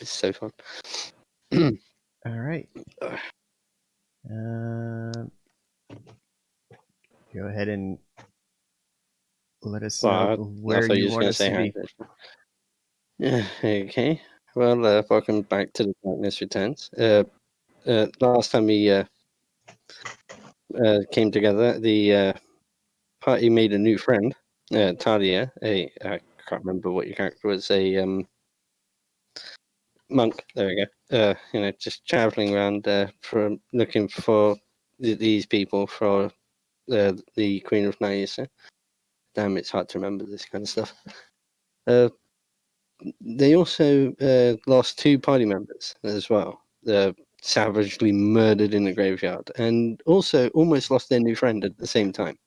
It's so fun. All right. Go ahead and let us know where you want us to be. Yeah, okay. Well, welcome back to The Darkness Returns. Last time we came together, the party made a new friend, Talia. I can't remember what your character was. A monk. There we go. Just traveling around for looking for these people for the Queen of Nyissa. Damn, it's hard to remember this kind of stuff. They also lost 2 party members as well. Savagely murdered in the graveyard, and also almost lost their new friend at the same time.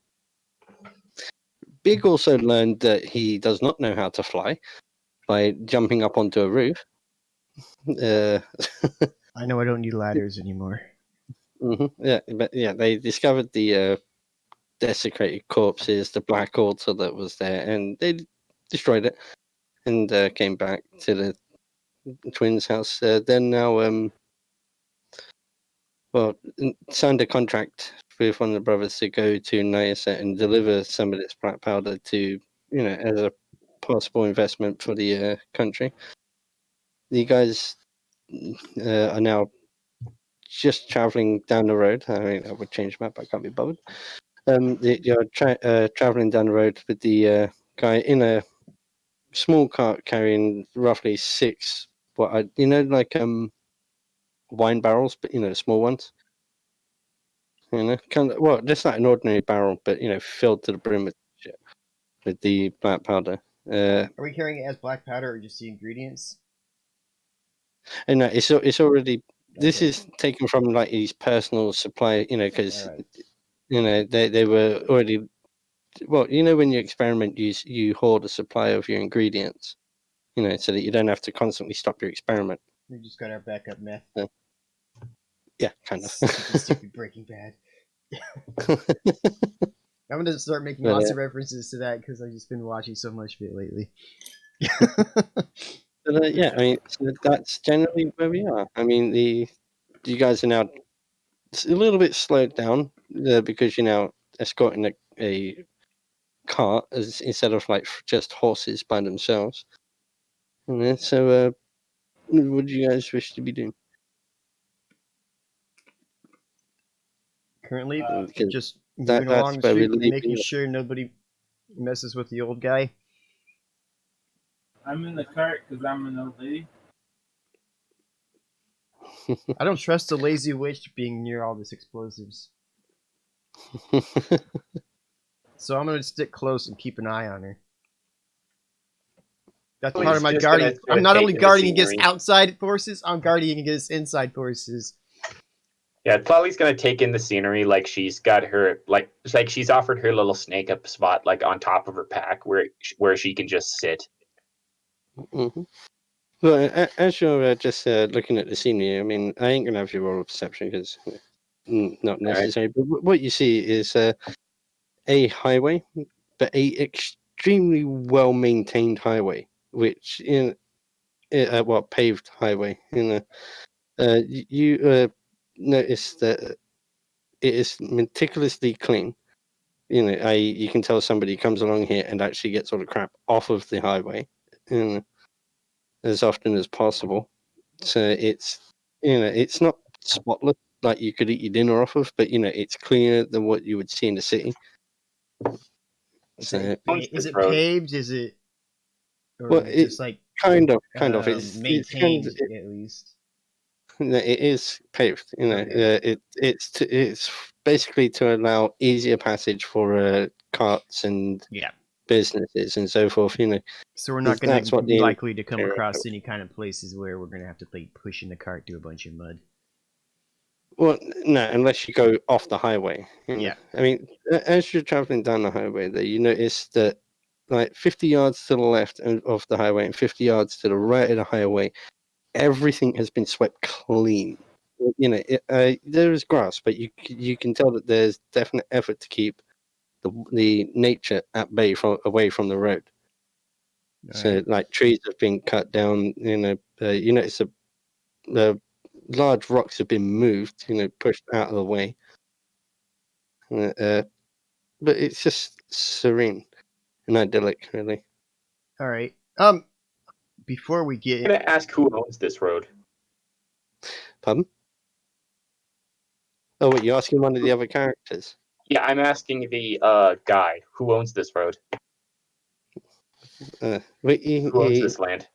Big also learned that he does not know how to fly by jumping up onto a roof. I know I don't need ladders anymore. Yeah, but yeah, they discovered the desecrated corpses, the black altar that was there, and they destroyed it and came back to the twins' house. They're now signed a contract with one of the brothers to go to Nyassa and deliver some of this black powder to, as a possible investment for the country. You guys are now just traveling down the road. I mean, I would change the map, but I can't be bothered. You're traveling down the road with the guy in a small cart carrying roughly 6, wine barrels, but small ones. Kind of, well, just like an ordinary barrel, but filled to the brim with shit, with the black powder. Are we carrying it as black powder or just the ingredients? And it's already. This Okay. is taken from like his personal supply, because All right. they were already. Well, when you experiment, you hoard a supply of your ingredients, so that you don't have to constantly stop your experiment. We just got our backup meth. Yeah, kind of. Stupid Breaking Bad. I'm gonna start making But, lots of references to that because I've just been watching so much of it lately. yeah, I mean, so that's generally where we are. I mean, you guys are now a little bit slowed down because you're now escorting a cart instead of like just horses by themselves. So, what do you guys wish to be doing? Currently, Because just moving that's along the where we're street, leaving. making sure nobody messes with the old guy. I'm in the cart because I'm an old lady. I don't trust the lazy witch being near all these explosives, so I'm gonna stick close and keep an eye on her. That's part of my guarding. I'm not only guarding against outside forces, I'm guarding against inside forces. Yeah, Tlali's gonna take in the scenery like she's got her it's like she's offered her little snake up spot like on top of her pack where she can just sit. Mm-hmm. Well, as you're just looking at the scenery, I mean, I ain't gonna have your roll of perception because not necessary. Right. But what you see is a highway, but a extremely well maintained highway, which paved highway. You notice that it is meticulously clean. You can tell somebody comes along here and actually gets all the crap off of the highway, as often as possible. So it's not spotless like you could eat your dinner off of, but it's cleaner than what you would see in the city. Is it paved? Is it? Well, it's like kind of. It's maintained at least. It is paved. It's basically to allow easier passage for carts and businesses and so forth. So we're not going to be likely to come across any kind of places where we're going to have to play pushing the cart through a bunch of mud. Well, no, unless you go off the highway. Yeah. I mean, as you're traveling down the highway there, you notice that like 50 yards to the left of the highway and 50 yards to the right of the highway, everything has been swept clean. There is grass, but you can tell that there's definite effort to keep the nature at bay away from the road. So, like, trees have been cut down. It's the large rocks have been moved. Pushed out of the way. But it's just serene and idyllic, really. All right. Before we get, I'm gonna ask who owns this road. Pardon? Oh, what, you're asking one of the other characters? Yeah, I'm asking the guy who owns this road. Who owns this land?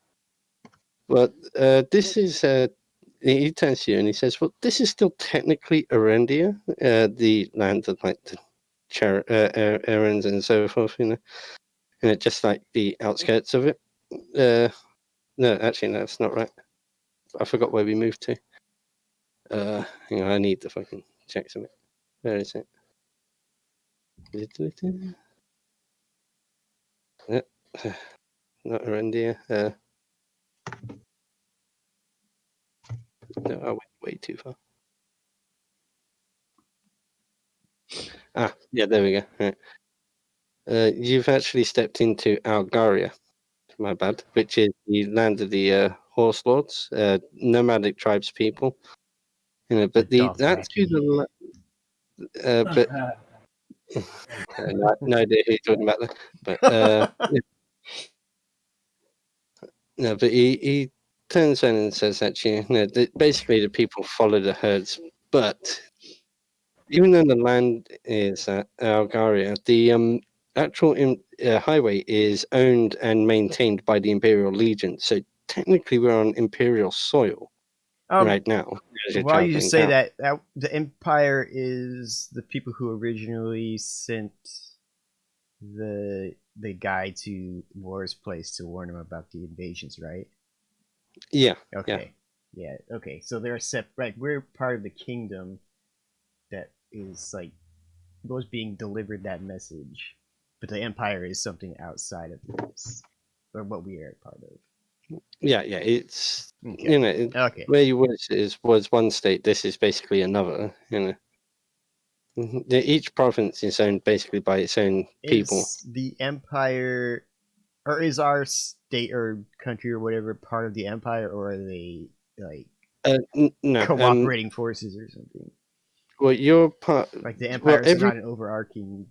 Well, this is. He turns to you and he says, "Well, this is still technically Arendia, the land of like the errands and so forth, and just like the outskirts of it. No, actually, no, that's not right. I forgot where we moved to. Hang on, I need to fucking check something. Where is it? Yep. Not Arendia. No, I went way too far. Yeah, there we go. Right. You've actually stepped into Algaria, my bad, which is the land of the horse lords, nomadic tribes people. But that's who the but no idea who you're talking about there. But no, but he turns around and says, actually, basically the people follow the herds, but even though the land is Algaria, the actual highway is owned and maintained by the Imperial Legion. So technically, we're on Imperial soil right now. While you just say that the Empire is the people who originally sent the guy to War's place to warn him about the invasions, right? Yeah. Okay. Yeah. Okay. So they're separate. We're part of the kingdom that is like was being delivered that message, but the Empire is something outside of this, or what we are part of. Yeah. It's okay. Where you was one state. This is basically another. Each province is owned basically by its own people. Is the Empire, or is our state or country or whatever part of the Empire, or are they like no, cooperating forces or something? Well, you're part. Like the Empire is not an overarching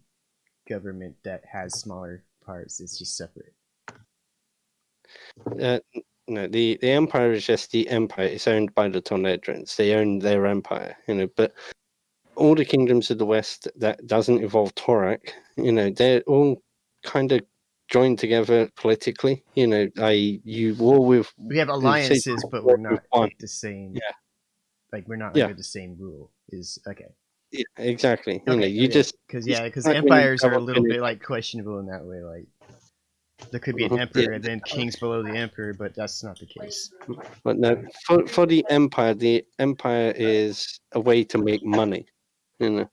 government that has smaller parts. It's just separate. No, the Empire is just the Empire. It's owned by the Tornedrans. They own their empire, But all the kingdoms of the West that doesn't involve Torak, they're all kind of joined together politically. You war with. We have alliances, but we're not like the same. Yeah. Like we're not under the same rule. Is okay. Yeah, exactly. Okay, just because empires are a little bit like questionable in that way. Like there could be an emperor and then kings below the emperor, but that's not the case. But no, for the empire is a way to make money, and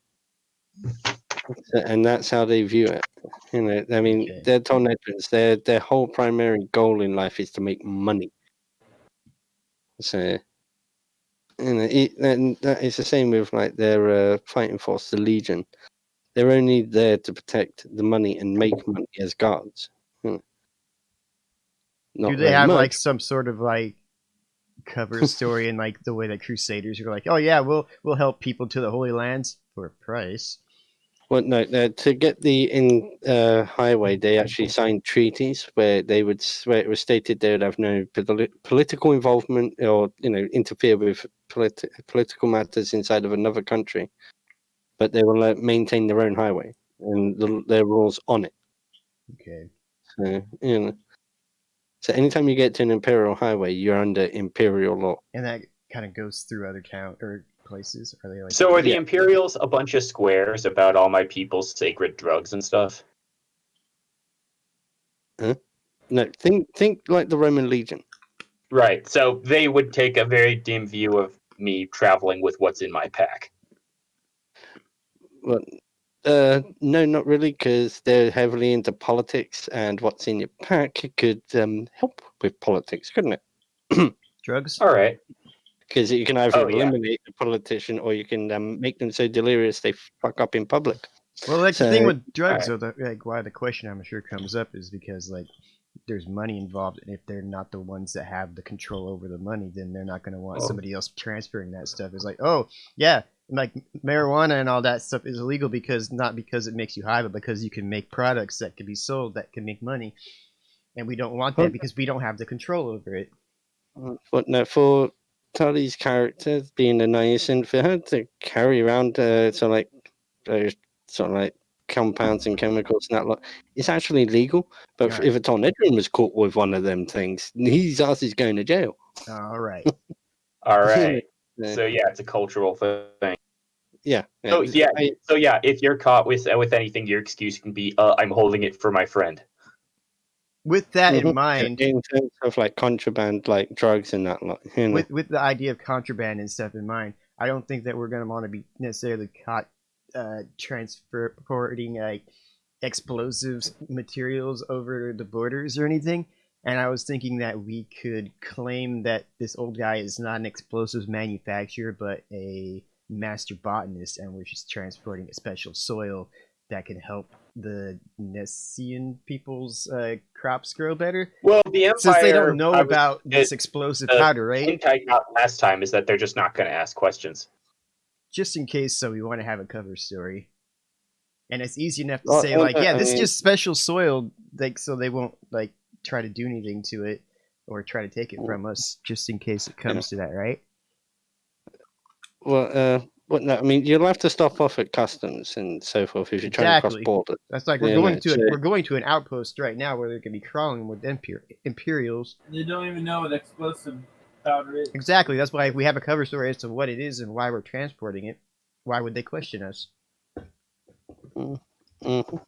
that's how they view it. I mean, they're Tornedrans. Their whole primary goal in life is to make money. So. And it's the same with like their fighting force, the Legion. They're only there to protect the money and make money as guards. Do they have like some sort of like cover story in like the way that Crusaders are like, oh yeah, we'll help people to the Holy Lands for a price? Well, no, to get the highway, they actually signed treaties where it was stated they would have no political involvement or interfere with political matters inside of another country, but they will maintain their own highway and their rules on it. Okay. So so anytime you get to an Imperial highway, you're under Imperial law, and that kind of goes through other places. Are they like? So are the Imperials a bunch of squares about all my people's sacred drugs and stuff? Huh? No, think like the Roman Legion. Right. So they would take a very dim view of me traveling with what's in my pack. Well, no, not really, because they're heavily into politics, and what's in your pack could help with politics, couldn't it? Drugs. All right. Because you can either eliminate the politician, or you can make them so delirious they fuck up in public. Well, like the thing with drugs, though, like why the question I'm sure comes up is because like there's money involved, and if they're not the ones that have the control over the money, then they're not going to want Oh. somebody else transferring that stuff. It's like, oh yeah, like marijuana and all that stuff is illegal because not because it makes you high, but because you can make products that can be sold that can make money, and we don't want that Well- because we don't have the control over it. But no, for Tully's character being a niacin, for her to carry around those sort of like compounds and chemicals and that lot, it's actually legal. But Right. if a tornado was caught with one of them things, his ass is going to jail. All right. All right. Yeah. So yeah, it's a cultural thing. Yeah. So yeah, if you're caught with anything, your excuse can be, I'm holding it for my friend. With that in Mhm. mind, In terms of like contraband, like drugs and that lot, you know. with the idea of contraband and stuff in mind, I don't think that we're going to want to be necessarily caught transporting like explosives materials over the borders or anything. And I was thinking that we could claim that this old guy is not an explosives manufacturer, but a master botanist, and we're just transporting a special soil that can help the Nessian people's crops grow better. Well, the Empire, Since they don't know I was- about this explosive the powder, right? hint I got last time is that they're just not going to ask questions. Just in case, so we want to have a cover story. And it's easy enough to Well, say, like, yeah, I this is mean- just special soil, like, so they won't, like, try to do anything to it or try to take it from us, just in case it comes to that, right? Well, no, I mean, you'll have to stop off at customs and so forth if you're trying to cross Exactly. borders. That's like we're Yeah, going no, to so- we're going to an outpost right now where they're going to be crawling with Imperials. They don't even know what explosive powder is. Exactly. That's why if we have a cover story as to what it is and why we're transporting it, why would they question us? Mhm.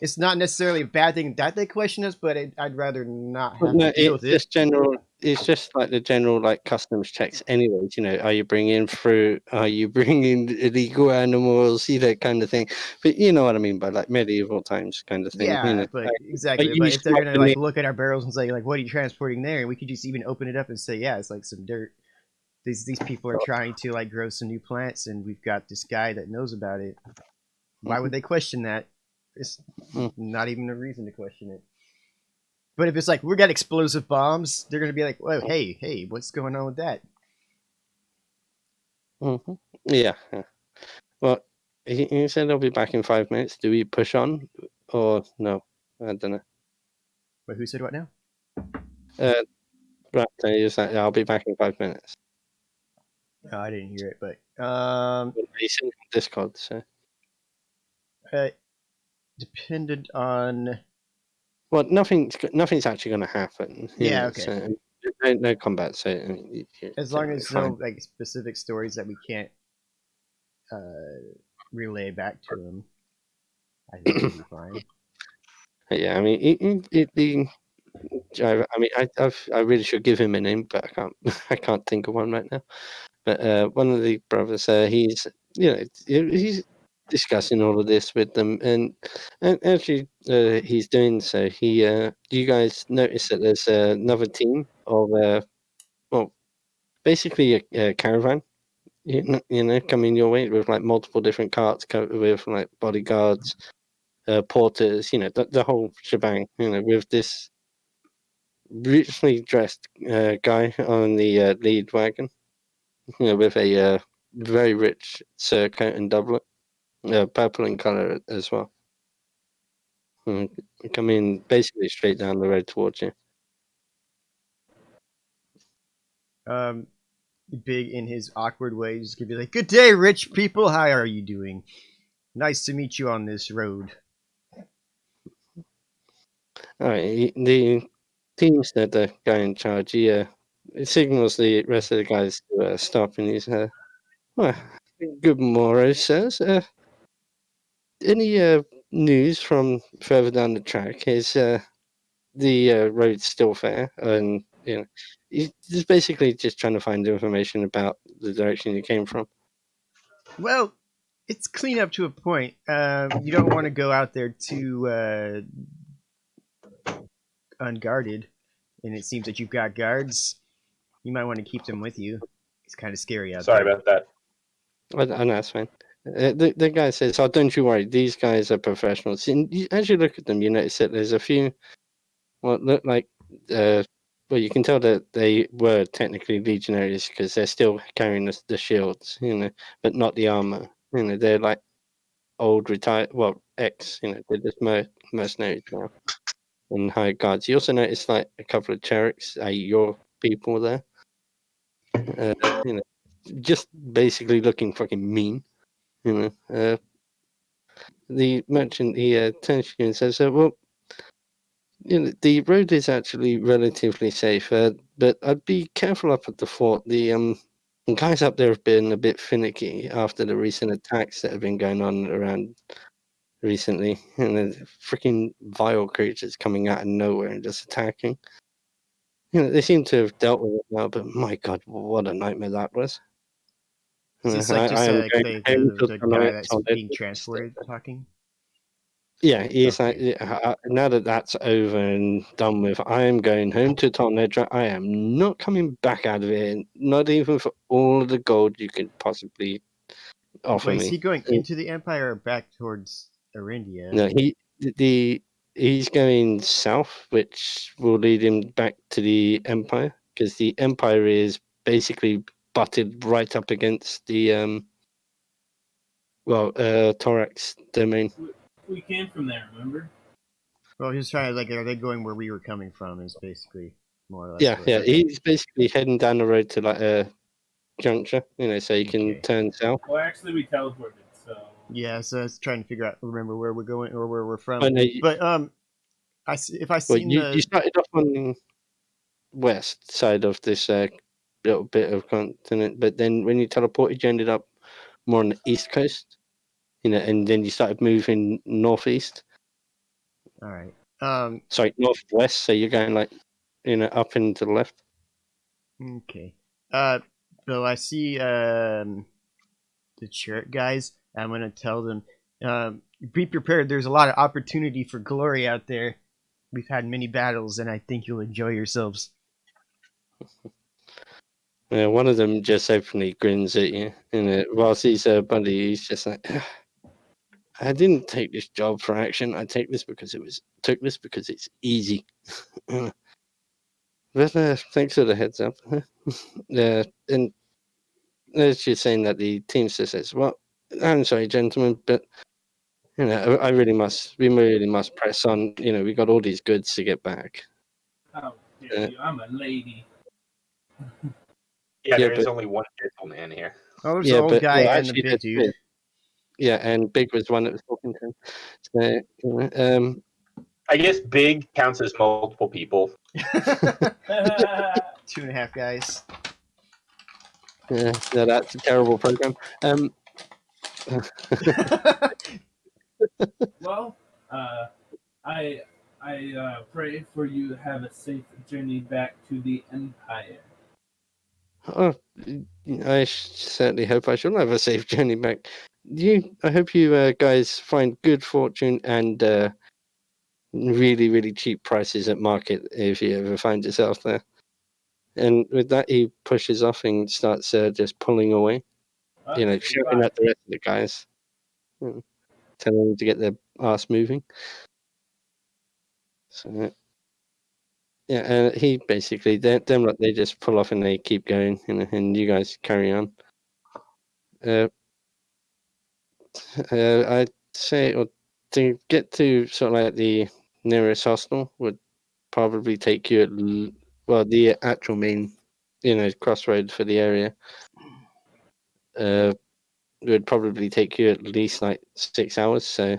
It's not necessarily a bad thing that they question us, but I'd rather not have But no, to deal it's with it. just general. It's just like the general like customs checks, anyways. You know, are you bringing fruit? Are you bringing illegal animals? You know, kind of thing. But you know what I mean by like medieval times kind of thing. Yeah, you know, but like, exactly. you But if they're stop gonna the like name- look at our barrels and say like, "What are you transporting there?" and we could just even open it up and say, "Yeah, it's like some dirt." These people are trying to like grow some new plants, and we've got this guy that knows about it. Why would they question that? It's Mhm. not even a reason to question it. But if it's like we got explosive bombs, they're gonna be like, "Whoa, hey, what's going on with that?" Mhm. Yeah. Well, he said I'll be back in 5 minutes. Do we push on or no? I don't know. But who said what now? Right, so he was like, I'll be back in 5 minutes. Oh, I didn't hear it, but He's in Discord, so. dependent on Well, nothing's actually going to happen. you Yeah, know, okay. So no combat. So I mean, as long as fine. no like specific stories that we can't relay back to him, I think it'll be fine. Yeah, I mean, I really should give him a name, but I can't. I can't think of one right now. But one of the brothers, he's he's discussing all of this with them, and actually he's doing so. You guys notice that there's another team of well, basically a caravan. You know, coming your way with like multiple different carts with like bodyguards, porters. You know, the whole shebang. You know, with this richly dressed guy on the lead wagon. You know, with a very rich surcoat and doublet, purple in color as well. Coming basically straight down the road towards you. Big in his awkward way, he's gonna be like, "Good day, rich people. How are you doing? Nice to meet you on this road." All right, the team's the guy in charge. He signals the rest of the guys to stop, and he's well, good morrow, sirs. Any news from further down the track? Is the road's still fair? And you know, he's basically just trying to find information about the direction you came from. Well, it's clean up to a point. You don't want to go out there too unguarded, and it seems that you've got guards. You might want to keep them with you. It's kind of scary out Sorry there. about that. I know, that's fine. The guy says, "Oh, don't you worry. These guys are professionals." And as you look at them, you notice that there's a few what looked like. Well, you can tell that they were technically legionaries because they're still carrying the shields, but not the armor. They're like old retired, well, ex. They're just mercenaries now and hired guards. You also notice like a couple of Cherriks, your people there. Uh, you know, just basically looking fucking mean. The merchant he turns to you and says, "Well, the road is actually relatively safe, but I'd be careful up at the fort. The guys up there have been a bit finicky after the recent attacks that have been going on around recently, and the freaking vile creatures coming out of nowhere and just attacking. They seem to have dealt with it now, but my God, what a nightmare that was." Is this like just I am going home the guy tonight that's on being it. transported talking? Yeah, he's like, Okay. now that that's over and done with, I am going home to Tonledra. I am not coming back out of here, not even for all of the gold you could possibly offer Wait, is me. he going into the Empire or back towards Arindia? No, he's going south, which will lead him back to the Empire, because the Empire is basically butted right up against the Thorax domain. We came from there, remember? Well, he's trying to like, are they going where we were coming from? Is basically more or less. Yeah, what, yeah. Okay. He's basically heading down the road to like a juncture, so you can Okay. turn south. Well, actually, we teleported, so. Yeah, so I was trying to figure out, remember where we're going or where we're from. Oh, no, But if I well, seen you started off on the west side of this little bit of continent, but then when you teleported, you ended up more on the east coast, and then you started moving northeast. all right. Sorry, northwest. So you're going like, up and to the left. Okay. So I see the church guys. I'm gonna tell them, be prepared. There's a lot of opportunity for glory out there. We've had many battles, and I think you'll enjoy yourselves. Yeah, one of them just openly grins at you, whilst he's buddy, he's just like, I didn't take this job for action. I took this because it's easy. But thanks for the heads up. Yeah, and as you're saying that, the teamster says, "Well, I'm sorry, gentlemen, but we really must press on. We got all these goods to get back." How dare you? I'm a lady. Yeah, Yeah, there is but only one gentleman here. Oh, there's the yeah, old but guy well, and the actually, big there's dude. Big. Yeah, and Big was the one that was talking to him. So, I guess big counts as multiple people. 2.5 guys. yeah, that's a terrible program. Well, I pray for you to have a safe journey back to the Empire. Oh, I certainly hope I shall have a safe journey back. I hope you guys find good fortune and really, really cheap prices at market if you ever find yourself there. And with that, he pushes off and starts just pulling away. Shouting Goodbye. at the rest of the guys, telling them to get their ass moving. So yeah, and he basically they just pull off and they keep going, and you guys carry on. I'd say to get to sort of like the nearest hostel would probably take you the actual main, crossroad for the area. Would probably take you at least like 6 hours. So,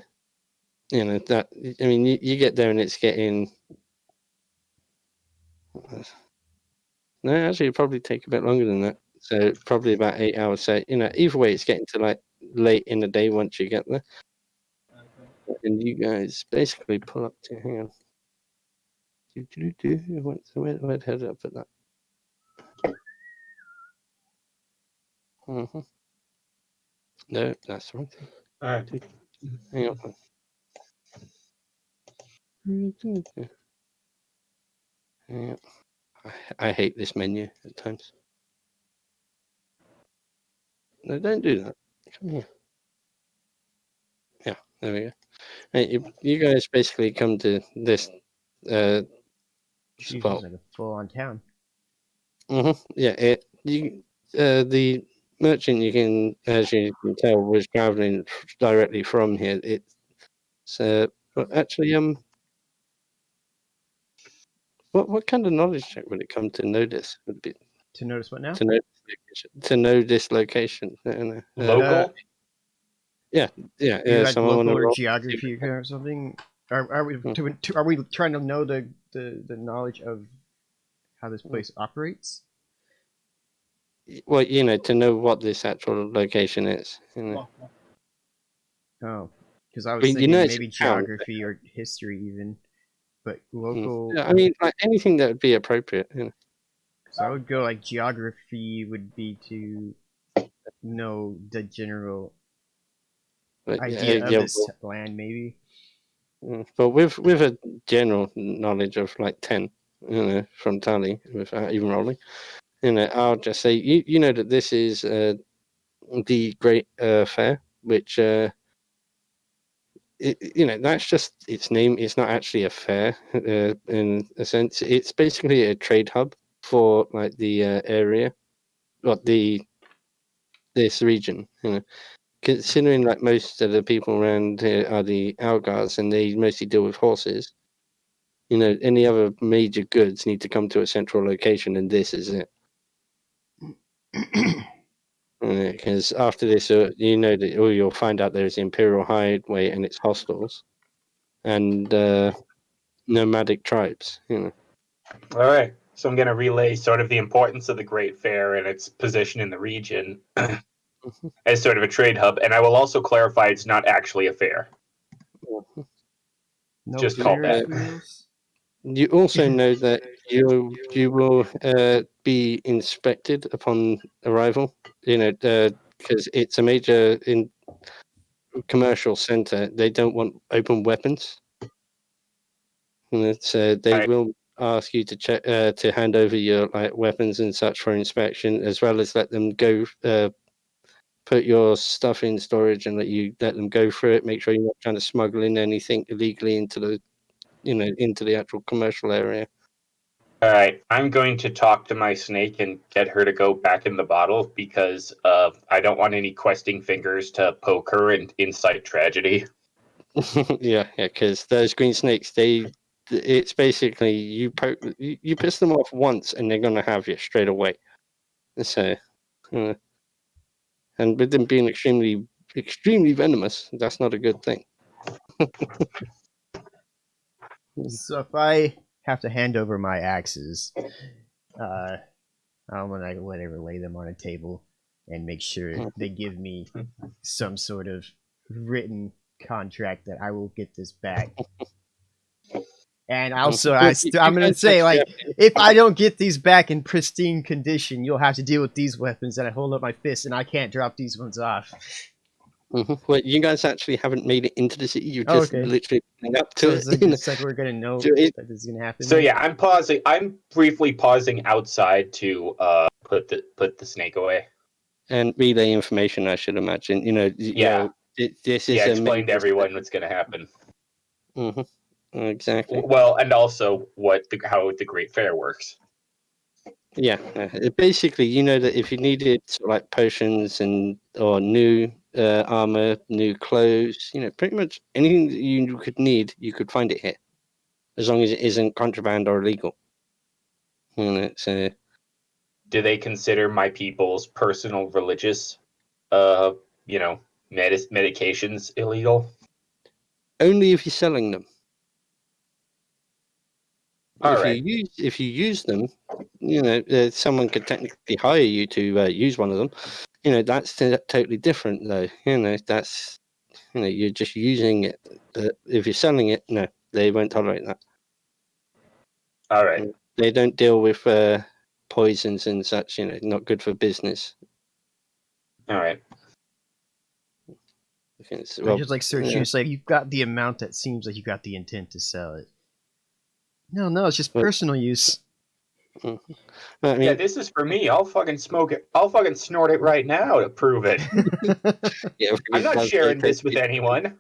that, I mean, you get there and it's getting. No, actually, it'd probably take a bit longer than that. So probably about 8 hours. So either way, it's getting to like late in the day once you get there, and you guys basically pull up to. Hang on. Where the hell did I put that? No, that's the wrong thing. All right. Hang on. Hang on. I hate this menu at times. No, don't do that. Come here. Yeah, there we go. Hey, you guys basically come to this Jesus, spot. like a full-on town. Yeah, the merchant, you can, as you can tell, was traveling directly from here. But actually, what kind of knowledge check would it come to know this? Would it be To notice what now? to know this location? I don't know. Local? Yeah, You like someone local wanna or roll? geography or something? Are we Hmm. are we trying to know the knowledge of how this place operates? Well, to know what this actual location is. Oh, because I I was mean, thinking it's maybe a town. geography or history even, but Mm. local. Yeah, I mean, like anything that would be appropriate. So I would go like geography would be to know the general But idea of yeah, this land, maybe. but with a general knowledge of like 10, from Tally without even rolling, I'll just say you know that this is the Great Fair, which that's just its name. It's not actually a fair in a sense. It's basically a trade hub for like the area, what this region. Considering like most of the people around here are the Algars and they mostly deal with horses. Any other major goods need to come to a central location, and this is it. Because after this, that you'll find out there's Imperial Highway and its hostels, and nomadic tribes. All right. So I'm going to relay sort of the importance of the Great Fair and its position in the region as sort of a trade hub, and I will also clarify it's not actually a fair. No Just call Ferris back. wheels? You also know that you will be inspected upon arrival. Because it's a major commercial center. They don't want open weapons. So they Right. will ask you to check to hand over your like weapons and such for inspection, as well as let them go put your stuff in storage and let them go through it. Make sure you're not trying to smuggle in anything illegally into the actual commercial area. All right. I'm going to talk to my snake and get her to go back in the bottle because I don't want any questing fingers to poke her and incite tragedy. yeah, because those green snakes, it's basically you piss them off once and they're gonna have you straight away. So, and with them being extremely, extremely venomous, that's not a good thing. So if I have to hand over my axes, I'm gonna whatever lay them on a table and make sure they give me some sort of written contract that I will get this back. And also, I'm gonna say, like, if I don't get these back in pristine condition, you'll have to deal with these weapons. And I hold up my fist, and I can't drop these ones off. Well, you guys actually haven't made it into the city. You just literally been up to So it's like we're gonna know that this is gonna happen. So yeah, I'm pausing. I'm briefly pausing outside to put the snake away and relay information. I should imagine. This is explain to everyone what's going to happen. Exactly. Well, and also how the Great Fair works. Yeah, basically, that if you needed like potions or new armor, new clothes, pretty much anything that you could need, you could find it here, as long as it isn't contraband or illegal. So, do they consider my people's personal religious, medications illegal? Only if you're selling them. Right. If you use them, someone could technically hire you to use one of them. That's totally different, though. That's you're just using it. If you're selling it, no, they won't tolerate that. All right. They don't deal with poisons and such. Not good for business. All right. Well, just like search you say you've got the amount that seems like you got the intent to sell it. No, it's just personal use. I mean, yeah, this is for me. I'll fucking smoke it. I'll fucking snort it right now to prove it. yeah, I'm not sharing this with anyone.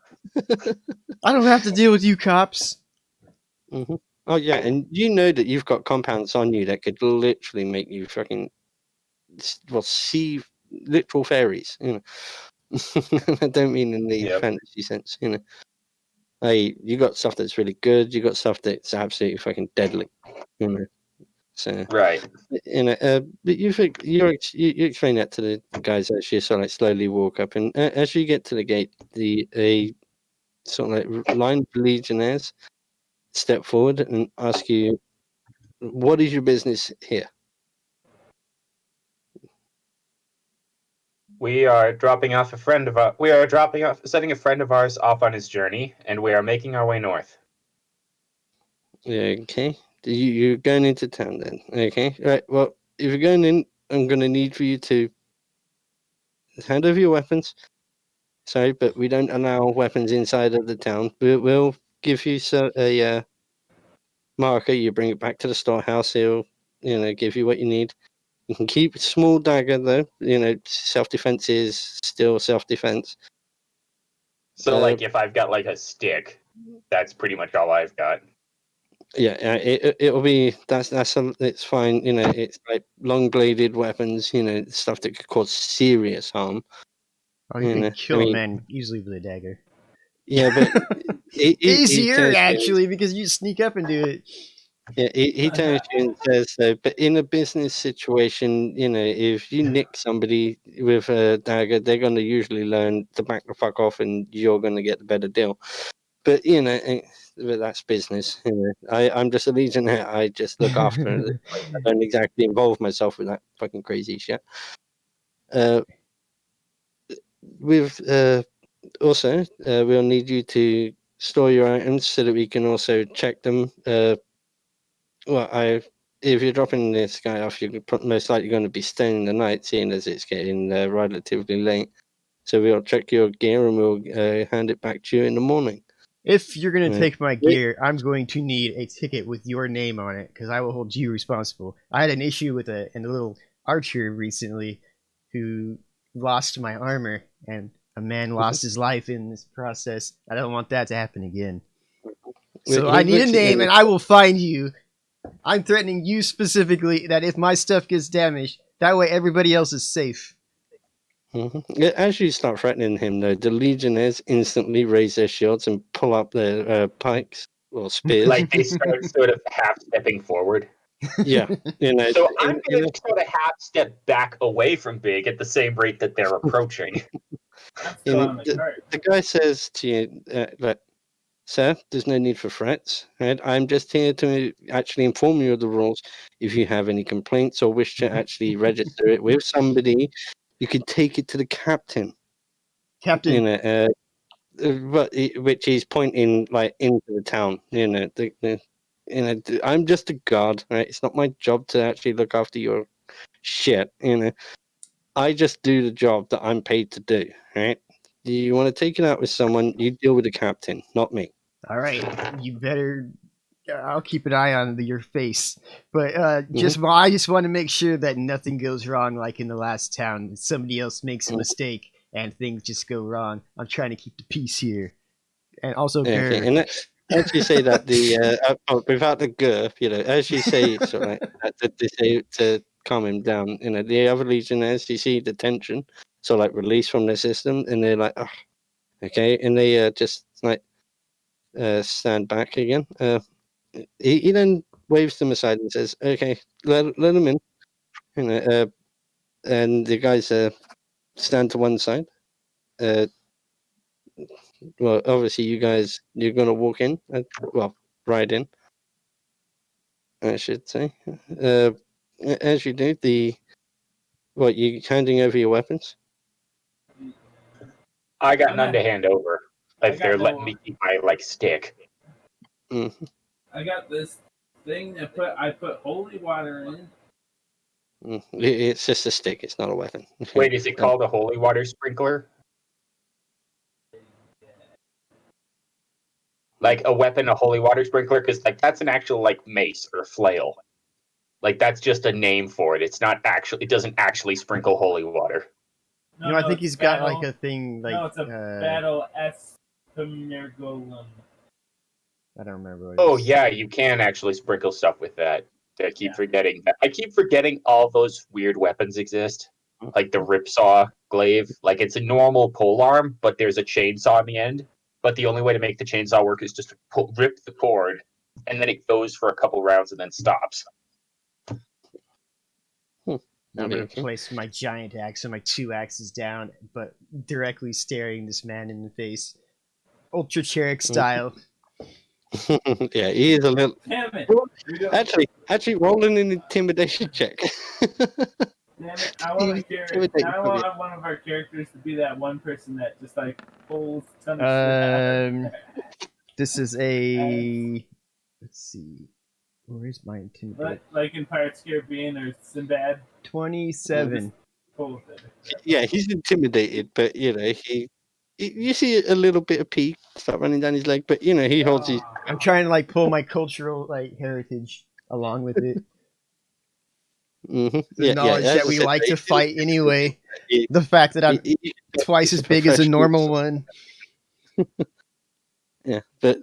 I don't have to deal with you cops. I Oh yeah, and you know that you've got compounds on you that could literally make you fucking see literal fairies. I don't mean in the Yep. fantasy sense. Hey, you got stuff that's really good. You got stuff that's absolutely fucking deadly. So Right. but you explain that to the guys as you sort of like slowly walk up, and as you get to the gate, a sort of like line of legionnaires step forward and ask you, "What is your business here?" We are dropping off setting a friend of ours off on his journey, and we are making our way north. Okay, you're going into town then. Okay, right. Well, if you're going in, I'm going to need for you to hand over your weapons. Sorry, but we don't allow weapons inside of the town. We'll give you a marker. You bring it back to the storehouse. He'll, give you what you need. You can keep a small dagger though. Self-defense is still self-defense. So, like, if I've got like a stick, that's pretty much all I've got. Yeah, it'll be it's fine. It's like long-bladed weapons. Stuff that could cause serious harm. Oh, you can I kill a mean- man easily with a dagger. Yeah, but he Easier, turns to you- actually, because you sneak up and do it. Yeah, he turns to you and says, but in a business situation, if you nick somebody with a dagger, they're going to usually learn to back the fuck off, and you're going to get the better deal. But but that's business. I'm just a legionnaire. I just look after it. I don't exactly involve myself with that fucking crazy shit. Also, we'll need you to store your items so that we can also check them. If you're dropping this guy off, you're most likely going to be staying the night, seeing as it's getting relatively late. So we'll check your gear and we'll hand it back to you in the morning. If you're going to Right. take my gear, I'm going to need a ticket with your name on it, because I will hold you responsible. I had an issue with a little archer recently who lost my armor, and a man lost his life in this process. I don't want that to happen again. So He I need a looks at name, you- and I will find you. I'm threatening you specifically that if my stuff gets damaged, that way everybody else is safe. Mhm. Yeah, as you start threatening him, though, the legionnaires instantly raise their shields and pull up their pikes or spears. Like, they start sort of half stepping forward. Yeah, So I'm going to sort of half step back away from Big at the same rate that they're approaching. I'm still on the cart. the guy says to you, "Sir, there's no need for threats. Right? I'm just here to actually inform you of the rules. If you have any complaints or wish to actually register it with somebody, you can take it to the captain. Captain, Which he's pointing like into the town. I'm just a guard. Right? It's not my job to actually look after your shit. I just do the job that I'm paid to do. Right? You want to take it out with someone, you deal with the captain, not me." all right, you better. I'll keep an eye on your face, but I just want to make sure that nothing goes wrong, like in the last town. Somebody else makes a mistake and things just go wrong. I'm trying to keep the peace here, and also Yeah, okay. Gur. And as you say that, without the GURP, as you say, sort of like, they say to calm him down, the other legionnaires, you see the tension, so like release from the system, and they're like, oh, okay, and they just like stand back again. He then waves them aside and says, "Okay, let them in," and the guys stand to one side. Well, obviously, you're gonna walk in, ride in, I should say. As you do, you handing over your weapons? I got none to hand over. I If got they're no- letting me keep my, like, stick. Mm. I got this thing that I put holy water in. It's just a stick. It's not a weapon. Wait, is it called a holy water sprinkler? Like a weapon, a holy water sprinkler? Because, like, that's an actual, like, mace or flail. Like, that's just a name for it. It's not actually, it doesn't actually sprinkle holy water. No, I think it's he's got battle- like a thing like. no, it's a battle espumergolum. I don't remember what Oh it's. yeah, you can actually sprinkle stuff with that. I keep Yeah. forgetting that. I keep forgetting all those weird weapons exist, like the ripsaw glaive. Like it's a normal polearm, but there's a chainsaw on the end. But the only way to make the chainsaw work is just to rip the cord, and then it goes for a couple rounds and then stops. I'm gonna Okay. place my giant axe and my 2 axes down, but directly staring this man in the face, Ultra Cheric style. Yeah, he is a little. Damn it! Well, We don't- Actually, rolling an intimidation check. Damn it! I want a He's character. intimidating I for want you. one of our characters to be that one person that just like pulls a ton of shit out of This is a. Let's see. Where's my intimidate? like in Pirates of the Caribbean or Sinbad. 27. Pull with it. Yeah, he's intimidated, but you see a little bit of pee start running down his leg, but he holds his. I'm trying to pull my cultural heritage along with it. Mhm. The knowledge that we like to fight anyway. The fact that I'm twice as big as a normal one. Yeah, but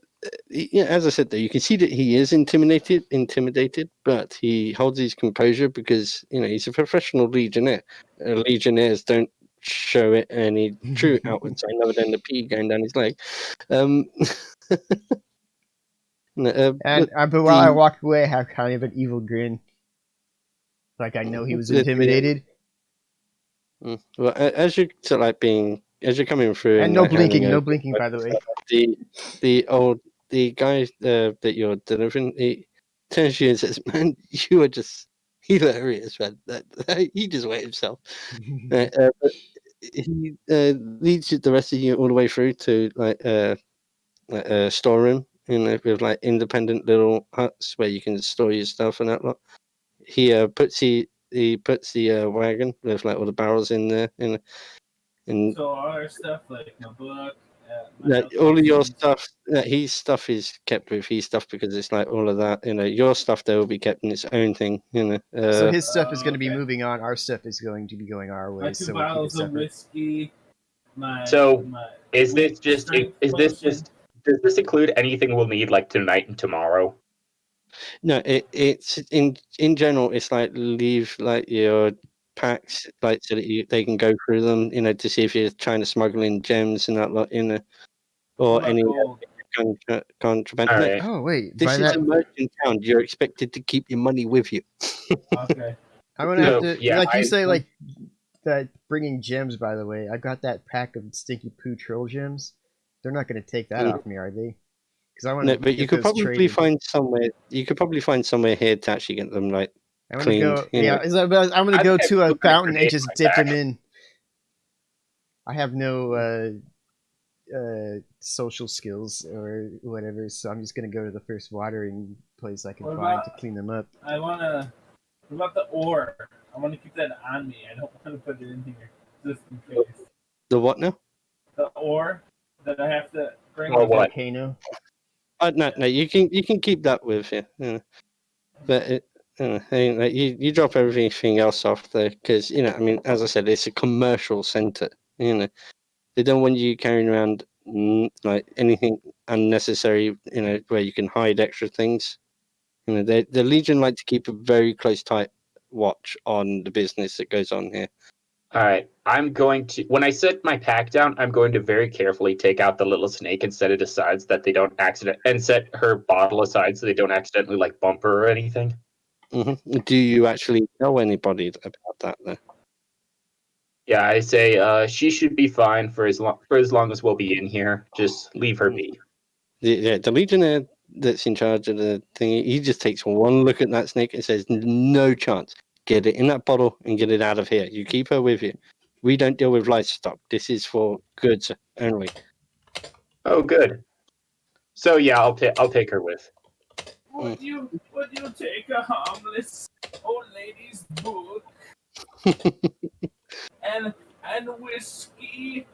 as I said, though, you can see that he is intimidated, but he holds his composure because he's a professional legionnaire. Legionnaires don't show it any true outward sign other than the pee going down his leg. But while I walk away, I have kind of an evil grin, like I know he was intimidated. Well, as you're as you're coming through, And no blinking, by the way. The guy that you're delivering, he turns to you and says, "Man, you are just hilarious, man. He just wet himself." But he leads the rest of you all the way through to a storeroom, with independent little huts where you can store your stuff and that lot. He puts the wagon with all the barrels in there, and So all our stuff, like my book, all of your stuff, his stuff is kept with his stuff because it's all of that. Your stuff there will be kept in its own thing. So his stuff is going to be okay. moving on. Our stuff is going to be going our way. My 2 So we keep it bottles of separate. whiskey. My Is this weak just? strength Is this potion. just? Does this include anything we'll need like tonight and tomorrow? No, it's in general. It's leave your packs so that they can go through them. To see if you're trying to smuggle in gems and that lot. Or What about any gold? contraband. All No, right. Oh wait, this by is that a merchant town. You're expected to keep your money with you. Okay. I'm gonna have So, to yeah, you say that bringing gems. By the way, I got that pack of stinky poo troll gems. They're not gonna take that off me, are they? Because I want No, to. but you could probably find somewhere. You could probably find somewhere here to actually get them I'm gonna cleaned. go. Yeah, I'm gonna go to a fountain and just dip them in. I have no social skills or whatever, so I'm just gonna go to the first watering place I can What find about- to clean them up. I wanna. What about the ore? I want to keep that on me. I don't want to put it in here just in case. The what now? The ore that I have to bring. Or what? Volcano. No, you can keep that with you. But you drop everything else off there because as I said, it's a commercial center. They don't want you carrying around anything unnecessary. Where you can hide extra things. The Legion like to keep a very close, tight watch on the business that goes on here. All right. I'm going to, when I set my pack down, I'm going to very carefully take out the little snake and set it aside so that they don't and set her bottle aside so they don't accidentally bump her or anything. Do you actually tell anybody about that though? Yeah, I say she should be fine for as long as we'll be in here. Just leave her be. The Legionnaire that's in charge of the thing, he just takes one look at that snake and says, "No chance. Get it in that bottle and get it out of here. You keep her with you. We don't deal with livestock. This is for goods only." Oh, good. So yeah, I'll take her with. Would you take a harmless old lady's book and whiskey?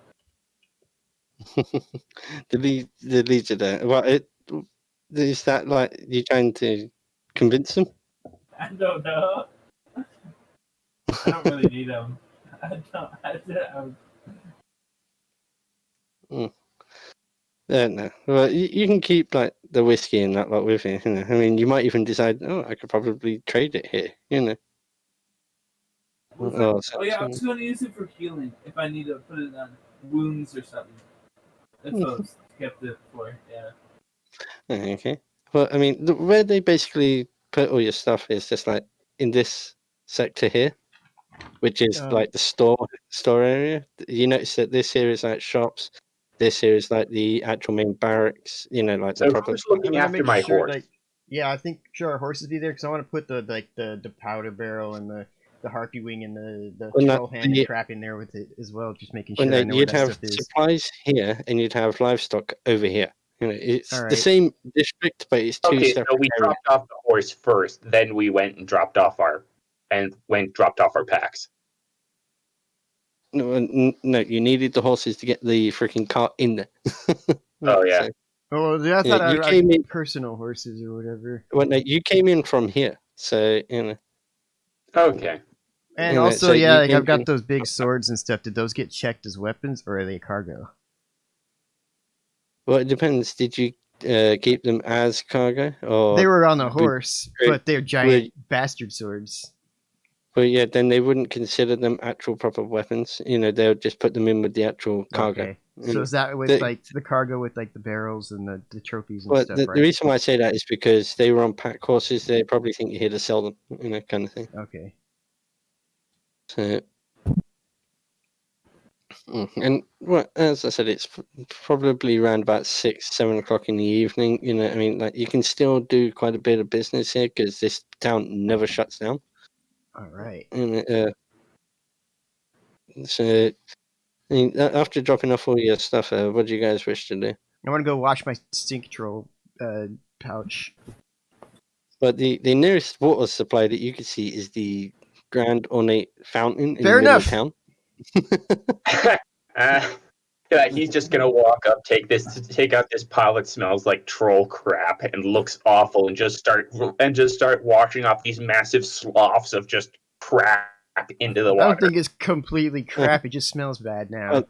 The Legionnaire. Well, is that you trying to convince them? I don't know. I don't really need them. I don't. No. Well, you can keep like the whiskey and that lot with you. You know, I mean, you might even decide, oh, I could probably trade it here. You know. What's Or that? Oh yeah, I'm something. just gonna use it for healing if I need to put it on wounds or something. That's what I was kept it for. Yeah. Okay. Well, I mean, where they basically put all your stuff is just like in this sector here, which is like the store area. You notice that this here is like shops. This here is like the actual main barracks. You know, like the So proper. who's I'm looking gonna after make my sure, horse? like, yeah, I think sure our horses be there because I want to put the powder barrel and the harpy wing and the Well, no, troll hand and the- crap in there with it as well. Just making Well, sure no, I know where you'd that have stuff is. supplies here, and you'd have livestock over here. You know, it's the Alright. same district, but it's two Okay, so separate we areas. dropped off the horse first, then we went and dropped off our packs. No, no, you needed the horses to get the freaking cart in there. Oh, yeah. So, Oh, I yeah, thought you our came in. personal horses or whatever. Well, no, you came in from here, so you know. Okay. And You know, also, so yeah, you like came I've got in- those big swords and stuff. Did those get checked as weapons or are they cargo? Well, it depends. Did you keep them as cargo, or They were on a would- horse, would- but they're giant bastard swords. Well, yeah, then they wouldn't consider them actual proper weapons. You know, they would just put them in with the actual cargo. Okay. You So know. is that with The- like the cargo with like the barrels and the trophies and Well, stuff, the right? reason why I say that is because they were on pack horses. They probably think you're here to sell them, you know, kind of thing. Okay. So, and well, as I said, it's probably around about 6, 7 o'clock in the evening. You know, I mean, like you can still do quite a bit of business here because this town never shuts down. All right. And so, I mean, after dropping off all your stuff, what do you guys wish to do? I want to go wash my stink troll pouch. But the nearest water supply that you can see is the grand ornate fountain in Fair the middle enough. of town. Yeah, he's just gonna walk up, take out this pile that smells like troll crap and looks awful, and just start washing off these massive sloughs of just crap into the I water. don't think it's completely crap. It just smells bad now. Well,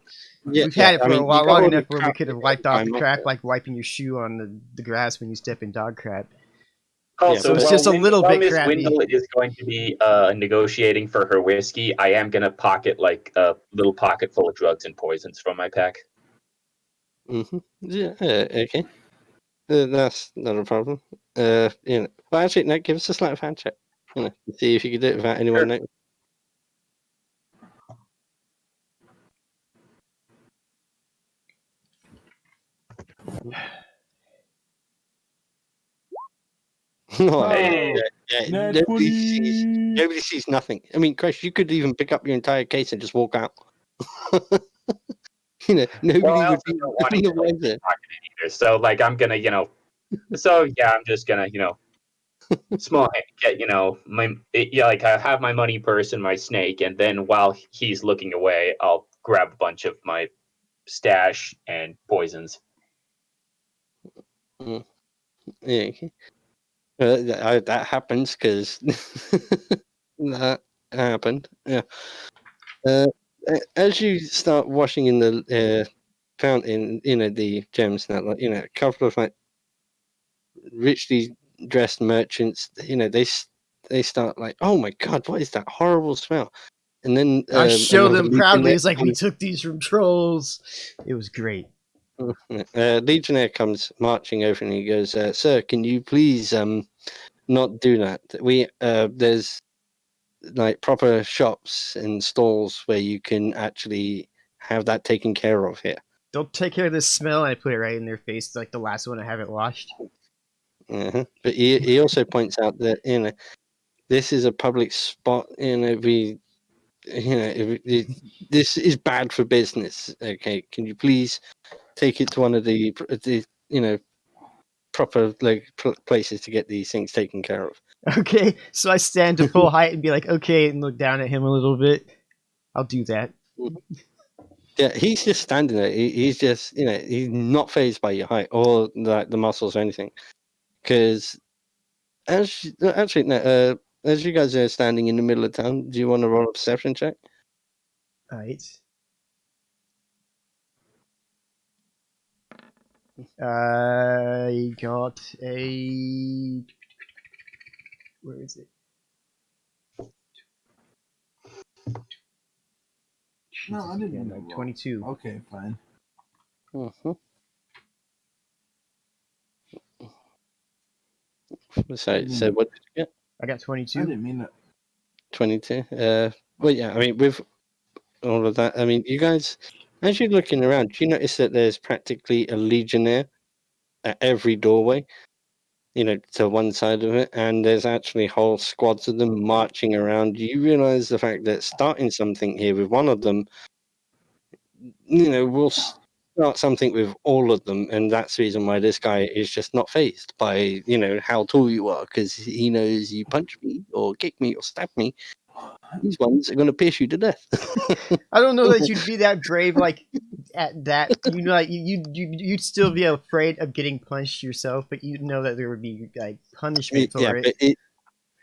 Yeah, We've had it I for mean, a you while, got long all the enough where we crap could have that wiped you off buy the more crap for. like wiping your shoe on the grass when you step in dog crap. Also, So it's just a little bit Miss crappy. Windle is going to be negotiating for her whiskey. I am gonna pocket like a little pocket full of drugs and poisons from my pack. Yeah, okay. That's not a problem. You know, well, actually, no, give us a sleight of hand check. You know, see if you can do it without anyone Sure. noticing. No, Hey. yeah, Nat nobody sees nothing. I mean, Chris, you could even pick up your entire case and just walk out. You know, nobody Well, I would also be don't want to in the get like way there. pickpocketed either. So like I'm gonna, so yeah, I'm just gonna, small get, like I have my money purse and my snake, and then while he's looking away, I'll grab a bunch of my stash and poisons. Yeah, okay. That happens because that happened. Yeah. As you start washing in the fountain, you know, the gems and that, like, you know, a couple of like richly dressed merchants, you know, they start like, oh my god, what is that horrible smell? And then I show another them proudly. legionnaire It's like we comes- took these from trolls. It was great. Legionnaire comes marching over and he goes, "Sir, can you please not do that? We there's like proper shops and stalls where you can actually have that taken care of here." Don't take care of this smell. And I put it right in their face. It's like the last one I haven't washed. But he also points out that, you know, this is a public spot. You know, this is bad for business. Okay, can you please take it to one of the you know, proper like places to get these things taken care of? Okay, so I stand to full height and be like, okay, and look down at him a little bit. I'll do that. Yeah, he's just standing there. He's just, you know, he's not phased by your height or like the muscles or anything. Because as you guys are standing in the middle of town, do you want to roll a perception check? Alright. I got a. Where is it? No, I didn't Yeah, mean to like roll. 22. Okay, fine. Mhm. So what did you get? I got I 22. didn't mean to. 22. Well, yeah. I mean, with all of that, I mean, you guys, as you're looking around, do you notice that there's practically a legionnaire at every doorway? You know, to one side of it, and there's actually whole squads of them marching around. You realize the fact that starting something here with one of them, you know, will start something with all of them, and that's the reason why this guy is just not phased by, you know, how tall you are, because he knows you punch me or kick me or stab me, these ones are going to pierce you to death. I don't know that you'd be that brave, like at that. You know, like you'd still be afraid of getting punched yourself, but you'd know that there would be like punishment for Yeah, it.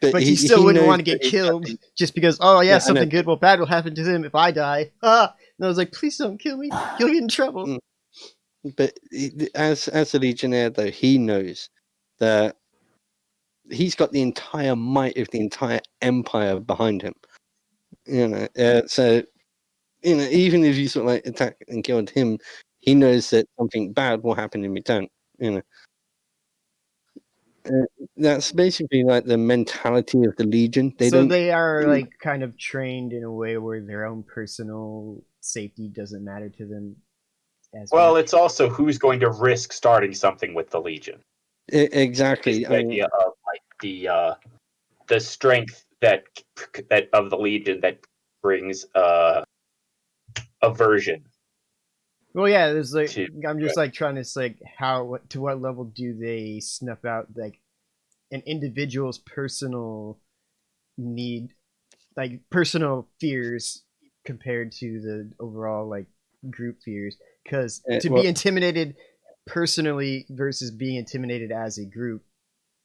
but You still he wouldn't knows want to that get he's got killed just because, oh yeah, yeah, I know. something good or bad will happen to him if I die. Ah! And I was like, please don't kill me. You'll get in trouble. Mm. But as a legionnaire, though, he knows that he's got the entire might of the entire empire behind him. You know, so you know, even if you sort of like attack and killed him, he knows that something bad will happen in return. You know, that's basically like the mentality of the Legion. They So don't. they are like kind of trained in a way where their own personal safety doesn't matter to them as Well, much. it's also who's going to risk starting something with the Legion. Is Exactly. I the mean, idea of like the strength that of the Legion that brings aversion Well, yeah, there's like to. I'm just like trying to say to what level do they snuff out like an individual's personal need, like personal fears compared to the overall like group fears? Because to be well, intimidated personally versus being intimidated as a group,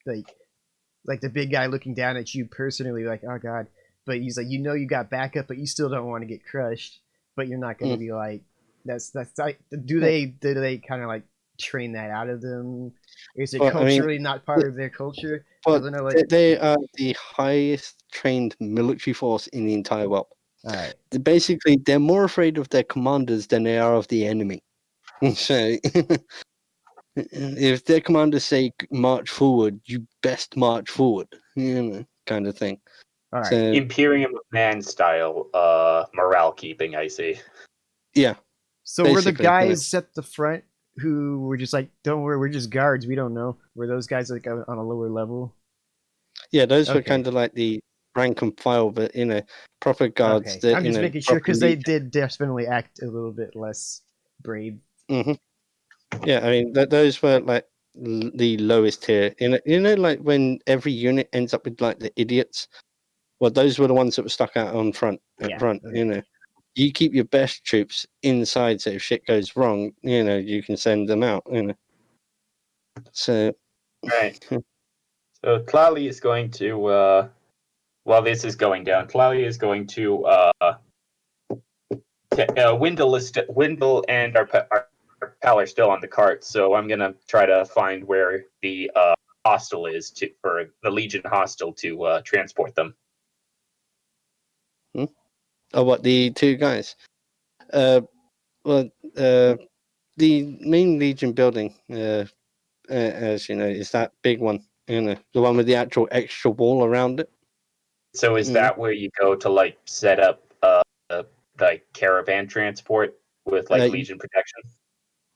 like the big guy looking down at you personally, like oh god, but he's like you got backup, but you still don't want to get crushed, but you're not going to be like that's like do they kind of like train that out of them? Is it I mean, culturally not part of their culture? but Because I know like they are the highest trained military force in the entire world. all right. Basically, they're more afraid of their commanders than they are of the enemy. So, if their commanders say march forward, you best march forward, you know, kind of thing. All right. So, Imperium of Man style morale keeping, I see. yeah, So were the basically, you know. guys at the front who were just like, "Don't worry, we're just guards. We don't know." Were those guys like on a lower level? Yeah, those were Okay. kind of like the rank and file, but you know, proper guards. Okay, That I'm you just know, making sure proper because they legion. did definitely act a little bit less brave. Hmm. Yeah, I mean, those were like the lowest tier. You know, like when every unit ends up with like the idiots. Well, those were the ones that were stuck out on front. At Yeah. front, Okay. you know, you keep your best troops inside, so if shit goes wrong, you know, you can send them out. You know, so Right. So Tlali is going to while this is going down, Tlali is going to Windle and our pal are still on the cart, so I'm gonna try to find where the hostel is for the Legion hostel to transport them. oh, what the two guys? Well, the main Legion building, as you know, is that big one. You know, the one with the actual extra wall around it. So is that where you go to like set up like caravan transport with like Uh, Legion protection?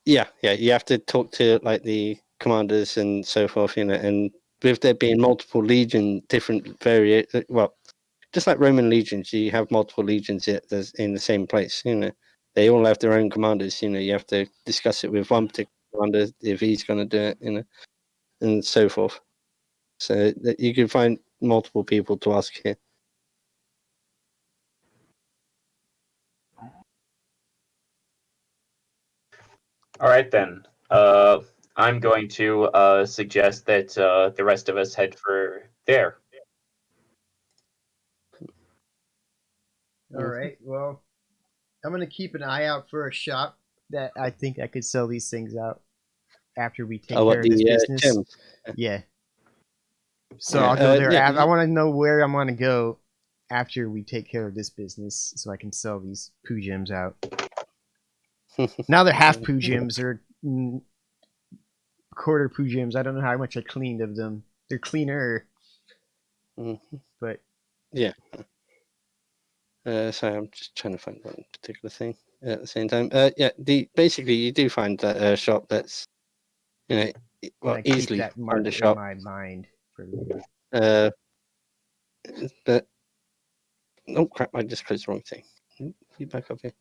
Yeah, you have to talk to like the commanders and so forth, you know, and with there being multiple legion, different well, just like Roman legions, you have multiple legions in the same place, you know. They all have their own commanders, you know. You have to discuss it with one particular commander if he's going to do it, you know, and so forth. So that you can find multiple people to ask here. All right then. I'm going to suggest that the rest of us head for there. All right. Well, I'm gonna keep an eye out for a shop that I think I could sell these things out after we take Oh, care what of this the business. gems? Yeah. So Yeah, I'll go there. yeah, I want to know where I'm gonna go after we take care of this business, so I can sell these poo gems out. Now they're half poo gems. They're quarter poo gems. I don't know how much I cleaned of them. They're cleaner, Mhm. but Sorry, I'm just trying to find one particular thing at the same time. Yeah, basically you do find that shop that's, you know, well, I keep easily that find marked a in shop. my mind for later. But oh crap, I just closed the wrong thing. You back up here.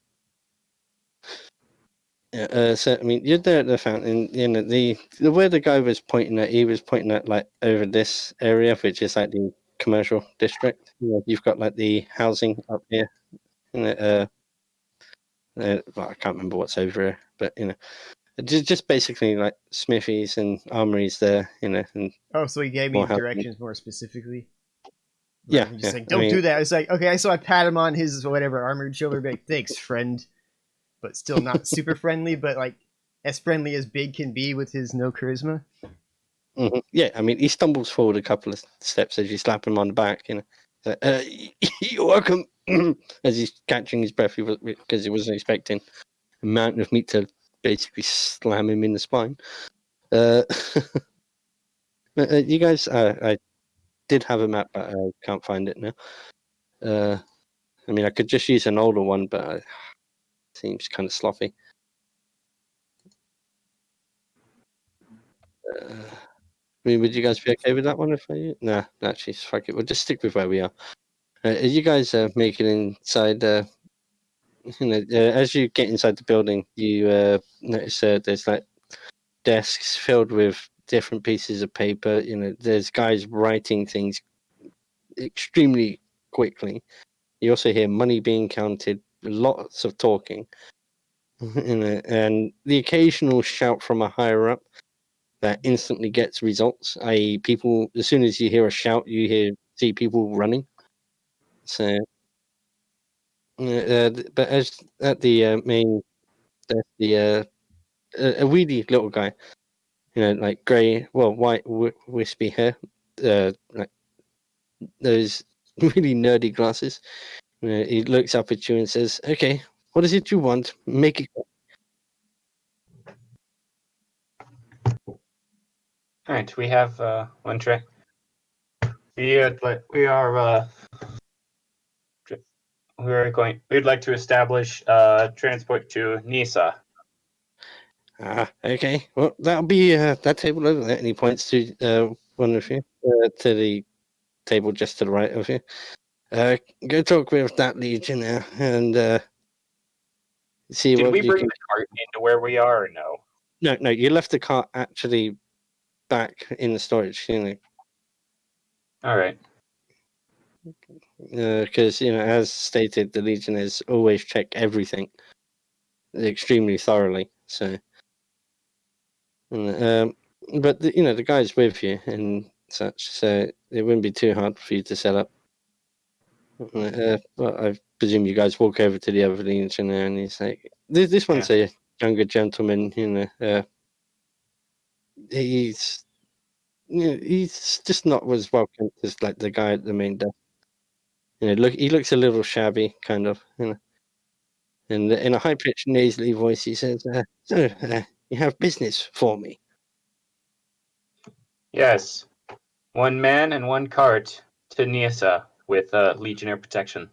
Yeah, so I mean, you're there at the fountain. You know, the where the guy was pointing at, he was pointing at like over this area, which is like the commercial district. You know, you've got like the housing up here. You know, well, I can't remember what's over here, but you know, just basically like smithies and armories there. You know, and Oh, so he gave me more housing. directions more specifically. Yeah, Rather than just yeah, saying, I "Don't mean- do that." It's like, okay, so I pat him on his whatever armored shoulder, be like, "Thanks, friend," but still not super friendly, but like as friendly as Big can be with his no charisma. Mhm. Yeah, I mean, he stumbles forward a couple of steps as you slap him on the back. You know, so, you're welcome. As he's catching his breath, because he wasn't expecting a mountain of meat to basically slam him in the spine. But, you guys, I did have a map, but I can't find it now. I mean, I could just use an older one, but it seems kind of sloppy. I mean, would you guys be okay with that one if I? Nah, actually, fuck it. We'll just stick with where we are. As you guys make it inside, you know, as you get inside the building, you notice there's like desks filled with different pieces of paper. You know, there's guys writing things extremely quickly. You also hear money being counted, lots of talking, you know, and the occasional shout from a higher up that instantly gets results. I.e., people, as soon as you hear a shout, you see people running. So, but as at the main, desk, a weedy little guy, you know, like grey, well, white, wispy hair, like those really nerdy glasses. You know, he looks up at you and says, "Okay, what is it you want? Make it." All right, we have one tray. We'd like to establish transport to Nisa. Ah, okay. Well, that'll be that table over there. And he points to one of you, to the table just to the right of you. Go talk with that legionnaire and see Did what we you bring can. the cart into where we are or no? No, you left the cart actually back in the storage. You know, All right. because you know, as stated, the legionnaires always check everything extremely thoroughly. So, but you know, the guy's with you and such, so it wouldn't be too hard for you to set up. But I presume you guys walk over to the other legionnaire, and he's like, "This one's a younger gentleman. You know, he's." You know, he's just not as welcome as like the guy at the main desk. You know, he looks a little shabby, kind of. You know, and in a high pitched, nasally voice, he says, "So, you have business for me? Yes. One man and one cart to Nisa with Legionnaire protection.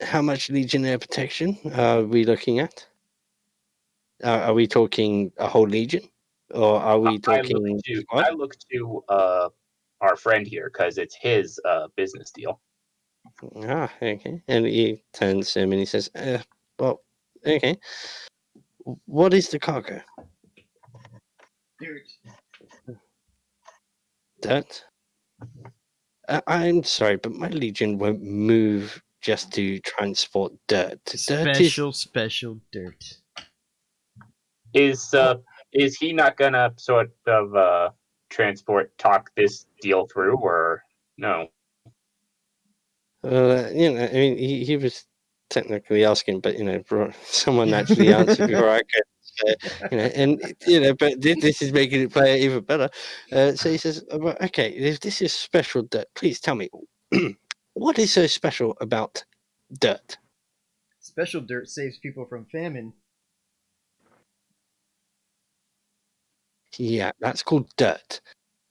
How much Legionnaire protection are we looking at? Are we talking a whole legion, or are we talking squad?" I look to our friend here because it's his business deal. Ah, okay. And he turns to him and he says, "Well, okay. What is the cargo? Dirt? I'm sorry, but my legion won't move just to transport dirt. Dirt is Special dirt. Is he not gonna sort of talk this deal through or no? you know, I mean, he was technically asking, but you know, someone actually answered before I could. But this is making it play even better. So he says, well, okay, if this is special dirt, please tell me, what is so special about dirt? Special dirt saves people from famine. Yeah, that's called dirt.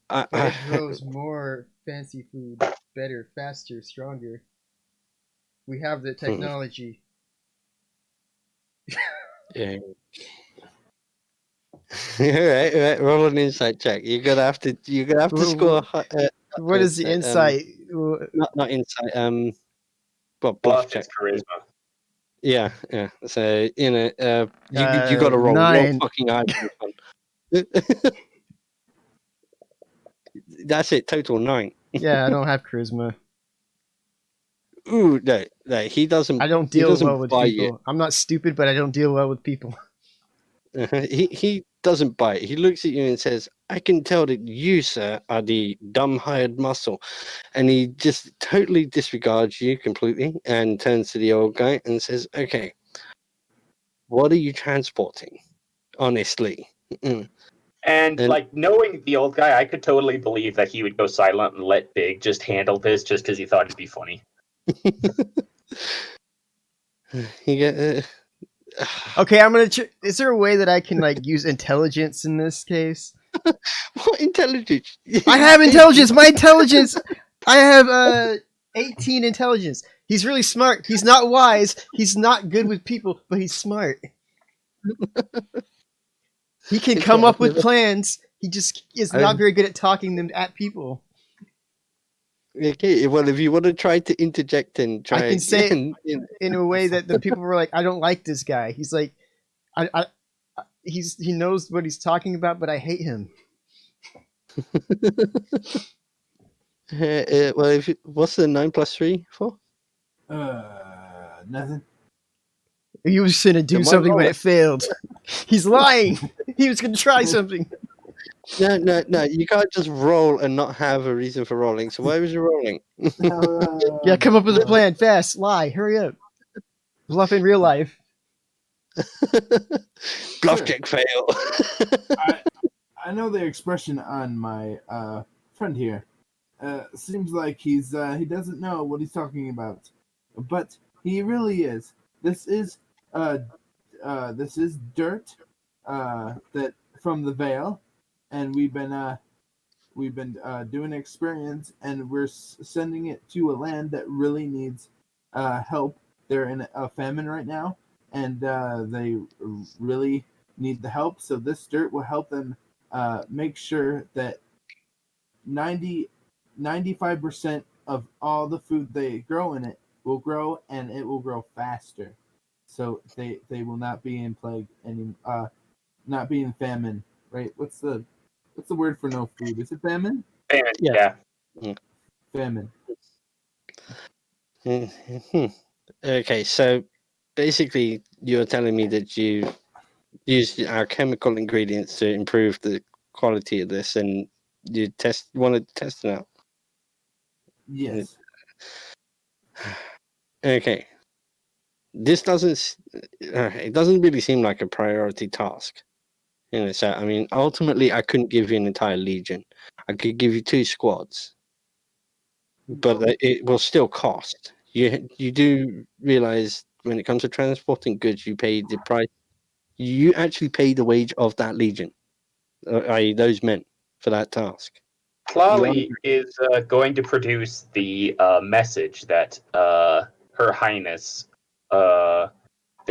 But it grows more fancy food, better, faster, stronger. We have the technology. Yeah. all right. Roll an insight check. You're gonna have to score. What is the insight? Not insight. Well, Bluff bluff check. is charisma. Yeah. So you got to roll. 9. Roll fucking high. That's it. Total 9. Yeah, I don't have charisma. Ooh, no. He doesn't. I don't he deal doesn't well with buy people. I'm not stupid, but I don't deal well with people. He doesn't buy it. He looks at you and says, "I can tell that you, sir, are the dumb hired muscle," and he just totally disregards you completely and turns to the old guy and says, "Okay, what are you transporting? Honestly." Mm. And like knowing the old guy, I could totally believe that he would go silent and let Big just handle this just because he thought it'd be funny. You get. Okay, I'm gonna. Is there a way that I can like use intelligence in this case? What intelligence? I have intelligence. My intelligence. I have 18 intelligence. He's really smart. He's not wise. He's not good with people, but he's smart. He can come up with plans. He just is not very good at talking them at people. Okay, well, if you want to try to interject and try, I can say it in a way that the people were like, "I don't like this guy." He's like, he knows what he's talking about, but I hate him. Well, what's the 9 + 3 for? Nothing. He was gonna do something when it failed. He's lying. He was gonna try something. No. You can't just roll and not have a reason for rolling. So why was you rolling? Yeah, come up with a plan fast. Lie. Hurry up. Bluff in real life. Bluff check fail. I know the expression on my friend here. Seems like he doesn't know what he's talking about, but he really is. This is dirt that from the Vale, and we've been doing an experience, and we're sending it to a land that really needs help. They're in a famine right now, and they really need the help. So this dirt will help them make sure that 95% of all the food they grow in it will grow, and it will grow faster. So they will not be in plague not be in famine, right? What's the word for no food? Is it famine? Famine, Yeah. Famine. Okay, so basically you're telling me that you used our chemical ingredients to improve the quality of this, and you wanted to test it out. Yes. Okay. This doesn't really seem like a priority task. So I mean, ultimately, I couldn't give you an entire legion. I could give you 2 squads, but it will still cost. You do realize when it comes to transporting goods, you pay the price. You actually pay the wage of that legion, i.e., those men for that task. Clawley is going to produce the message that Her Highness, the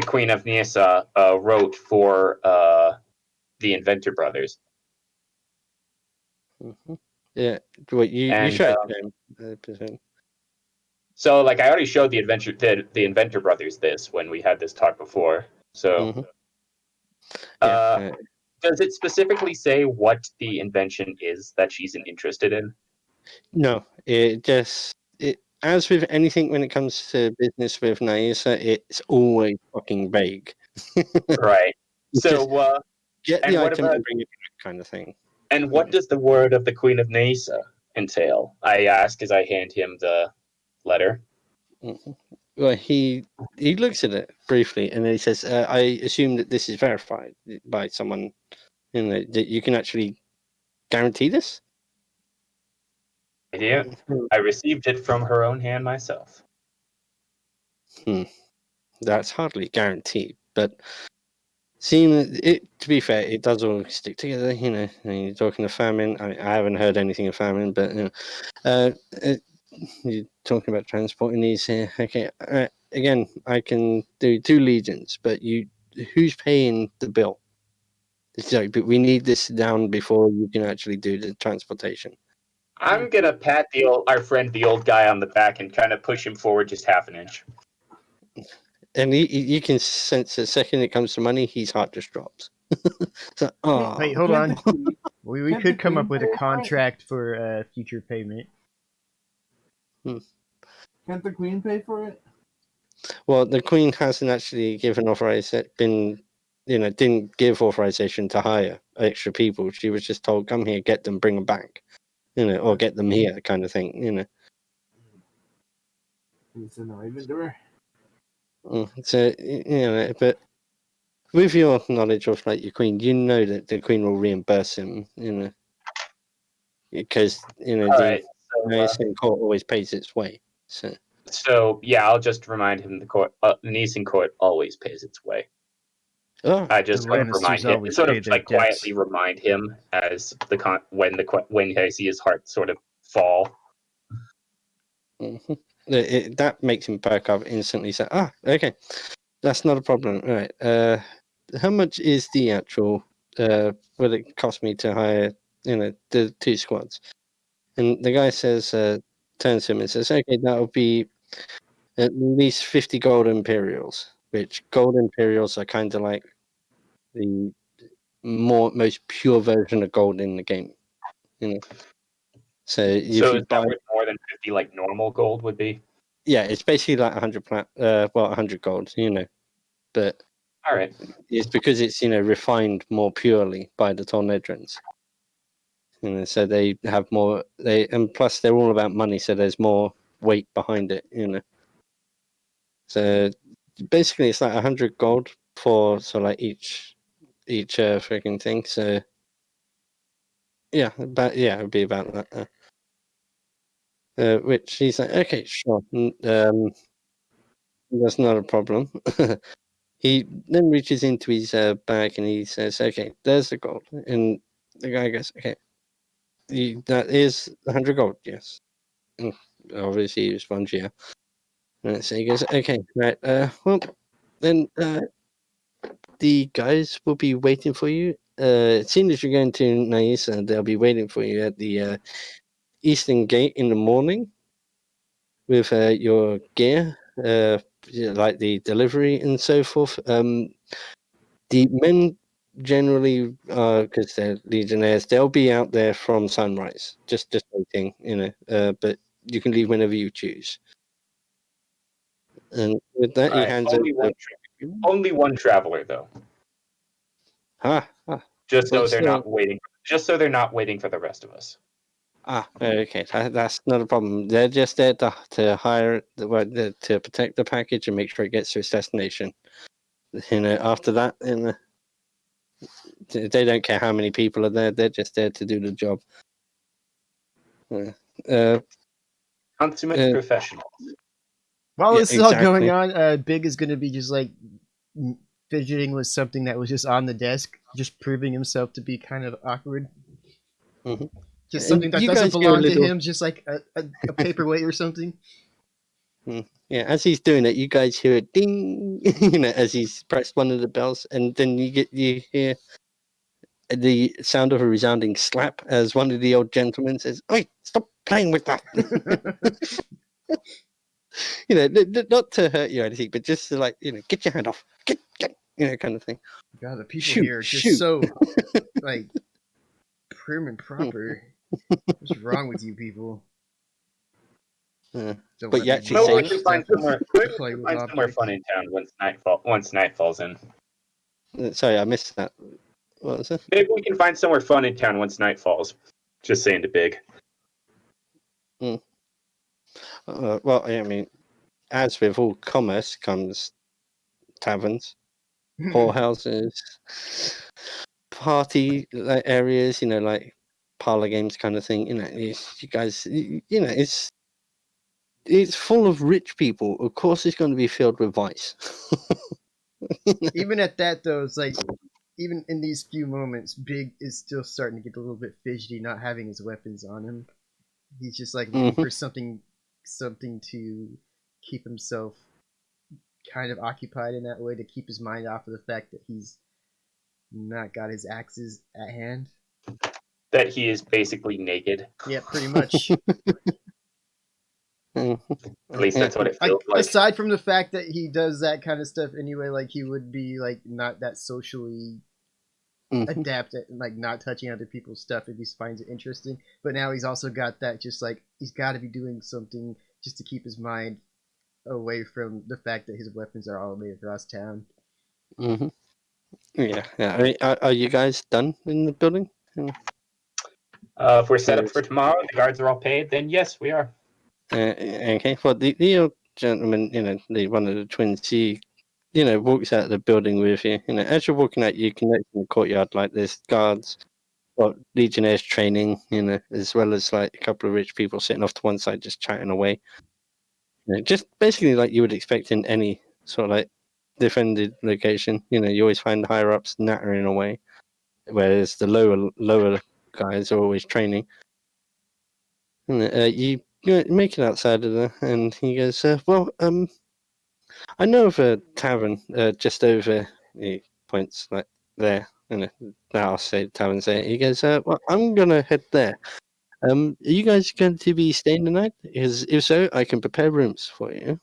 Queen of Nyssa, wrote for the Inventor Brothers. Mm-hmm. Yeah, what you showed them. So, like, I already showed the Inventor Brothers this when we had this talk before. So, does it specifically say what the invention is that she's interested in? No, as with anything when it comes to business with Nyssa, it's always fucking vague. Right. So, get the item and bring it back, kind of thing. And what does the word of the Queen of Nyssa entail? I ask as I hand him the letter. Mm-hmm. Well, he looks at it briefly, and then he says, "I assume that this is verified by someone, that you can actually guarantee this." Idea. I received it from her own hand myself. That's hardly guaranteed, but seeing it, to be fair, it does all stick together. And you're talking of famine. I haven't heard anything of famine, but you're talking about transporting these here. Okay, again, I can do 2 legions, but who's paying the bill? So, but we need this down before you can actually do the transportation. I'm gonna pat our friend, the old guy, on the back and kind of push him forward just half an inch. And you can sense the second it comes to money, his heart just drops. So, oh, Wait, hold Can't on. the queen- We Can't could the come up queen with a pay for it? contract for future payment. Can't the queen pay for it? well, the Queen hasn't actually given didn't give authorization to hire extra people. She was just told, "Come here, get them, bring them back," or get them here, kind of thing. It's an even to her. So but with your knowledge of like your Queen, you know that the Queen will reimburse him, because All the right. Niacin court always pays its way. So yeah, I'll just remind him the Nisan court always pays its way. Oh, I just The sort of Lannisters remind him, always sort pay of their like debts. quietly remind him as when I see his heart sort of fall. that makes him perk up instantly. So, okay, that's not a problem. All right. How much is the actual? Will it cost me to hire? The 2 squads. And the guy says, turns to him and says, "Okay, that'll be at least 50 gold imperials." Which gold imperials are kind of like the most pure version of gold in the game. So if So you is buy, that worth more than 50 like normal gold would be? yeah, it's basically like 100 100 gold. But All right. it's because it's refined more purely by the Tornedrons. So they have more. And plus they're all about money, so there's more weight behind it. So basically, it's like 100 gold for like each freaking thing. So yeah, it'd be about that. Which he's like, okay, sure, that's not a problem. He then reaches into his bag and he says, "Okay, there's the gold." And the guy goes, "Okay, that is 100 gold, yes." And obviously, he responds, "Yeah." And so he goes, "Okay, right. Well, then the guys will be waiting for you. As soon as you're going to Naisa, they'll be waiting for you at the Eastern Gate in the morning with your gear, like the delivery and so forth. The men generally, because they're legionnaires, they'll be out there from sunrise, just waiting, but you can leave whenever you choose." And with that, All he right. hands over. Only one traveler though. Just so What's they're the- not waiting. Just so they're not waiting for the rest of us. Okay, that's not a problem. They're just there to hire, to protect the package and make sure it gets to its destination. After that, they don't care how many people are there. They're just there to do the job. Consummate professional. While Yeah, this is all going exactly. on, Big is going to be just like fidgeting with something that was just on the desk, just proving himself to be kind of awkward. Mhm. Just And something that you doesn't guys hear a belong to little- him, just like a paperweight or something. Yeah, as he's doing it, you guys hear a ding, as he's pressed one of the bells, and then you hear the sound of a resounding slap as one of the old gentlemen says, "Oi, stop playing with that." Not to hurt you or anything, but just to get your hand off, get, kind of thing. God, the people Shoot, here are just shoot. so like prim and proper. What's wrong with you people? Don't But let you me actually watch say- Well, we can find stuff somewhere. and We play can with find somewhere objects. fun in town once night falls in. Sorry, I missed that. What was it? Maybe we can find somewhere fun in town once night falls. Just saying to Big. Well, I mean, as with all commerce comes taverns, whorehouses, party areas, like parlor games kind of thing. You guys, it's full of rich people. Of course, it's going to be filled with vice. Even at that, though, it's like even in these few moments, Big is still starting to get a little bit fidgety, not having his weapons on him. He's just like looking for something to keep himself kind of occupied in that way, to keep his mind off of the fact that he's not got his axes at hand. That he is basically naked. Yeah, pretty much. At least that's what it feels like. Aside from the fact that he does that kind of stuff anyway, like he would be like not that socially adept at like not touching other people's stuff if he finds it interesting. But now he's also got that just like he's got to be doing something just to keep his mind away from the fact that his weapons are all the way across town. Mm-hmm. Yeah. I mean, are you guys done in the building? If we're set up for tomorrow, the guards are all paid, then yes, we are. Okay. Well, the old gentleman, one of the twins, he, walks out of the building with you. As you're walking out, you can notice in the courtyard, like, there's guards, Legionnaires training, as well as, like, a couple of rich people sitting off to one side just chatting away. Just basically like you would expect in any sort of, like, defended location. You always find the higher-ups nattering away, whereas the lower guys are always training. And you make it outside of there, and he goes, well, I know of a tavern just over, he points like there, now I'll say the tavern's there. He goes, well, I'm going to head there. Are you guys going to be staying the night? Because if so, I can prepare rooms for you.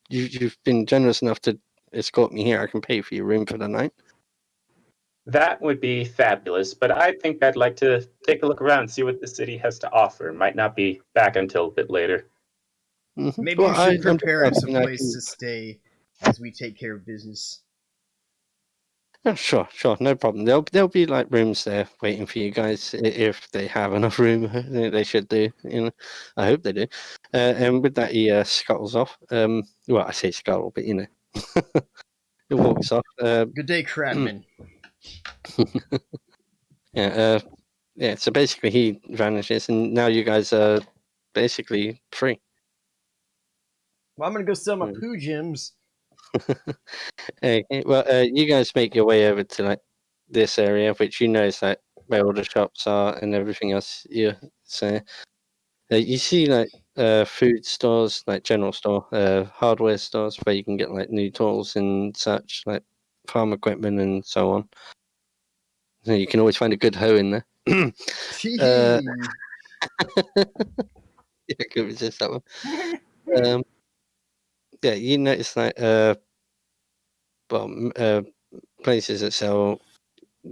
You've been generous enough to escort me here. I can pay for your room for the night. That would be fabulous, but I think I'd like to take a look around, see what the city has to offer. Might not be back until a bit later. Mm-hmm. Maybe you should prepare us a place to stay as we take care of business. Oh, sure, no problem. There'll be like rooms there waiting for you guys if they have enough room. They should do. I hope they do. And with that, he scuttles off. Well, I say scuttle, but he walks off. Good day, crabman. Yeah. So basically, he vanishes, and now you guys are basically free. Well, I'm gonna go sell my poo gems. Okay. Well, you guys make your way over to like this area, which is like where all the shops are and everything else. So you see like food stores, like general store, hardware stores where you can get like new tools and such, like farm equipment and so on. So you can always find a good hoe in there. Yeah, I could resist that one. Yeah, you notice like places that sell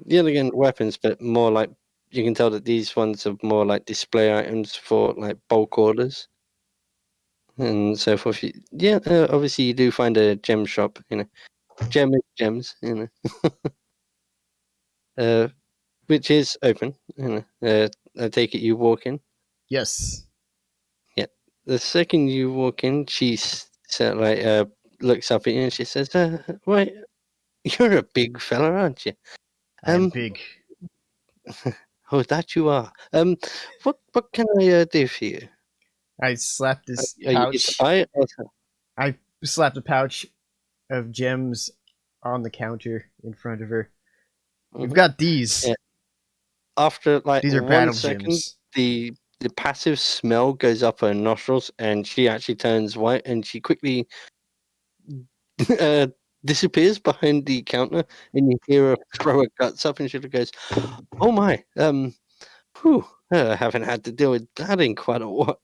again weapons, but more like you can tell that these ones are more like display items for like bulk orders and so forth. Obviously you do find a gem shop, gems, which is open. I take it you walk in. Yes. Yeah. The second you walk in, she looks up at you and she says, "Wait, you're a big fella, aren't you?" I'm big. Oh, that you are. What can I do for you? I slapped this pouch. I slapped a pouch of gems on the counter in front of her. We've got these. Yeah. After like these are 1 second, gems. The passive smell goes up her nostrils, and she actually turns white, and she quickly disappears behind the counter, and you hear her throw her guts up, and she goes, "Oh my, whew, I haven't had to deal with that in quite a while."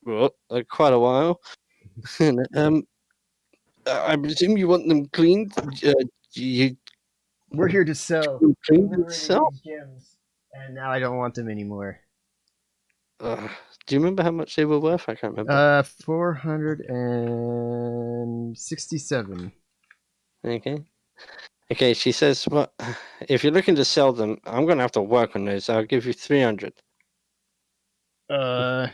I presume you want them cleaned. We're here to sell. These gems, and now I don't want them anymore. Do you remember how much they were worth? I can't remember. 467. Okay. She says, "Well, if you're looking to sell them, I'm going to have to work on those. I'll give you 300." Are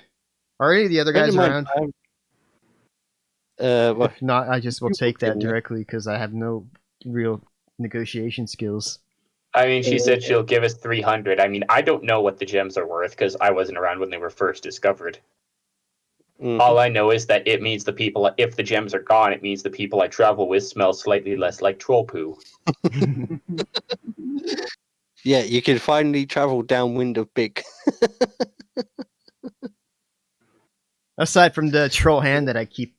any of the other guys around? Well, If not, I just will you take that can- directly because I have no real negotiation skills. I mean, she said she'll give us 300. I mean, I don't know what the gems are worth because I wasn't around when they were first discovered. Mhm. All I know is that it means the people, if the gems are gone, it means the people I travel with smell slightly less like troll poo. Yeah, you can finally travel downwind of Big. Aside from the troll hand that I keep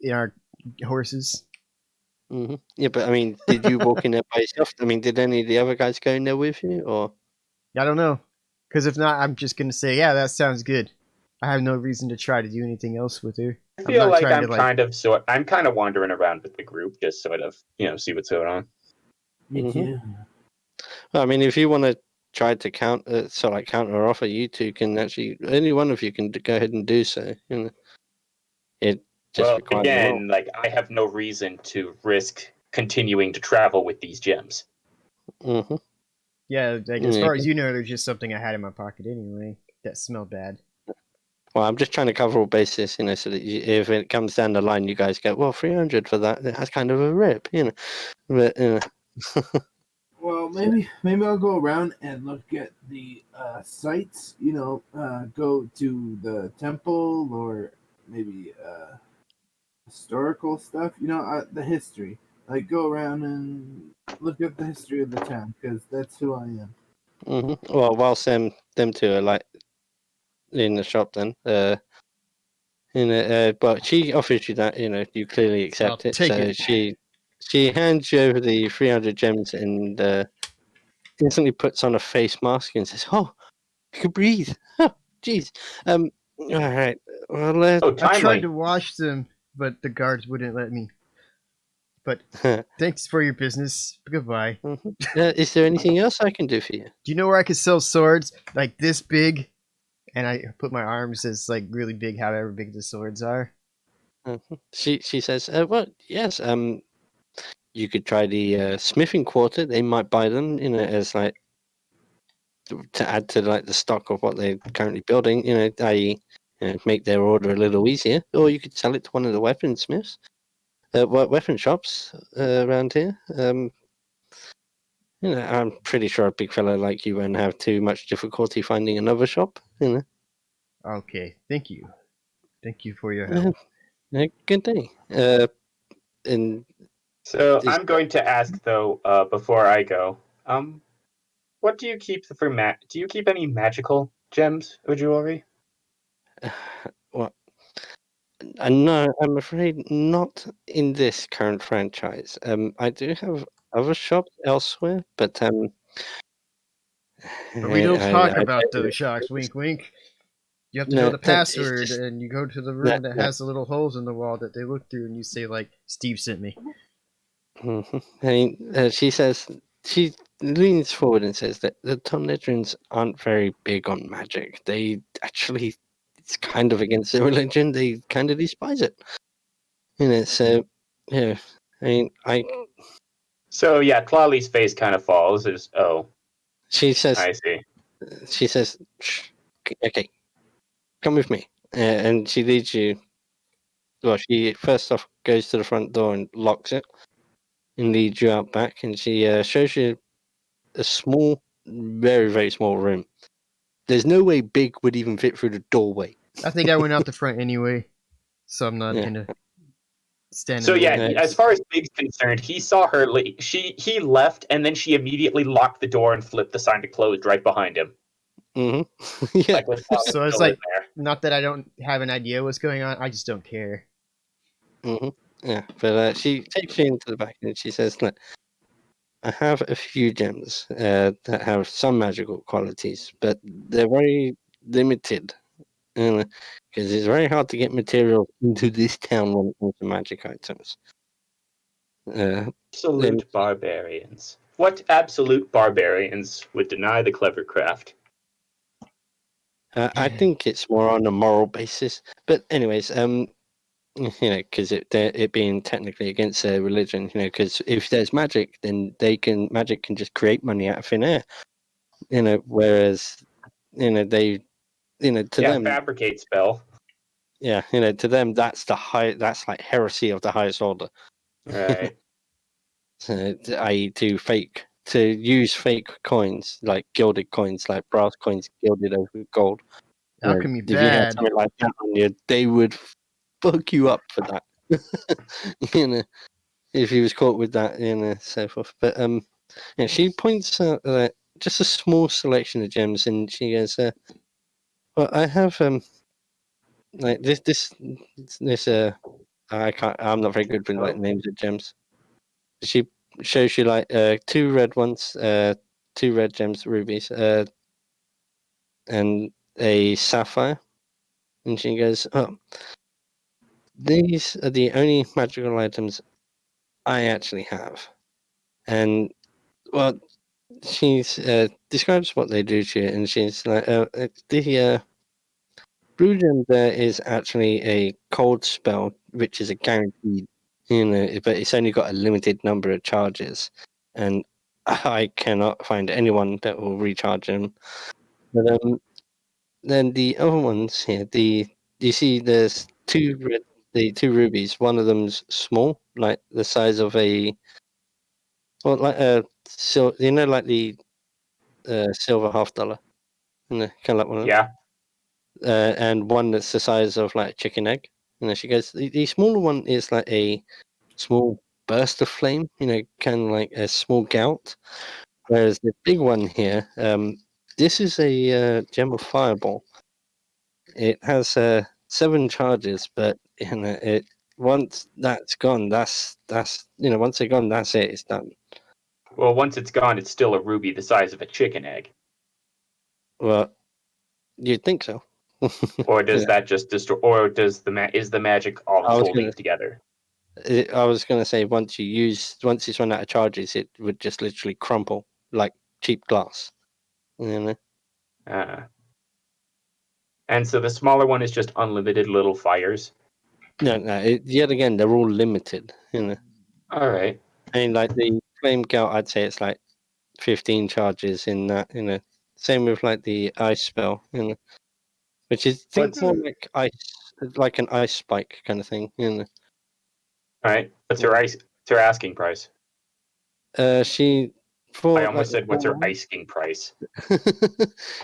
in our horses. Yeah, but I mean, did you walk in there by yourself? I mean, did any of the other guys go in there with you, or? I don't know. Because if not, I'm just going to say, yeah, that sounds good. I have no reason to try to do anything else with her. I I'm feel not like trying I'm to, I'm kind of wandering around with the group, just sort of, see what's going on. Me Mhm. too. Well, I mean, if you want to try to counter offer, you two can actually. Any one of you can go ahead and do so. It just Well, requires a roll. again, like I have no reason to risk continuing to travel with these gems. Mhm. Yeah, like, as Yeah, far as you know, there's just something I had in my pocket anyway that smelled bad. Well, I'm just trying to cover all bases, so that if it comes down the line, you guys go, well, 300 for that. That's kind of a rip, But Well, maybe I'll go around and look at the sites. Go to the temple or maybe historical stuff. The history. Like go around and look at the history of the town because that's who I am. Well, whilst them two are like in the shop, then but she offers you that, you clearly accept I'll it. take So it. she hands you over the 300 gems and instantly puts on a face mask and says, "Oh, you can breathe. Oh, jeez. All right. Well, Oh, I tried timely. to wash them, but the guards wouldn't let me. But thanks for your business. Goodbye. is there anything else I can do for you?" Do you know where I could sell swords like this big? And I put my arms as like really big, however big the swords are. She says, "Well, yes. You could try the smithing quarter. They might buy them, as like to add to like the stock of what they're currently building. I make their order a little easier. Or you could sell it to one of the weaponsmiths, weapon shops around here. I'm pretty sure a big fella like you won't have too much difficulty finding another shop. Okay, thank you. Thank you for your help. Good day. And So Is I'm going to ask though, before I go, what do you keep for Do you keep any magical gems or jewelry? well, no, I'm afraid not in this current franchise. I do have other shops elsewhere, but But we don't talk I about don't those sharks. Wink, wink. You have to know No, the it's password, just and you go to the no, room that no. has the little holes in the wall that they look through, and you say like, "Steve sent me." Mhm. I mean, she leans forward and says that the Tonedrins aren't very big on magic. They actually, it's kind of against their religion. They kind of despise it. So yeah. I mean, So yeah, Clawley's face kind of falls. she says, I see. "Shh, okay, come with me," and she leads you. Well, she first off goes to the front door and locks it, and leads you out back, and she shows you a small, very, very small room. There's no way Big would even fit through the doorway. I think I went out the front anyway, so I'm not Yeah. gonna stand So in the yeah, way. as far as Big's concerned, he saw her. He left, and then she immediately locked the door and flipped the sign to closed right behind him. Yeah. Like with Clawley So it's still in like, there. not that I don't have an idea what's going on. I just don't care. Yeah. But she takes you into the back and she says, "Look, I have a few gems that have some magical qualities, but they're very limited. Because it's very hard to get material into this town when it comes to magic items. Then Absolute barbarians. What absolute barbarians would deny the clever craft? I think it's more on a moral basis. But anyways, because it being technically against their religion, because if there's magic, then magic can just create money out of thin air. Whereas they, to Yeah, them, fabricate spell. Yeah, to them that's that's like heresy of the highest order. Right. So, i.e., to use fake coins, like gilded coins, like brass coins gilded over gold. Alchemy If you had bad. something like that on you, they would fuck you up for that. If he was caught with that, so forth. But she points out that just a small selection of gems, and she goes, "Well, I have like this I'm not very good with like names of gems." She shows you like two red ones, two red gems, rubies, and a sapphire, and she goes, "Oh, these are the only magical items I actually have." And well, she's describes what they do to you, and she's like, the blue gem there is actually a cold spell, which is a guaranteed, but it's only got a limited number of charges, and I cannot find anyone that will recharge them. But then the other ones here, you see there's the two rubies. One of them's small, like the size of like like the silver $half, kind of like one of them. Yeah. And one that's the size of like a chicken egg. She goes, the smaller one is like a small burst of flame, kind of like a small gout. Whereas the big one here, this is a gem of fireball. It has 7 charges, but once that's gone, that's once they're gone, that's it. It's done. Well, once it's gone, it's still a ruby the size of a chicken egg. Well, you'd think so. Or does Yeah. that just destroy? Or is the magic all holding together? I was gonna say once it's run out of charges, it would just literally crumple like cheap glass. And so the smaller one is just unlimited little fires. No. Yet again, they're all limited. All right. I mean, like the flame gout, I'd say it's like 15 charges in that. Same with like the ice spell. Which is think more like ice, like an ice spike kind of thing. All right. What's her asking price? She I almost said, what's her asking price?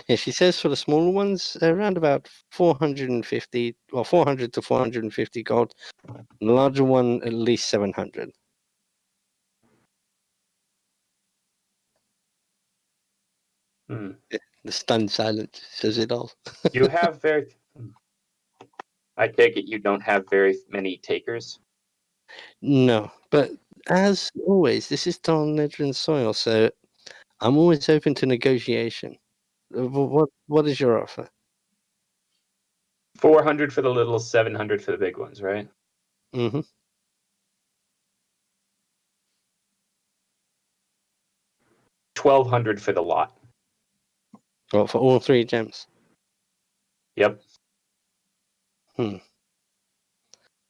Yeah, she says for the smaller ones, around about 450 or 400 to 450 gold. The larger one, at least 700. The stunned silence says it all. You have I take it you don't have very many takers? No, but as always, this is Don Nedrin soil, so I'm always open to negotiation. What is your offer? 400 for the little, 700 for the big ones, right? Mm-hmm. 1,200 for the lot. Well, for all 3 gems. Yep.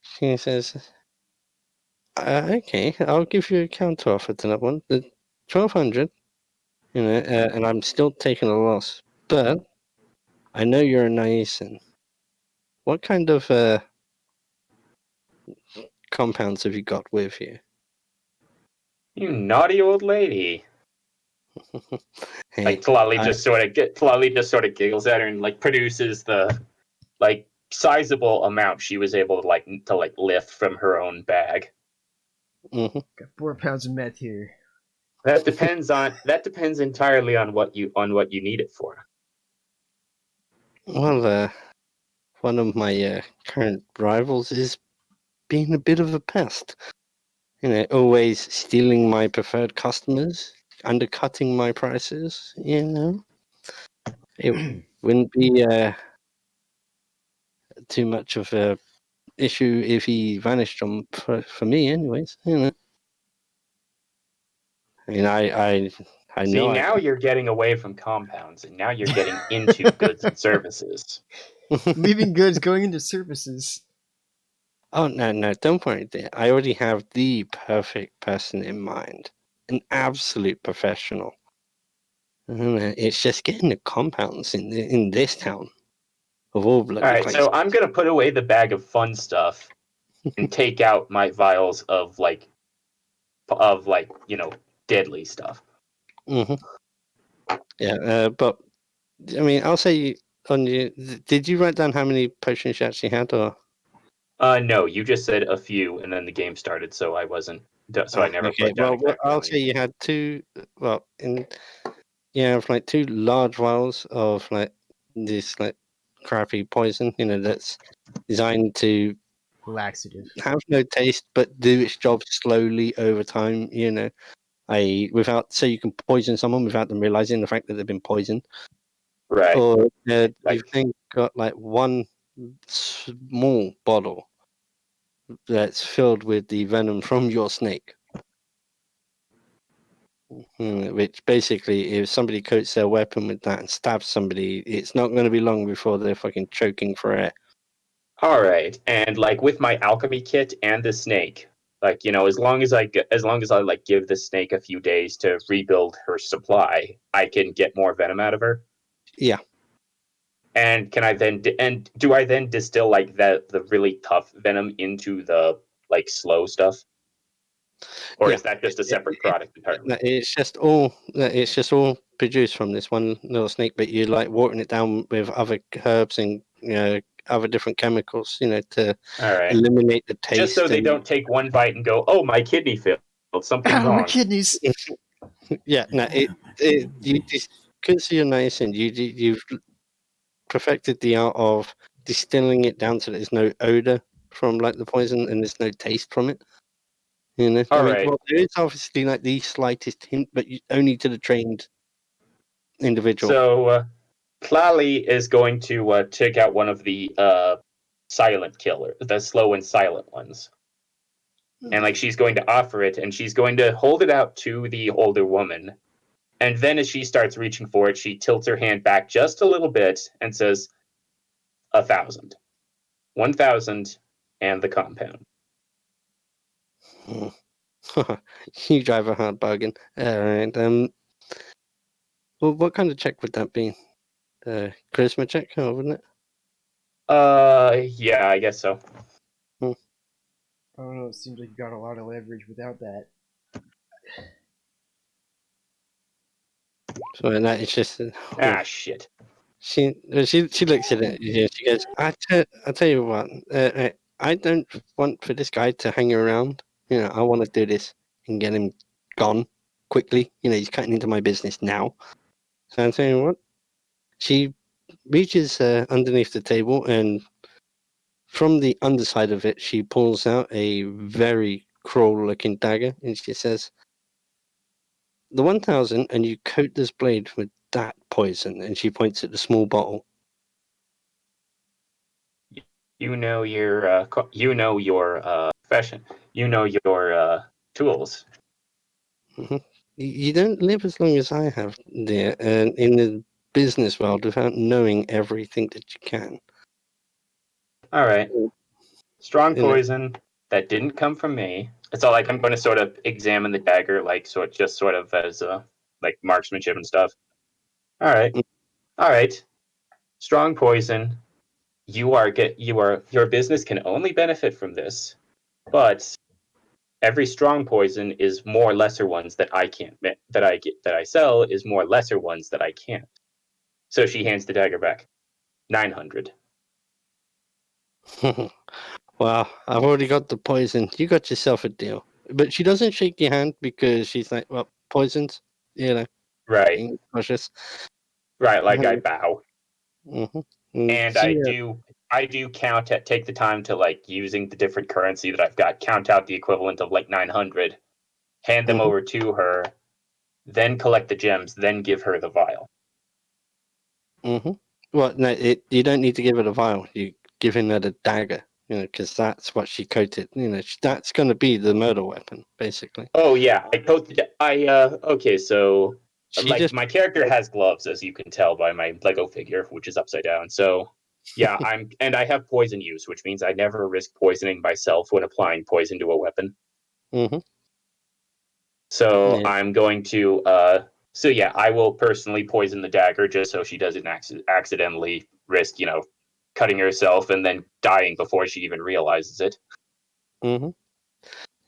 She says, "Okay, I'll give you a counter offer to that one. The 1,200, and I'm still taking a loss. But I know you're a Naisan. What kind of compounds have you got with you?" You naughty old lady. Hey, like Tlali just sort of giggles at her and like produces the like sizable amount she was able to lift from her own bag. Mm-hmm. Got 4 pounds of meth here. That depends entirely on what you need it for. Well, one of my current rivals is being a bit of a pest. Always stealing my preferred customers, undercutting my prices. It wouldn't be too much of a issue if he vanished for me, anyways. I mean, I See, know. now you're getting away from compounds, and now you're getting into goods and services. Leaving goods, going into services. Oh no! Don't worry, dear. I already have the perfect person in mind, an absolute professional. It's just getting the compounds in this town. of all bloody All right, places. so I'm gonna put away the bag of fun stuff and take out my vials of deadly stuff. Hmm. Yeah, but I mean, I'll say on you. Did you write down how many potions you actually had, or? No, you just said a few, and then the game started, so I wasn't. So I never Okay. put down Well, exactly how I'll many. say you had two. Well, you have like two large vials of like this like crappy poison. That's designed to Laxative. have no taste but do its job slowly over time. Without so you can poison someone without them realizing the fact that they've been poisoned. Right. Or Like- you've then got like one small bottle that's filled with the venom from your snake. Which basically, if somebody coats their weapon with that and stabs somebody, it's not going to be long before they're fucking choking for air. All right, and like with my alchemy kit and the snake, like as long as I like give the snake a few days to rebuild her supply, I can get more venom out of her. Yeah. And can I then and do I then distill like the really tough venom into the like slow stuff, or Yeah. is that just a separate product entirely? It's just all produced from this one little snake, but you like watering it down with other herbs and other different chemicals, to All right, eliminate the taste. just so they don't take one bite and go, "Oh, my kidney failed. Something's Ow, my wrong." kidneys! Yeah, no, you just because you're nice and you've perfected the art of distilling it down so there's no odor from like the poison and there's no taste from it. I All mean, right. well, there is obviously like the slightest hint, but only to the trained individual. So Klali is going to take out one of the silent killer, the slow and silent ones. And like she's going to offer it, and she's going to hold it out to the older woman. And then as she starts reaching for it, she tilts her hand back just a little bit and says, 1,000. 1,000 and the compound. You drive a hard bargain. All right. Well, what kind of check would that be? Charisma check, wouldn't it? Yeah, I guess so. I don't know, it seems like you got a lot of leverage without that. So that is just. Shit. She looks at it. She goes, I tell you what. I don't want for this guy to hang around. I want to do this and get him gone quickly. He's cutting into my business now. So I tell you what. She reaches underneath the table and from the underside of it, she pulls out a very cruel-looking dagger and she says, "The 1,000, and you coat this blade with that poison." And she points at the small bottle. You know your profession. You know your tools. Mm-hmm. You don't live as long as I have, dear, and in the business world without knowing everything that you can. All right. Strong You know, poison that didn't come from me. It's all like I'm going to sort of examine the dagger, like just sort of as like marksmanship and stuff. All right, all right. Strong poison. Your business can only benefit from this, but every strong poison is more lesser ones that I can't that I sell is more lesser ones that I can't. So she hands the dagger back. 900. Well, I've already got the poison. You got yourself a deal. But she doesn't shake your hand because she's like, well, poisons, Right, being cautious. right. Like I bow. Mm-hmm. And I do take the time to like using the different currency that I've got, count out the equivalent of like 900, hand them over to her, then collect the gems, then give her the vial. Well, no, you don't need to give it a vial. You give her the dagger, because that's what she coated. That's going to be the murder weapon, basically. Oh yeah, okay, so She like just my character has gloves, as you can tell by my Lego figure, which is upside down. So yeah, I have poison use, which means I never risk poisoning myself when applying poison to a weapon. Mm-hmm. So Yeah. I'm going to so yeah, I will personally poison the dagger just so she doesn't accidentally risk, cutting herself and then dying before she even realizes it. Mm-hmm.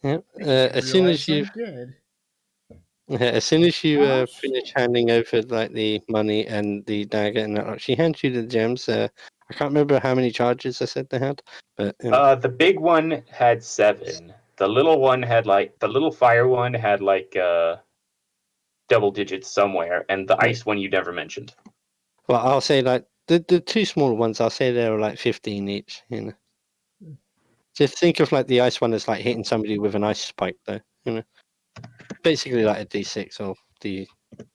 Yeah. I didn't As soon as realize you I'm dead. Oh, finish handing over like the money and the dagger and that, she hands you the gems. I can't remember how many charges I said they had, but The big one had 7. The little one had the little fire one had double digits somewhere, and the Yeah. ice one you never mentioned. well, I'll say like the two smaller ones. I'll say they were like 15 each. Just think of like the ice one as like hitting somebody with an ice spike, though. Basically like a D6 or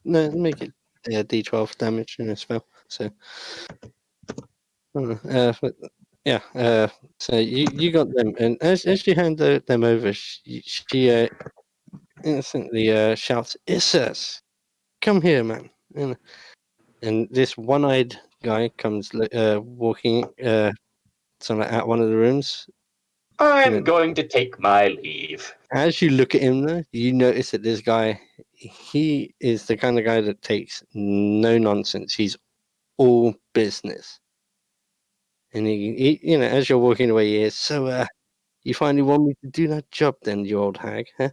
make it D12 damage in a spell. So, but yeah. So you got them, and as you hand them over, she instantly shouts, "Issus, come here, man!" And this one-eyed guy comes walking sort of out one of the rooms. I'm going to take my leave. As you look at him, though, you notice that this guy, he is the kind of guy that takes no nonsense. He's all business. And he as you're walking away, he is, so, you finally want me to do that job then, you old hag, huh?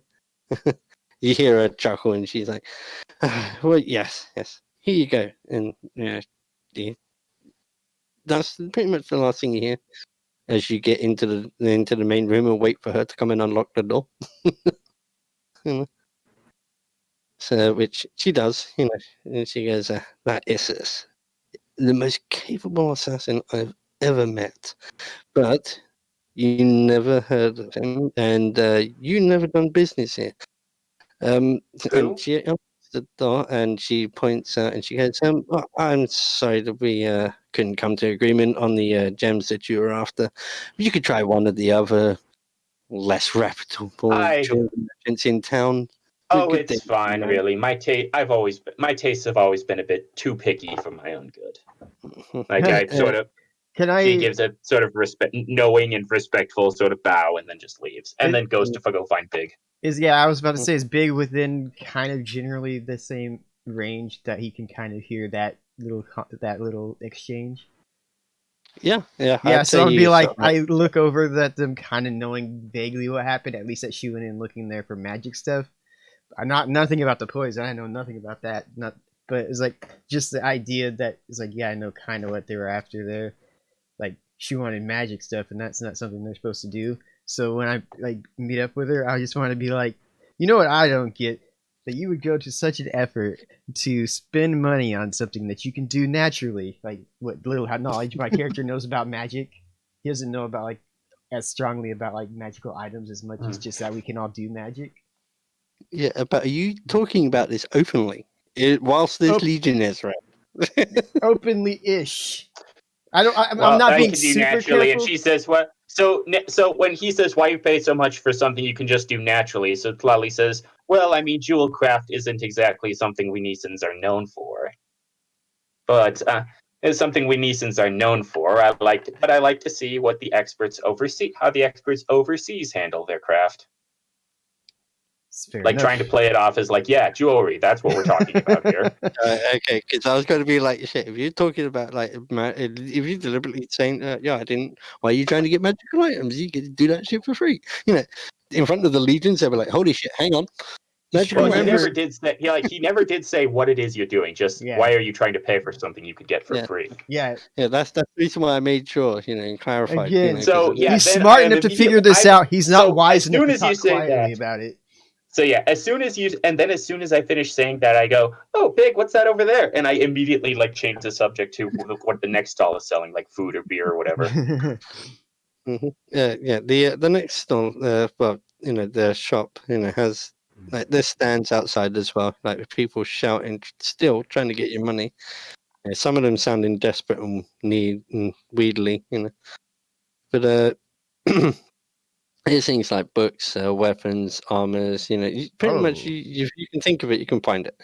You hear her chuckle, and she's like, well, yes, here you go. And, that's pretty much the last thing you hear as you get into the main room and wait for her to come and unlock the door. So, which she does, and she goes, that is the most capable assassin I've ever met. But you never heard of him, and you never done business here. Who? And she opens the door and she points out and she goes, I'm sorry that we couldn't come to agreement on the gems that you were after. You could try one of the other less reputable jewelry merchants in town. Oh, Good it's day, fine, man. really. My tastes have always been a bit too picky for my own good. Like Hey, I sort of, Can she I? gives a sort of knowing and respectful sort of bow, and then just leaves, and then goes to go find Big. I was about to say, is Big within kind of generally the same range that he can kind of hear that little exchange? Yeah. Yeah, I'd so say I'd be he's like, sort of I look over at them, kind of knowing vaguely what happened. At least that she went in looking there for magic stuff. Nothing about the poison. I know nothing about that. But it's like just the idea that it's like, yeah, I know kind of what they were after there. Like she wanted magic stuff, and that's not something they're supposed to do. So when I like meet up with her, I just want to be like, you know what I don't get? That you would go to such an effort to spend money on something that you can do naturally. Like what little knowledge my character knows about magic, he doesn't know about like as strongly about like magical items as much as just that we can all do magic. Yeah, but are you talking about this openly? Whilst there's legionnaires around? Openly-ish. I'm Well, not I being can do super naturally, careful. and she says, "What?" So when he says, "Why you pay so much for something you can just do naturally?" So Tlali says, "Well, I mean, jewel craft isn't exactly something we Neesons are known for, but it's something we Neesons are known for. I like to see how the experts overseas handle their craft." Fair Like enough. trying to play it off as like, yeah, jewelry. That's what we're talking about here. Okay, because I was going to be like, shit, if you're talking about like, if you're deliberately saying, yeah, I didn't, why are you trying to get magical items? You can do that shit for free. In front of the legions, they were like, holy shit, hang on. Magical Well, he items? never did say. He never did say what it is you're doing. Just why are you trying to pay for something you could get for free? Yeah, that's the reason why I made sure, and clarified. Again, So yeah, he's then smart I am enough to figure immediately- this out. He's not so wise as enough soon to as you talk say quietly that- about it. So yeah, as soon as I finish saying that, I go, "Oh, Big, what's that over there?" And I immediately like change the subject to what the next stall is selling, like food or beer or whatever. Yeah. The next stall, the shop, has like there's stands outside as well, like with people shouting, still trying to get your money. Some of them sounding desperate and wheedly, But it's things like books, weapons, armors. Pretty much, if you can think of it, you can find it.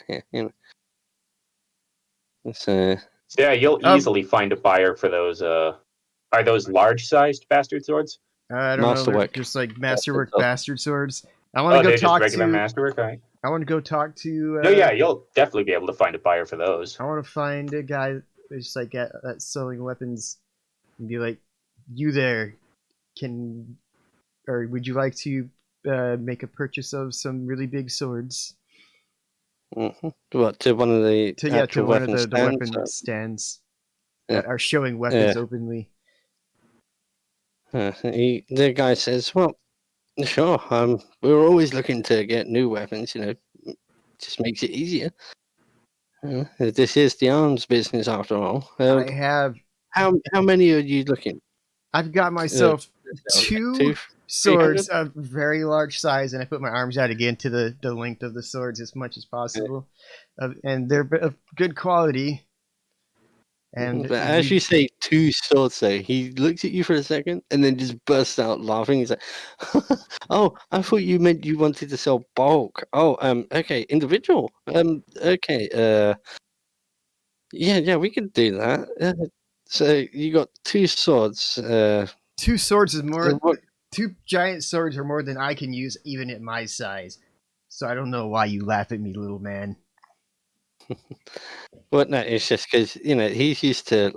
So yeah, you'll easily find a buyer for those. Are those large-sized bastard swords? I don't know. They're Masterwork. just like masterwork bastard swords. I Oh, want to go they're just talk regular to. masterwork. Right? I want to go talk to. No, yeah, you'll definitely be able to find a buyer for those. I want to find a guy who's like that's selling weapons and be like, "You there? Would you like to make a purchase of some really big swords?" What, to one of the To actual one of weapon the stands? weapon stands Yeah. that are showing weapons Yeah. openly. The guy says, "Well, sure. We're always looking to get new weapons. Just makes it easier. This is the arms business after all. I have. How many are you looking? I've got myself Two, two swords of very large size, and I put my arms out again to the length of the swords as much as possible, and they're of good quality. And But as you say 2 swords, though, he looks at you for a second and then just bursts out laughing. He's like, "Oh, I thought you meant you wanted to sell bulk. Oh, okay, individual. Okay, yeah, we could do that. So you got 2 swords. two swords is more. What? Two giant swords are more than I can use, even at my size. So I don't know why you laugh at me, little man. Well, no, it's just because he's used to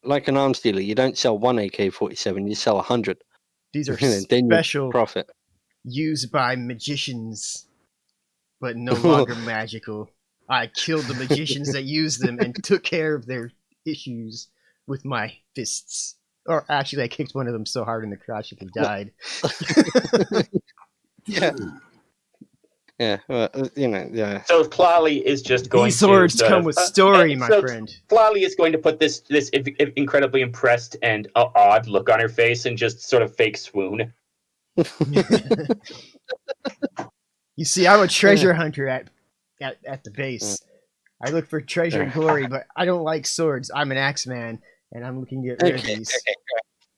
like an arms dealer. You don't sell one AK-47, you sell 100. These are Then you special, profit. used by magicians, but no longer magical. I killed the magicians that used them and took care of their issues with my fists. Or actually, I kicked one of them so hard in the crotch that he died. Yeah. Yeah, well, yeah. So Plally is just going These swords to sort come of, with story, and my so friend. Plally is going to put this incredibly impressed and odd look on her face and just sort of fake swoon. You see, I'm a treasure hunter at the base. I look for treasure and glory, but I don't like swords. I'm an axeman, and I'm looking to get rid of these. Okay.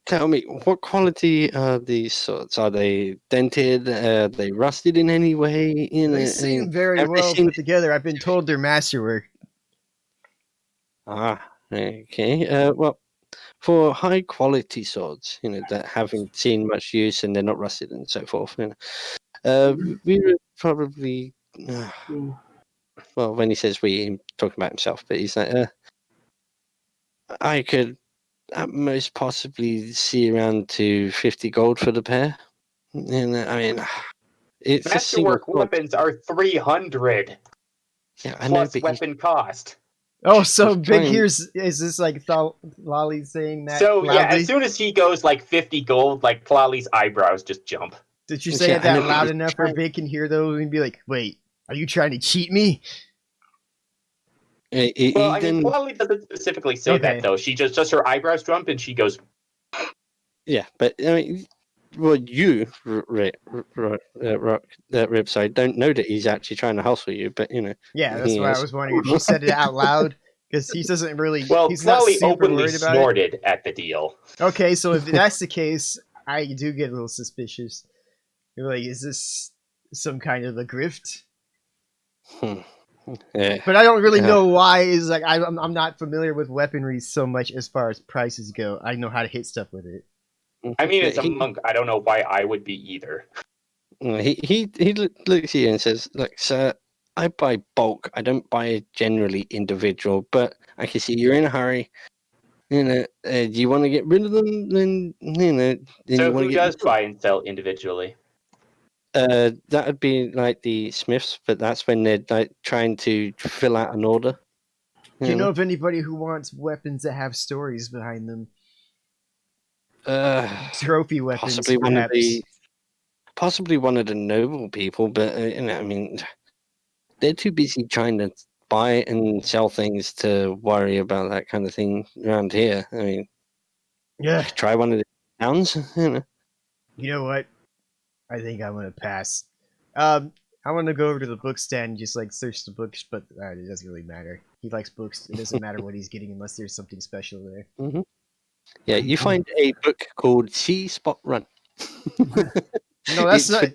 Tell me, what quality are these swords? Are they dented? Are they rusted in any way? They seem very have they well seen- put together. I've been told they're masterwork. Okay. Well, for high quality swords, that haven't seen much use and they're not rusted and so forth, we would probably. Well, when he says we, he's talking about himself, but he's like, I could at most possibly see around to 50 gold for the pair. I mean, it's a single Masterwork sword. weapons are 300 Yeah, I know, plus but weapon cost. Oh, so He's big trying- here's is this like Lolly saying that? So yeah, loudly? as soon as he goes like 50 gold, like Plali's eyebrows just jump. Did you Yeah, say I that know, but loud he's enough where trying- Big can hear those and be like, "Wait, are you trying to cheat me?" Well, I then, mean, Plali doesn't specifically say Okay. that though. She just her eyebrows jump and she goes, yeah, but I mean, well, you, Ripside, don't know that he's actually trying to hustle you, but Yeah, that's he why I is. was wondering if you said it out loud because he doesn't really. well, he's not Plali super openly worried about it. snorted at the deal. Okay, so if that's the case, I do get a little suspicious. You're like, is this some kind of a grift? Yeah. But I don't really Yeah. know why. Is like I'm not familiar with weaponry so much as far as prices go. I know how to hit stuff with it. I mean, it's a He- monk. I don't know why I would be either. He looks at you and says, "Look, sir, I buy bulk. I don't buy generally individual. But I can see you're in a hurry. Do you want to get rid of them? Then Then So you want who to does buy and sell individually? That would be like the smiths, but that's when they're like trying to fill out an order. Do you know of anybody who wants weapons that have stories behind them? Trophy weapons, Possibly perhaps. possibly one of the noble people, but I mean, they're too busy trying to buy and sell things to worry about that kind of thing around here. I mean, Yeah. try one of the towns. You know what? I think I'm gonna pass. I want to go over to the book stand and just like search the books, but it doesn't really matter. He likes books. It doesn't matter what he's getting unless there's something special there. Yeah, you find a book called Sea Spot Run. No, that's It's not. for-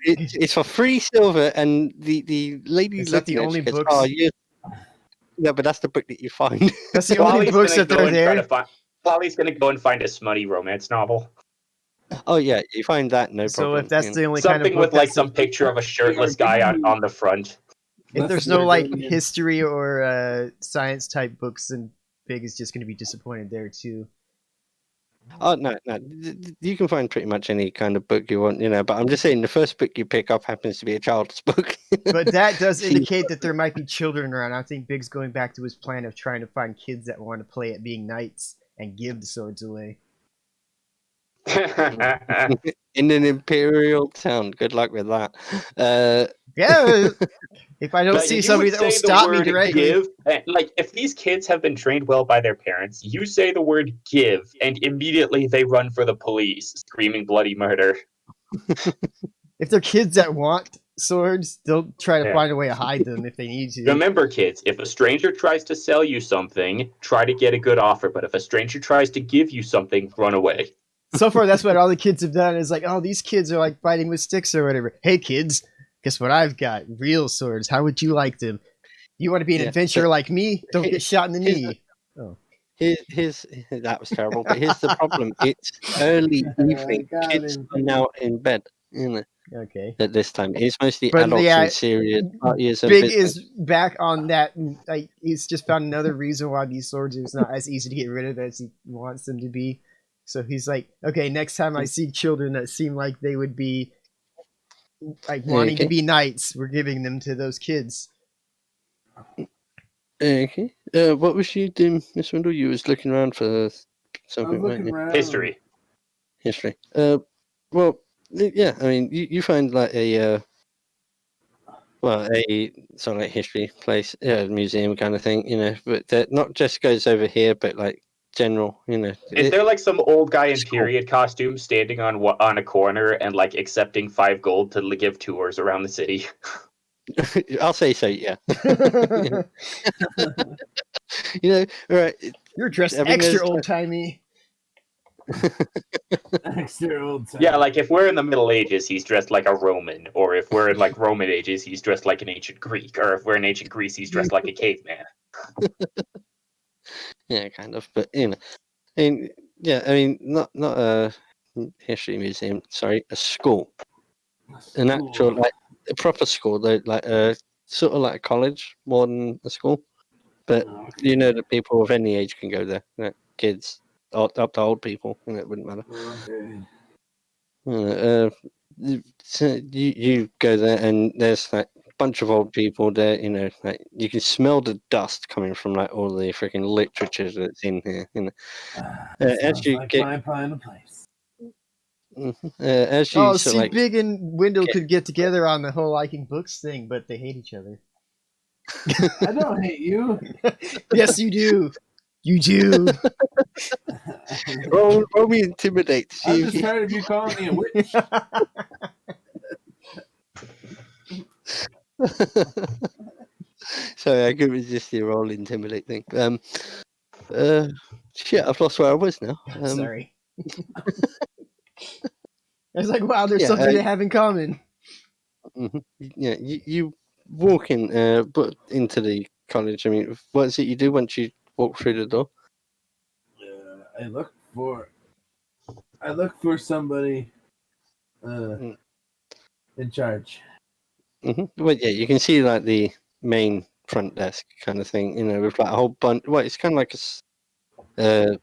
It's for free silver, and the lady Is that the looking at only it, she goes, books? "Oh, yeah, but that's the book that you find." That's the only Plali's books gonna that go they're and try there. to find. Plali's gonna go and find a smutty romance novel. Oh yeah, you find that no So problem. if that's you the only kind Something of book with like that's- some picture of a shirtless guy on the front. if That's there's what no like they're doing. history or science type books, then Big is just going to be disappointed there too. Oh no, no, you can find pretty much any kind of book you want, But I'm just saying the first book you pick up happens to be a child's book. But that does See- indicate that there might be children around. I think Big's going back to his plan of trying to find kids that want to play at being knights and give the swords away. In an imperial town. Good luck with that. Yeah, if I don't Like, see you somebody would that will say the stop me word directly. give, and, like if these kids have been trained well by their parents, you say the word give, and immediately they run for the police, screaming bloody murder. If they're kids that want swords, they'll try to Yeah. find a way to hide them if they need to. Remember, kids, if a stranger tries to sell you something, try to get a good offer. But if a stranger tries to give you something, run away. So far, that's what all the kids have done. Is like, oh, these kids are like fighting with sticks or whatever. Hey, kids, guess what I've got? Real swords. How would you like them? You want to be an Yeah, adventurer but like me? Don't get shot in the here's knee. Here's that was terrible, but here's the problem. It's early evening. Got Kids him. are now in bed, Okay. at this time. It's mostly But adults yeah, in serious parties and Big business. is back on that. Like, he's just found another reason why these swords is not as easy to get rid of as he wants them to be. So he's like, okay, next time I see children that seem like they would be like wanting to Okay. be knights, we're giving them to those kids. Okay. What was you doing, Miss Wendell? You was looking around for I was something, weren't looking you? around. History. History. Well, yeah. I mean, you find like a sort of like history place, museum kind of thing, but that not just goes over here, but like general, Is there like some old guy in School. period costume standing on a corner and like accepting 5 gold to give tours around the city? I'll say so. Yeah. Right. You're dressed I mean, extra there's- old timey. Extra old time. Yeah, like if we're in the Middle Ages, he's dressed like a Roman, or if we're in like Roman ages, he's dressed like an ancient Greek, or if we're in ancient Greece, he's dressed like a caveman. Yeah, kind of. But and yeah, I mean, not a history museum. Sorry, a school, an actual like a proper school, though, like sort of like a college more than a school. But Okay. that people of any age can go there. Kids, up to old people, it wouldn't matter. Okay. So you go there and there's like a bunch of old people there. Like you can smell the dust coming from like all the freaking literature that's in here. As Sounds you like get, my kind of place. as you Oh, sort see, of like, Big and Wendell Yeah. could get together on the whole liking books thing, but they hate each other. I don't hate you. Yes, you do. You do. roll me intimidate. See I'm if just you, tired of you calling me a witch. Sorry, I could resist your roll intimidate thing. Shit, I've lost where I was now. Sorry. I was like, wow, there's Yeah, something they have in common. Yeah, you walk in, but into the college. I mean, what is it you do once you walk through the door? I look for somebody in charge. Well, yeah, you can see like the main front desk kind of thing. With like a whole bunch. Well, it's kind of like kind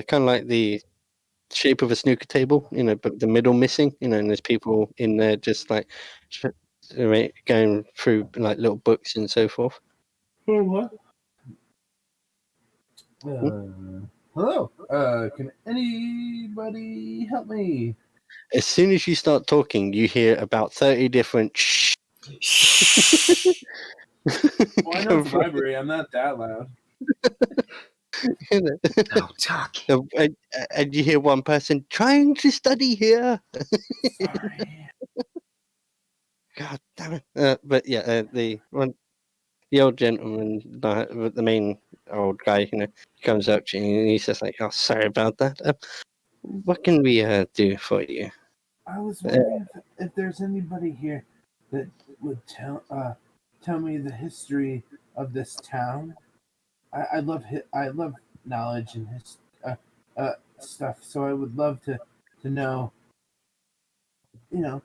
of like the shape of a snooker table. But the middle missing. And there's people in there just like going through like little books and so forth. What? Hello. Can anybody help me? As soon as you start talking, you hear about 30 different shh. Well, I know it's library. I'm not that loud. Don't talk. And you hear one person trying to study here. Sorry. God damn it! But yeah, the old gentleman, the main old guy, comes up to you and he's just like, "Oh, sorry about that. What can we do for you?" I was wondering if there's anybody here that would tell me the history of this town. I love knowledge and stuff, so I would love to know, the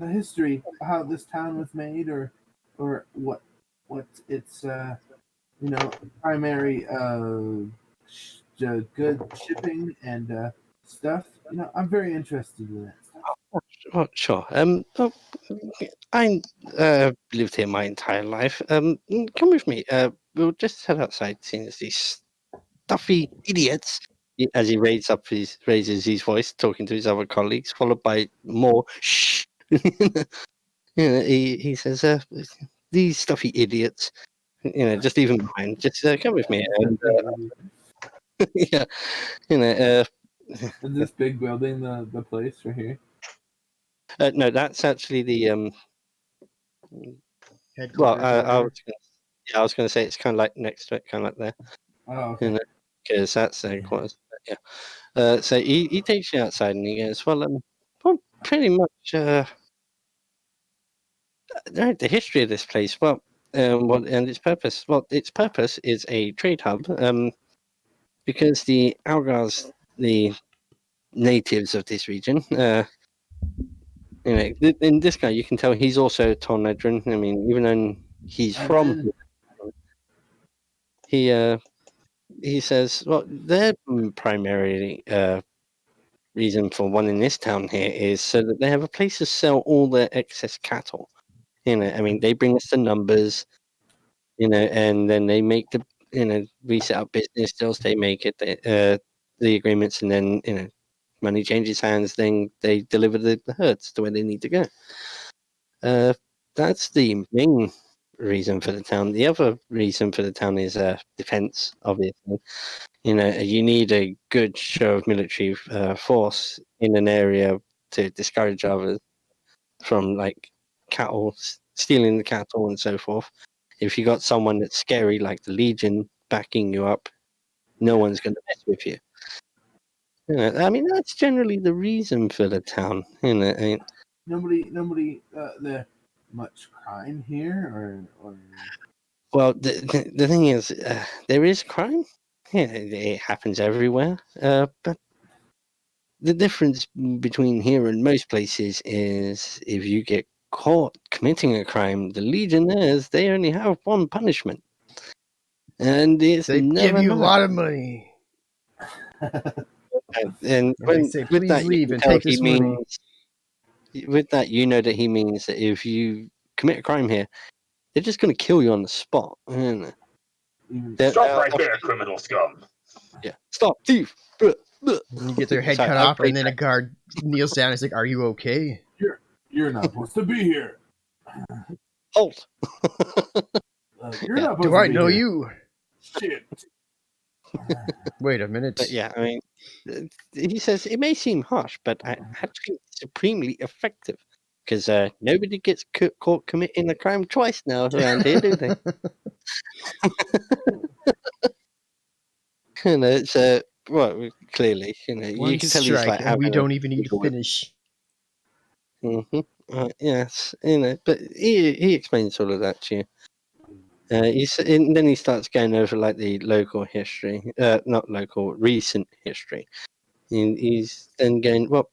history, how this town was made, or what its primary good shipping and stuff. I'm very interested in that stuff. Oh, sure. I lived here my entire life. Come with me. We'll just head outside, seeing as these stuffy idiots. As he raises his voice, talking to his other colleagues, followed by more shh. He says, "These stuffy idiots. Just leave them behind. Just come with me." And yeah, you know. Is this big building the place right here? No, that's actually the Well, Headquarters or whatever. I was going to say it's kind of like next to it, kind of like there, Oh, okay. because that's quarters. Yeah. So he takes you outside and he goes, well, pretty much the history of this place. Well, and its purpose. Well, its purpose is a trade hub. Because the Algars, the natives of this region, in this guy, you can tell he's also a Tornedran. I mean, even though he's from, he says, well, their primarily reason for wanting this town here is so that they have a place to sell all their excess cattle. I mean, they bring us the numbers, and then they make we set up business deals, they make it, the agreements, and then, money changes hands, then they deliver the herds to where they need to go. That's the main reason for the town. The other reason for the town is defense, obviously. You need a good show of military force in an area to discourage others from like stealing the cattle and so forth. If you got someone that's scary like the Legion backing you up, no one's going to mess with you. I mean, that's generally the reason for the town. Nobody there much crime here or Well, the thing is, there is crime. Yeah, it happens everywhere. But the difference between here and most places is if you get caught committing a crime, the Legionnaires, they only have one punishment. And it's They never give you a enough. lot of money. And they say, with please that, you leave can and tell take he this money. means. With that, you know that he means that if you commit a crime here, they're just going to kill you on the spot. even Stop right there, criminal scum. Yeah, stop, thief. You get their head Sorry, cut I'll off, break and then a guard kneels down and is like, "Are you okay?" you're not supposed to be here. Halt. You're Yeah. not supposed Do to I be know here. you? Shit. Wait a minute. But yeah, I mean, he says it may seem harsh, but actually supremely effective. Because nobody gets caught committing a crime twice now around here, do they? It's well, clearly, One you can tell he's strike, like and we having don't even need to finish. yes, but he explains all of that to you. And then he starts going over like the local history, not local, recent history. And he's then going, well,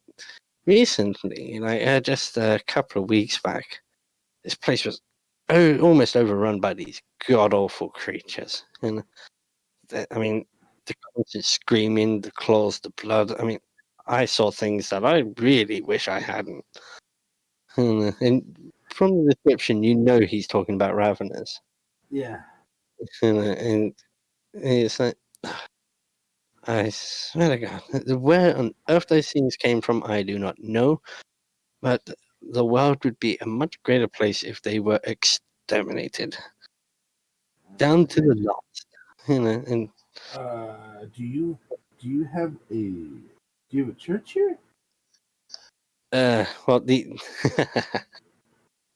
recently, like just a couple of weeks back, this place was almost overrun by these god awful creatures. And I mean, the constant screaming, the claws, the blood. I mean, I saw things that I really wish I hadn't. And from the description, you know he's talking about raveners. Yeah. And it's like, I swear to God, where on earth those things came from, I do not know. But the world would be a much greater place if they were exterminated, down to the last. And Do you have a church here? well,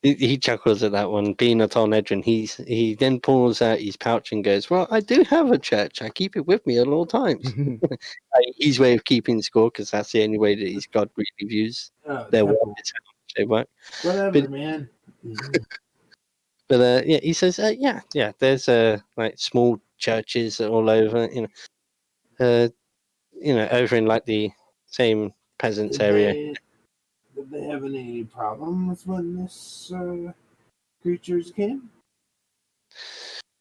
he chuckles at that one. Being a Tornedran, he then pulls out his pouch and goes, "Well, I do have a church. I keep it with me at all times." His way of keeping score, because that's the only way that his god really views their work. Is how much they work. Whatever, But- man. But yeah, he says, yeah, there's like small churches all over, over in like the same peasants area. Did they have any problems when this creatures came?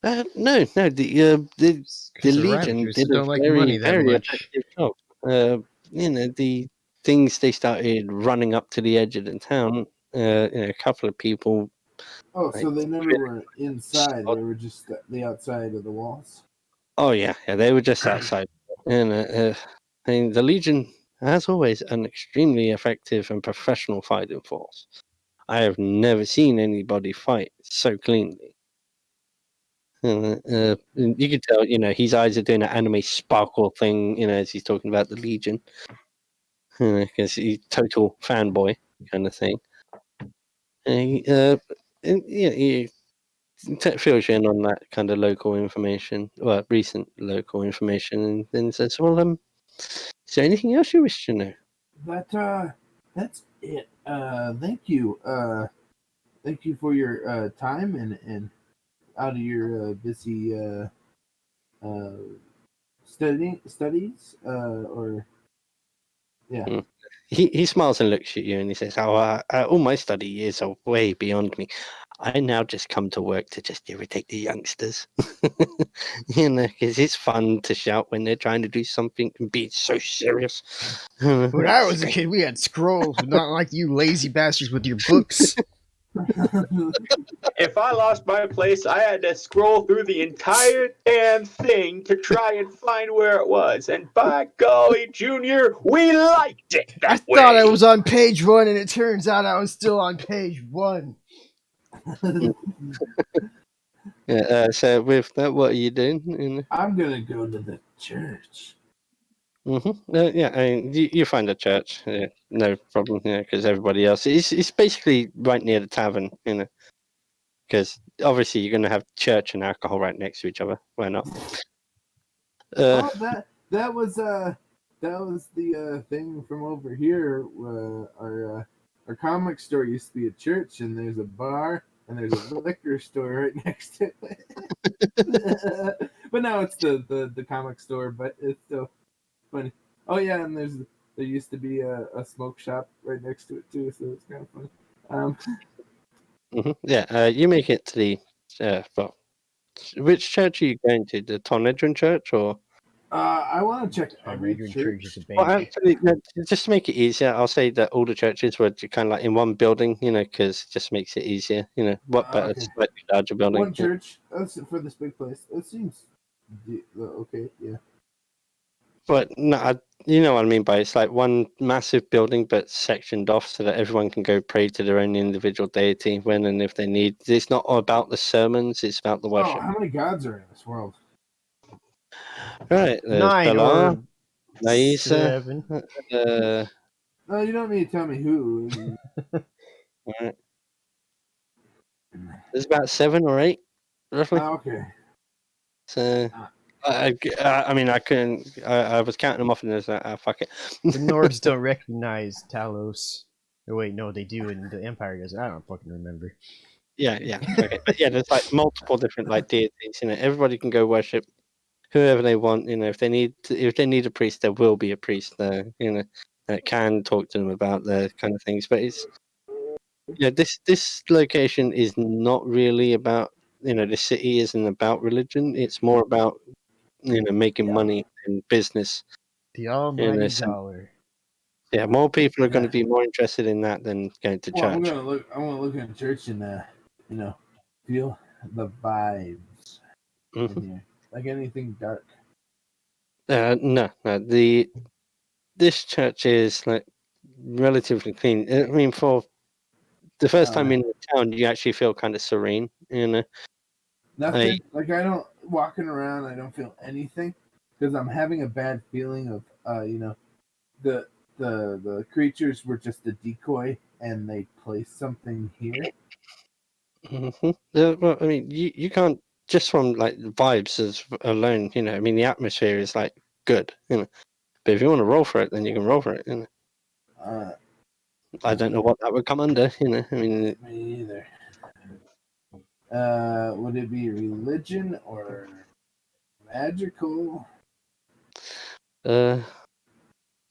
No. The 'Cause the Legion Ravagers did a don't like very, money that very much. effective job. The things they started running up to the edge of the town. A couple of people. Oh, so Like, they never were inside; they were just the outside of the walls. Oh yeah, they were just outside. And I mean, the Legion, as always, an extremely effective and professional fighting force. I have never seen anybody fight so cleanly. You could tell, his eyes are doing an anime sparkle thing, as he's talking about the Legion, because he's total fanboy kind of thing. He fills you in on that kind of local information, well, recent local information, and then says, "Well, is there anything else you wish to know?" That's it. Thank you. Thank you for your time and out of your busy studies. Or yeah. Mm. He smiles and looks at you, and he says, "Oh, all my study years are way beyond me. I now just come to work to just irritate the youngsters, because it's fun to shout when they're trying to do something and be so serious." When I was a kid, we had scrolls, but not like you lazy bastards with your books. If I lost my place, I had to scroll through the entire damn thing to try and find where it was. And by golly, Junior, we liked it I that way. thought I was on page 1, and it turns out I was still on page 1. So with that, what are you doing? I'm gonna go to the church. Yeah, I mean, you find a church, no problem, because everybody else it's basically right near the tavern, because obviously you're going to have church and alcohol right next to each other. Why not? Oh, that was the thing from over here. Our comic store used to be a church, and there's a bar and there's a liquor store right next to it. But now it's the comic store, but it's still funny. Oh yeah, and there used to be a smoke shop right next to it too, so it's kind of funny. Yeah, you make it to the well, which church are you going to? The Tonedron Church or? I want to check every Reagan church. is a Well, bank. actually, no, just to make it easier, I'll say that all the churches were kind of like in one building, because it just makes it easier. What better, Okay. slightly larger building. One church. That's for this big place. That seems okay. Yeah. But no, you know what I mean by it's like one massive building, but sectioned off so that everyone can go pray to their own individual deity when and if they need. It's not about the sermons; it's about the worship. Oh, how many gods are in this world? Right, there's 9 Bala, or Naisa. 7. No, you don't need to tell me who. Right. There's about 7 or 8, roughly. Okay. So, I mean, I couldn't. I was counting them off, and there's fuck it. The Nords don't recognize Talos. Oh, wait, no, they do, and the Empire doesn't. I don't fucking remember. Yeah. Okay. But yeah, there's like multiple different like deities. Everybody can go worship whoever they want. If they need a priest, there will be a priest there. That can talk to them about the kind of things. But it's this location is not really about the city isn't about religion. It's more about making money and business. The almighty So, dollar. yeah, more people are going to Yeah. be more interested in that than going to Well, church. I want to look in church and feel the vibes in here, like anything dark. No. This church is like relatively clean. I mean, for the first time in the town, you actually feel kind of serene. Nothing. Like I don't walking around. I don't feel anything because I'm having a bad feeling of the creatures were just a decoy and they placed something here. Well, I mean, you can't just from like the vibes as alone. I mean, the atmosphere is like good. But if you want to roll for it, then you can roll for it. I don't know what that would come under. I mean, Me either. Would it be religion or magical? well,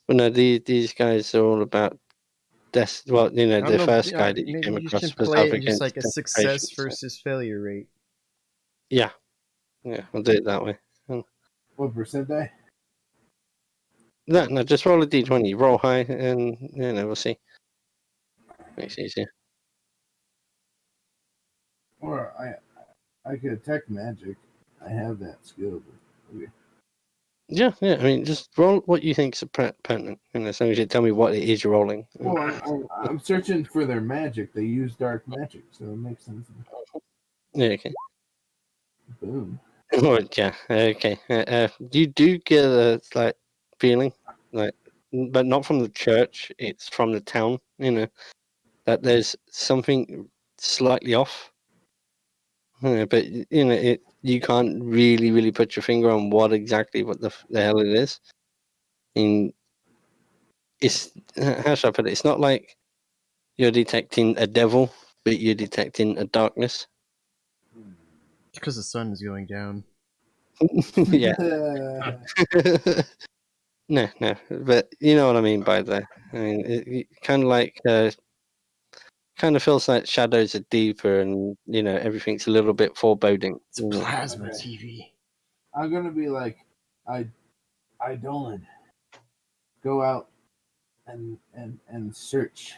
no, these guys are all about death. Well, the first guy that you maybe came you across should was play up it just against like a desperation, success so- versus failure rate. Yeah, Yeah, we'll do it that way. What percent die? No, just roll a d20. Roll high, and we'll see. Makes it easier. Or I could detect magic. I have that skill. But, okay. Yeah. I mean, just roll what you think's pertinent. As long as you tell me what it is you're rolling. Well, I'm searching for their magic. They use dark magic, so it makes sense. Yeah. Okay. Boom. Oh, yeah. Okay. You do get a slight feeling, but not from the church. It's from the town. That there's something slightly off. But you can't really put your finger on what the hell it is. It's how should I put it? It's not like you're detecting a devil, but you're detecting a darkness. Because the sun is going down. Yeah. No, but you know what I mean by that. I mean, it kind of like kind of feels like shadows are deeper, and everything's a little bit foreboding. It's a plasma Okay. TV. I'm gonna be like, Dolan, go out and search.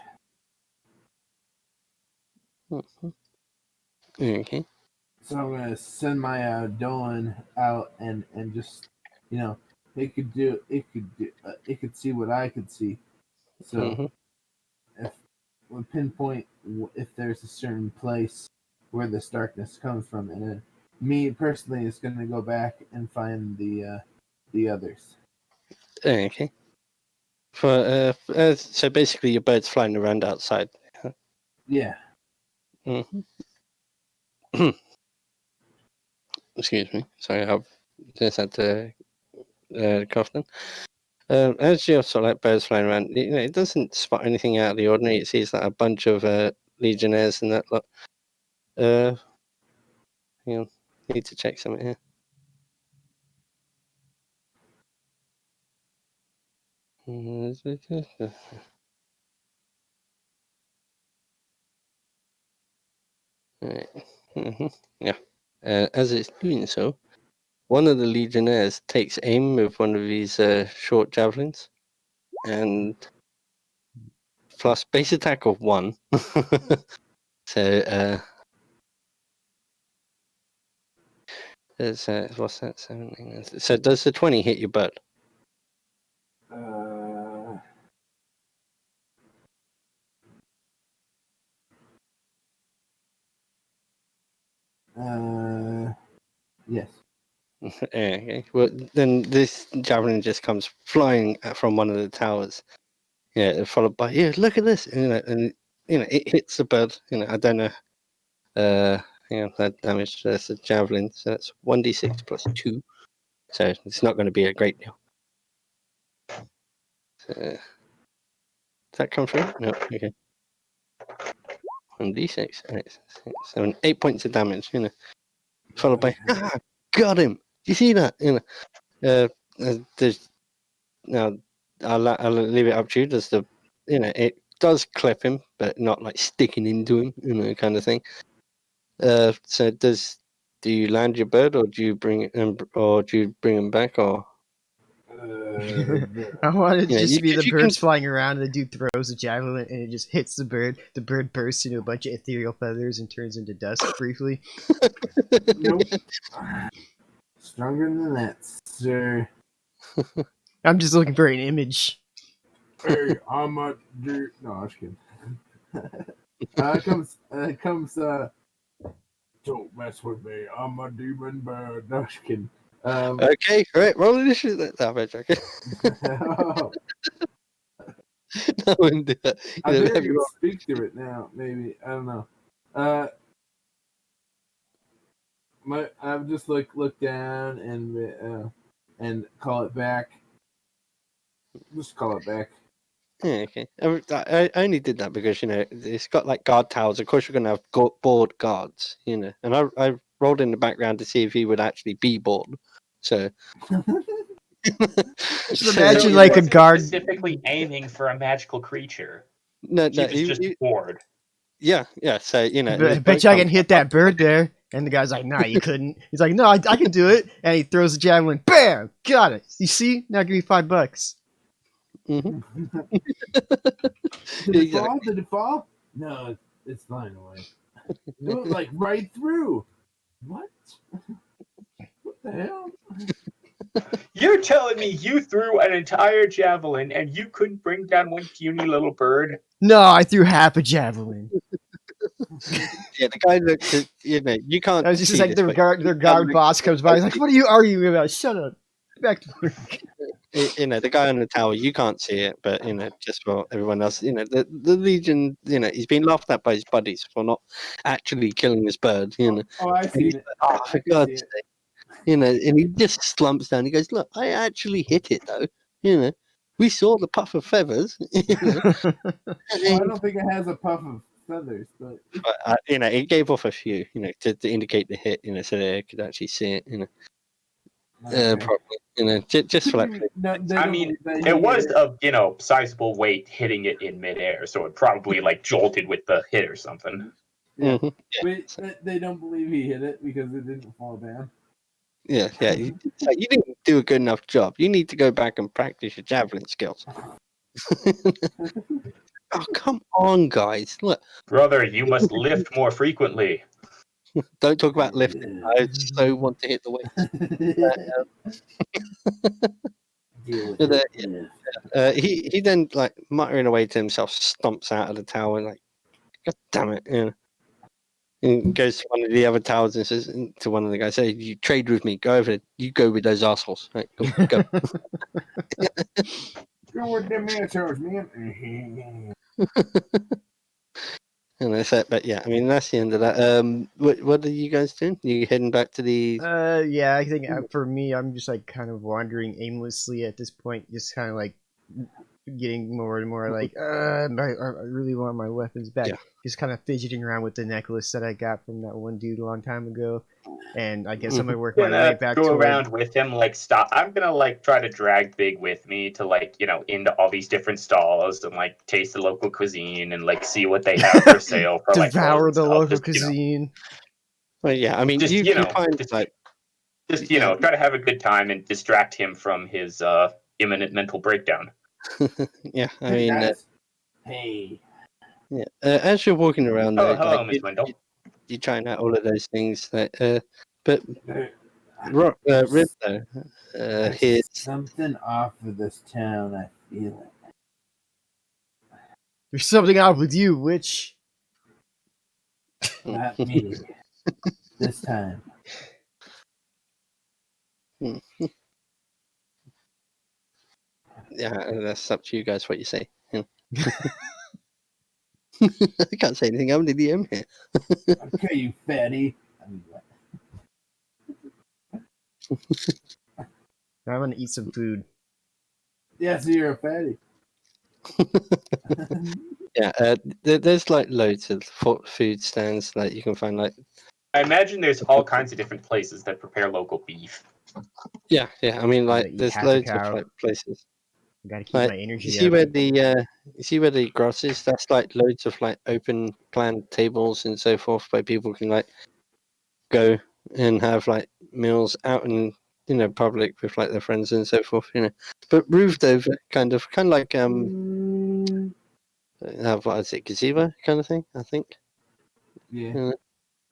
Okay. So I'm gonna send my Dolan out and just it could see what I could see. So Mm-hmm. if we pinpoint if there's a certain place where this darkness comes from, and then me personally is gonna go back and find the others. Okay. So basically, your bird's flying around outside. Yeah. Mm-hmm. Excuse me. Sorry, I've just had to cough then. As you're sort of like birds flying around, it doesn't spot anything out of the ordinary. It sees like a bunch of legionnaires and that lot. Need to check something here. Right. Yeah. As it's doing so, one of the legionnaires takes aim with one of these short javelins, and plus base attack of 1. So what's that? 17. So does the 20 hit your bird? Yes. Okay. Well, then this javelin just comes flying from one of the towers. Yeah, followed by look at this, and it hits the bird. I don't know. That damage. That's a javelin, so that's 1d6 plus 2. So it's not going to be a great deal. So, does that come through? No. Okay. 1d6. Right, 7, 8 points of damage. Followed by got him. Do you see that? There's now. I'll leave it up to you. Does it does clip him, but not like sticking into him, kind of thing. So do you land your bird, or do you bring him back, or? I want it to just be the you birds flying around, and the dude throws a javelin, and it just hits the bird. The bird bursts into a bunch of ethereal feathers and turns into dust briefly. Nope. Stronger than that, sir. I'm just looking for an image. Hey, I'm a dude. No, I'm just kidding. Comes. Don't mess with me. I'm a demon bird. No, I'm just kidding. Okay, all right. Roll initiative. Okay. No one do that. I think I can speak to it now. Maybe I don't know. I've just look down and call it back. Just call it back. Yeah, okay. I only did that because it's got like guard towers. Of course, you're gonna have board guards. And I rolled in the background to see if he would actually be bored. So. Just imagine like a guard specifically aiming for a magical creature. No, He was just bored. Yeah. So I bet you I can hit that bird there. And the guy's like, nah, you couldn't. He's like, no, I can do it. And he throws the javelin. Bam! Got it. You see? Now give me $5. Mhm. Did it Exactly. fall? Did it fall? No, it's flying away. It went like right through. What? What the hell? You're telling me you threw an entire javelin and you couldn't bring down one puny little bird? No, I threw half a javelin. Yeah, the guy looked at, you can't I was just see like this, their but guard boss comes by. He's like, "What are you arguing about? Shut up. Back to work." the guy on the tower, you can't see it, but just for everyone else, the Legion, he's been laughed at by his buddies for not actually killing this bird, Oh, I've And he's seen it. like, oh, I for can God's see sake, it. and he just slumps down. He goes, look, I actually hit it though, we saw the puff of feathers, Well, I don't think it has a puff of feathers, but but, it gave off a few, to indicate the hit, so they could actually see it, okay. probably, just for like. No, they I don't- mean, they it was hit a sizable weight hitting it in midair, so it probably like jolted with the hit or something. Yeah. Mhm. But they don't believe he hit it because it didn't fall down. Yeah. It's like, you didn't do a good enough job. You need to go back and practice your javelin skills. Oh, come on, guys. Look, Brother, you must lift more frequently. don't talk about lifting. I so want to hit the weights. Deal with But, it. he then, like, muttering away to himself, stomps out of the tower and, like, God damn it. And goes to one of the other towers and says to one of the guys, "Hey, you trade with me. Go over there. You go with those assholes. Right, go." Go with them assholes, man. And that's it. But yeah, I mean, that's the end of that. What are you guys doing? You heading back to the? Yeah, I think for me, I'm just like kind of wandering aimlessly at this point, just kind of like getting more and more like, I really want my weapons back. Yeah. Just kind of fidgeting around with the necklace that I got from that one dude a long time ago, and I guess I'm gonna work my way Gonna back go toward. around with him, like stop. I'm gonna like try to drag Big with me to like into all these different stalls and like taste the local cuisine and like see what they have for sale for like Devour clothes the and local stuff. Just, cuisine. Well, yeah. I mean, Just, you can find just- like, try to have a good time and distract him from his imminent mental breakdown. yeah. I mean, Hey. yeah. As you're walking around, though, Oh, hello, like, Miss Wendell. you're trying out all of those things. That, but There- Rip though, There's here's something off of this town. I feel it. There's something off with you, witch. Not me. This time. yeah. That's up to you guys what you say. I can't say anything. I'm the DM here. Okay, you fatty. I mean, what? I'm gonna eat some food. Yeah, so you're a fatty. Yeah, there's like loads of food stands that you can find. Like, I imagine there's all kinds of different places that prepare local beef. yeah. I mean, like, eat there's half a loads of cow. like places. I gotta keep Like, my energy you see up. where the grass is? That's like loads of like open plan tables and so forth, where people can like go and have like meals out in public with like their friends and so forth. But roofed over, kind of like what is it, gazebo kind of thing? I think Yeah.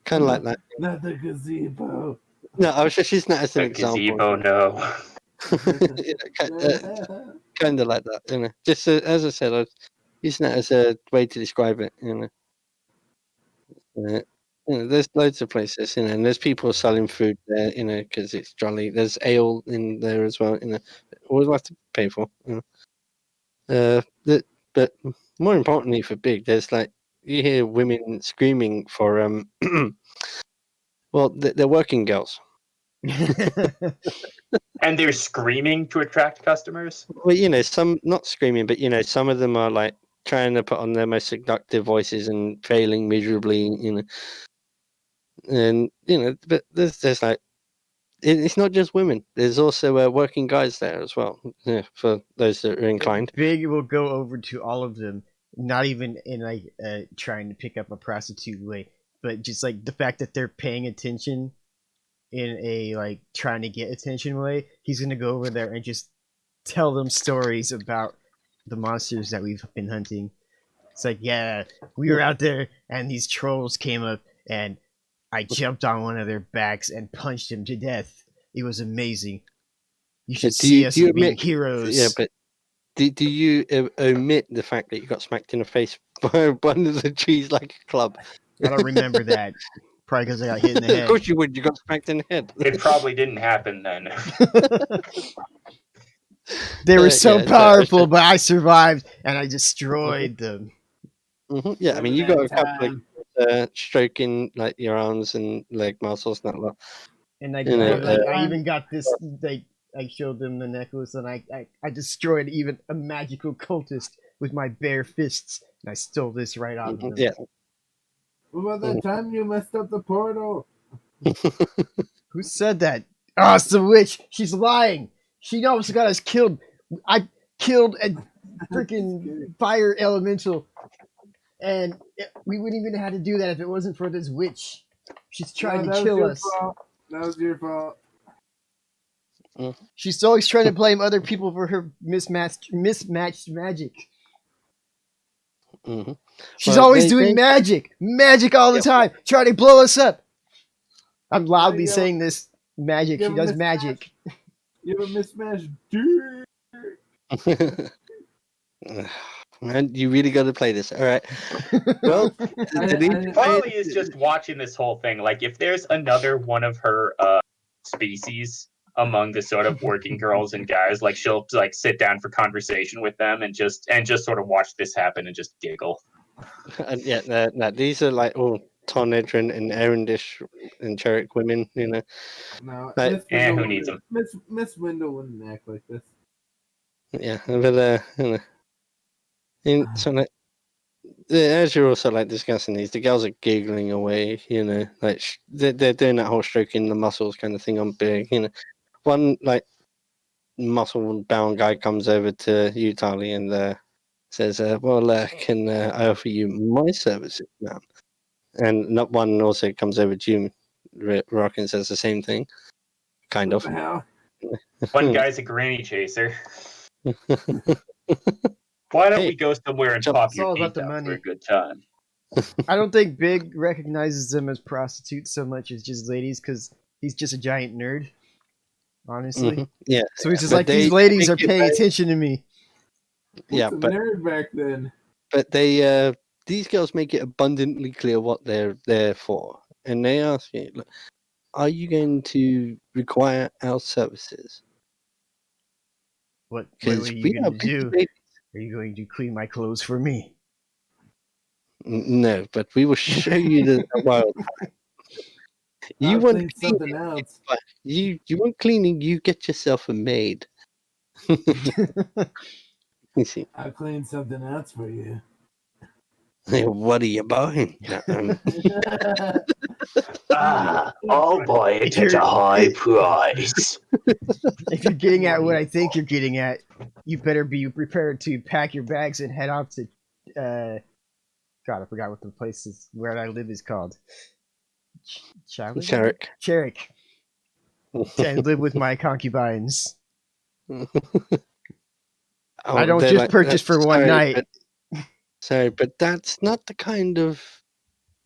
kind of like that. Not the gazebo. No, I was just using that as an A example. gazebo, no. Kind of like that, Just as I said, I was using that as a way to describe it, there's loads of places, and there's people selling food there, because it's jolly. There's ale in there as well, always have to pay for. But more importantly for Big, there's like you hear women screaming for well, they're working girls. And they're screaming to attract customers. Well, some not screaming, but some of them are like trying to put on their most seductive voices and failing miserably, and but there's like it's not just women. There's also working guys there as well. Yeah, for those that are inclined. Big will go over to all of them, not even in like trying to pick up a prostitute way. but just like the fact that they're paying attention in a like trying to get attention way, he's gonna go over there and just tell them stories about the monsters that we've been hunting. It's like, yeah, we were out there and these trolls came up and I jumped on one of their backs and punched him to death. It was amazing. You should see us being heroes. Yeah, but do you omit the fact that you got smacked in the face by one of the trees like a club? I don't remember that. Probably because I got hit in the head. Of course you would. You got smacked in the head. It probably didn't happen then. They were so yeah, powerful, but I survived and I destroyed them. Yeah, I mean, you got a couple of stroking like your arms and leg muscles, and that lot. And I, You know, I even got this. I showed them the necklace, and I destroyed even a magical cultist with my bare fists, and I stole this right off of them. Yeah. What about that time you messed up the portal? Who said that? Oh, it's the witch. She's lying. She almost got us killed. I killed a freaking fire elemental, and we wouldn't even have to do that if it wasn't for this witch. She's trying to kill us. That was your fault. She's always trying to blame other people for her mismatched magic. Mm-hmm. She's always doing magic all the time, trying to blow us up. I'm loudly saying this magic. She does magic. You have a mismatched dude. Man, you really got to play this. All right. Well, Polly is just watching this whole thing. Like, if there's another one of her species among the sort of working girls and guys, like she'll like sit down for conversation with them and just sort of watch this happen and just giggle. And yeah, these are like all Tonedran and Erendish and Cherrick women, you know. No, Like, who needs them? Miss Window wouldn't act like this. Yeah, but you know, so like, as you're also like discussing these, the girls are giggling away, you know, like they're doing that whole stroking the muscles kind of thing on Big, you know. One like muscle bound guy comes over to you, Tali, and says, "Well, can I offer you my services, ma'am?" And not one also comes over to you, Rock, and says the same thing, kind of. What the hell? One guy's a granny chaser. Why don't we go somewhere and pop It's all your about teeth the out for money. a good time? I don't think Big recognizes them as prostitutes so much as just ladies, because he's just a giant nerd. Honestly, Yeah. so he's just But like, these ladies are make it paying very- attention to me. Yeah, What's a but nerd back then? they these girls make it abundantly clear what they're there for, and they ask you, "Look, are you going to require our services?" What are Because you we going are to busy do? ladies. Are you going to clean my clothes for me? No, but we will show you the wild. You I'll want clean cleaning, something else. you want cleaning, you get yourself a maid. You see, I'll clean something else for you. what are you buying? Oh boy, it's such a high price. If you're getting at what I think you're getting at, you better be prepared to pack your bags and head off to. God, I forgot what the place is where I live is called. Sharek. Cherrick. And live with my concubines. I don't they're just like, purchase for one night. Sorry, but that's not the kind of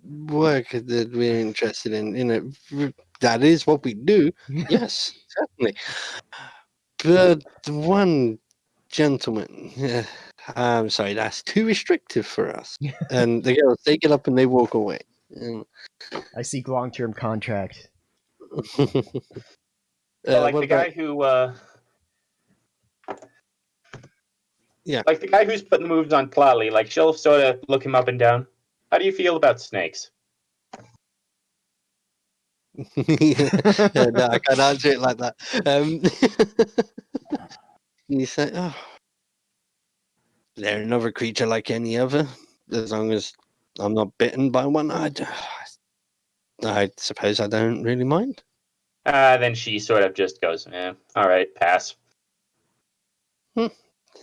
work that we're interested in. You know, that is what we do. Yes, certainly. But one gentleman, I'm sorry, that's too restrictive for us. And the girls, they get up and they walk away. And, I seek long-term contract. Like what the guy about- who, Yeah. like the guy who's putting the moves on Plally. Like she'll sort of look him up and down. How do you feel about snakes? Yeah, no, I can't answer it like that. You say, "Oh, they're another creature like any other. As long as I'm not bitten by one, I suppose I don't really mind." Then she sort of just goes, all right, pass.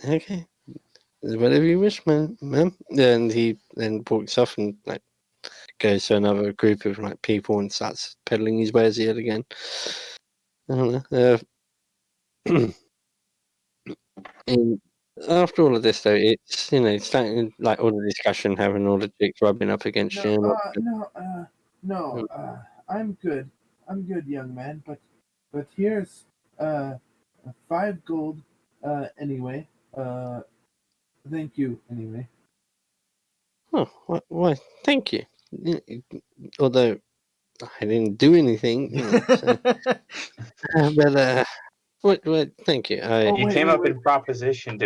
Okay, whatever you wish, ma'am. And he then walks off and like goes to another group of like people and starts peddling his wares yet again. I don't know. And after all of this, though, it's starting like all the discussion, having all the chicks rubbing up against you. No, I'm good. I'm good, young man. But here's 5 gold. Anyway. Thank you. Anyway. Oh, why? Thank you. Although I didn't do anything, so, but what? Thank you. Oh, You wait, came wait, up wait. and propositioned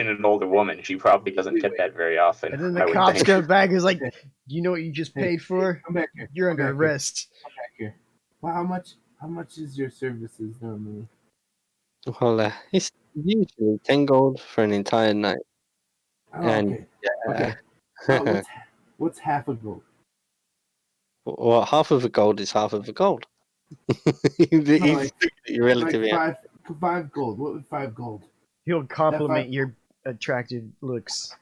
an older woman. She probably doesn't get that very often. And then I the would cops think. come back and is like, you know what you just paid for? Come back here. You're Come under back here. arrest. Come back here. Well, how much is your services normally? Well, it's usually 10 gold for an entire night, Oh, and okay. Okay. What's half a gold? well, half of a gold is half of a gold. No, like relatively. 5 gold. What would 5 gold? He'll compliment five- your attractive looks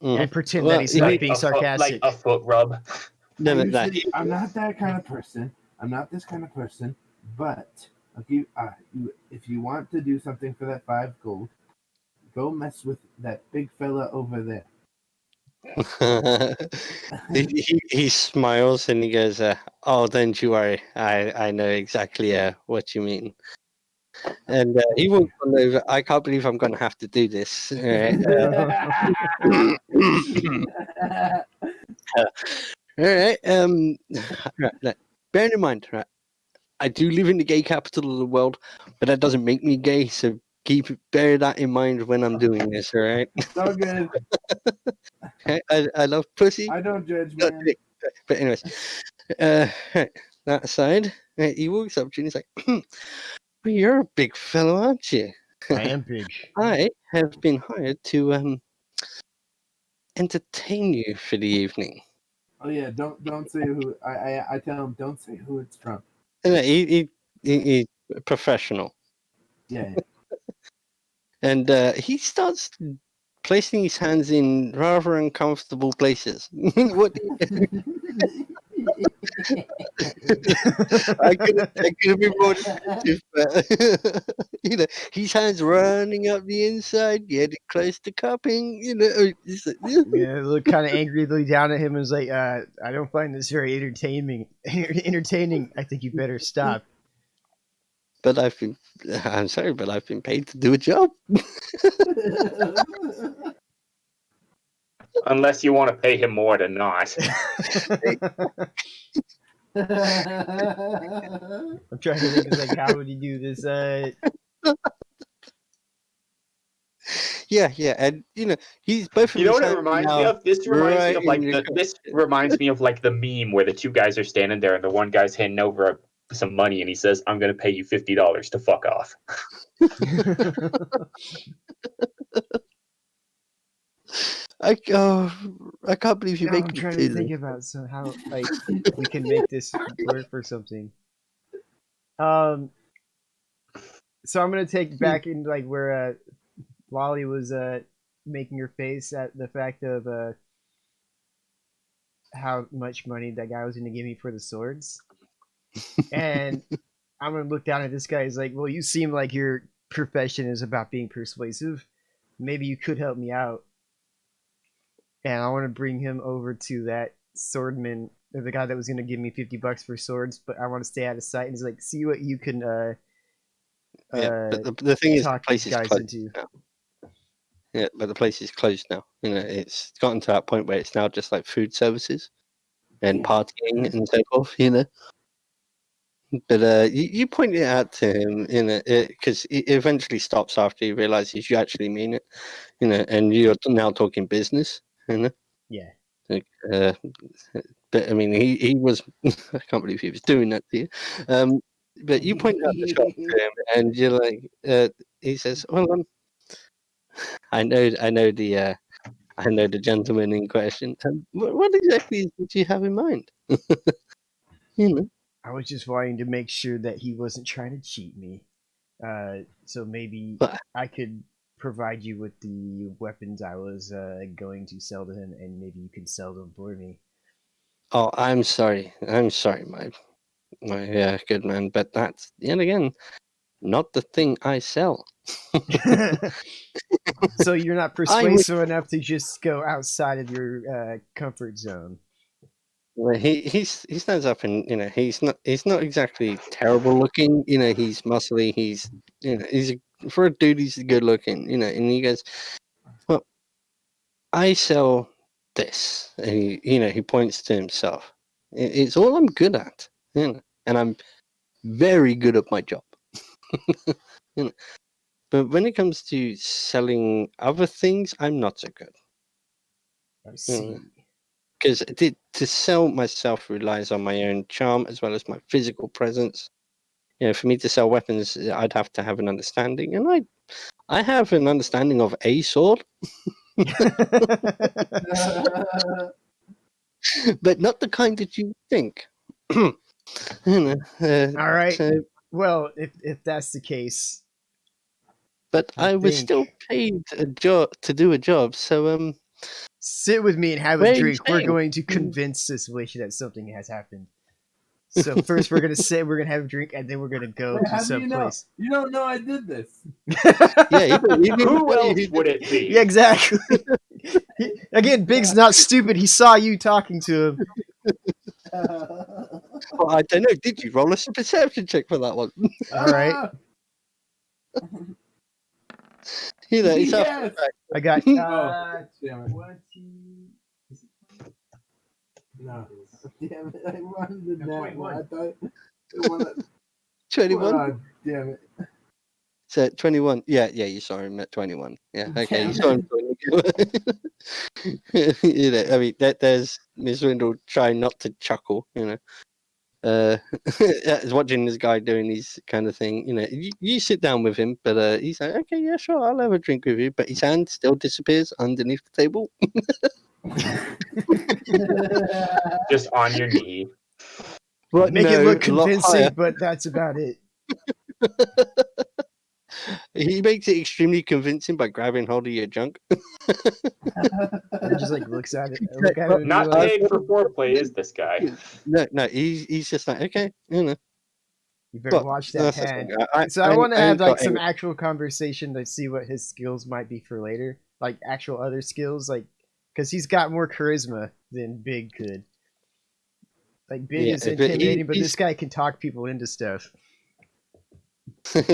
Mm. and pretend Well, that he's he- not Like being a foot, sarcastic. like a foot rub. No, I'm not that kind of person. I'm not this kind of person. But okay, if you want to do something for that 5 gold, go mess with that big fella over there. he smiles and he goes, "Oh, don't you worry. I know exactly what you mean." And he walks on over. I can't believe I'm going to have to do this. All right. Right, look, bearing in mind, right, I do live in the gay capital of the world, but that doesn't make me gay. So bear that in mind when I'm doing this. All right. It's all good. I love pussy. I don't judge, Not man. dick. But anyways, that aside, he walks up to you and he's like, well, "You're a big fellow, aren't you? I am big. I have been hired to entertain you for the evening." Oh yeah, don't say who. I tell him don't say who it's from. And he's professional, Yeah. and he starts placing his hands in rather uncomfortable places. What? I could have been more definitive, but his hands running up the inside, getting close to cupping. It's like, Yeah, look kind of angrily down at him and is like, I don't find this very entertaining. Entertaining. I think you better stop. but I'm sorry, but I've been paid to do a job. Unless you want to pay him more than not. I'm trying to think, like, how would he do this? Yeah, and he's both of You know his what it hands reminds me now of? This reminds me right of like in your this reminds me of like the meme where the two guys are standing there and the one guy's handing over some money and he says, "I'm going to pay you $50 to fuck off." I can't believe you No, make I'm me trying do to think this. about how like we can make this work for something. So I'm gonna take back in like where Lolly was making her face at the fact of how much money that guy was gonna give me for the swords, and I'm gonna look down at this guy. He's like, "Well, you seem like your profession is about being persuasive. Maybe you could help me out." And I want to bring him over to that swordman, or the guy that was going to give me $50 for swords, but I want to stay out of sight. And he's like, "See what you can but the thing is, the talk place these is guys closed into." now. Yeah, but the place is closed now. It's gotten to that point where it's now just like food services and partying and so forth. But you point it out to him, because it eventually stops after he realizes you actually mean it, and you're now talking business, Yeah. Like, but I mean, he was. I can't believe he was doing that to you. But you point out the shop to him, and you're like, he says, "Well, I know the gentleman in question. What exactly did you have in mind?" I was just wanting to make sure that he wasn't trying to cheat me. So maybe But- I could provide you with the weapons I was going to sell to him, and maybe you could sell them for me. Oh, I'm sorry. My good man. But that's yet again not the thing I sell. So you're not I would- persuasive enough to just go outside of your comfort zone. Well, he stands up and he's not exactly terrible looking. He's muscly. He's for a dude he's good looking. And he goes, well, I sell this, and he points to himself. It's all I'm good at, and I'm very good at my job. You know, But when it comes to selling other things, I'm not so good. I see. Because to sell myself relies on my own charm as well as my physical presence. For me to sell weapons, I'd have to have an understanding, and I have an understanding of a sword, but not the kind that you think. All right. So, Well, if that's the case, but I was think- still paid a job to do a job. So sit with me and have Where a are you drink. We're staying? going to convince this witch that something has happened. So first, we're gonna have a drink, and then we're gonna go Wait, to how do some you know? place. You don't know I did this. yeah, Who else would it be? Yeah, exactly. Again, Big's not stupid. He saw you talking to him. Well, I don't know. Did you roll a perception check for that one? All right. Ah! It's Yes! after the fact. I got Oh, damn it. 20. No. Damn it. I wanted the No, net one. 21. I thought it wanted. 21. Oh, damn it. So 21. Yeah, you saw him at 21. Yeah, okay, Damn you saw him. I mean, there's Miss Windle trying not to chuckle. Is watching this guy doing these kind of thing. You sit down with him, but he's like, okay, yeah, sure, I'll have a drink with you. But his hand still disappears underneath the table. Just on your knee. But Make it no, look a lot convincing, higher. but that's about it. He makes it extremely convincing by grabbing hold of your junk. And just like looks at it. Look at it. And Not be like, paid for foreplay, is this guy? No, he's just like, okay, you better But watch that that's the hand. thing. So I want to have ain't like got some any- actual conversation to see what his skills might be for later, like actual other skills, like because he's got more charisma than Big could. Like Big Yeah, is but intimidating, but he's- this guy can talk people into stuff.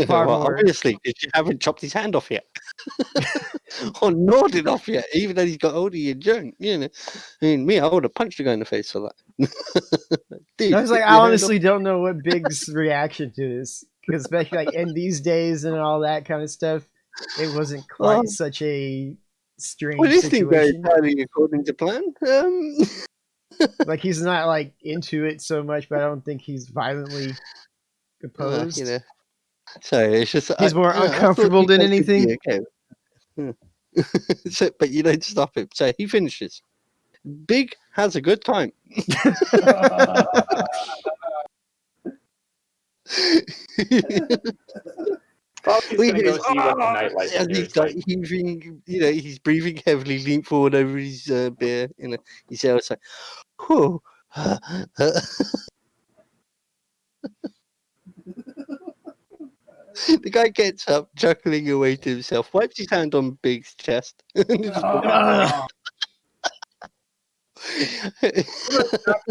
well, more. obviously, because you haven't chopped his hand off yet, or gnawed it off yet, even though he's got hold of your junk. I mean, I would have punched the guy in the face for that. Dude, I was like, get I your hand honestly don't know what Big's reaction to this, because especially like in these days and all that kind of stuff, it wasn't quite Oh. such a strange off. Well, this thing goes situation. entirely according to plan. Like he's not like into it so much, but I don't think he's violently opposed. So it's just He's more I thought uncomfortable you than guys would be anything. okay. So, but you don't stop him. So he finishes. Big has a good time. Probably We gonna go goes, see what the "Ah!" nightlife and here he's is like like. heaving, he's breathing heavily, lean forward over his beer. He's like, whew. The guy gets up, chuckling away to himself, wipes his hand on Big's chest. Oh.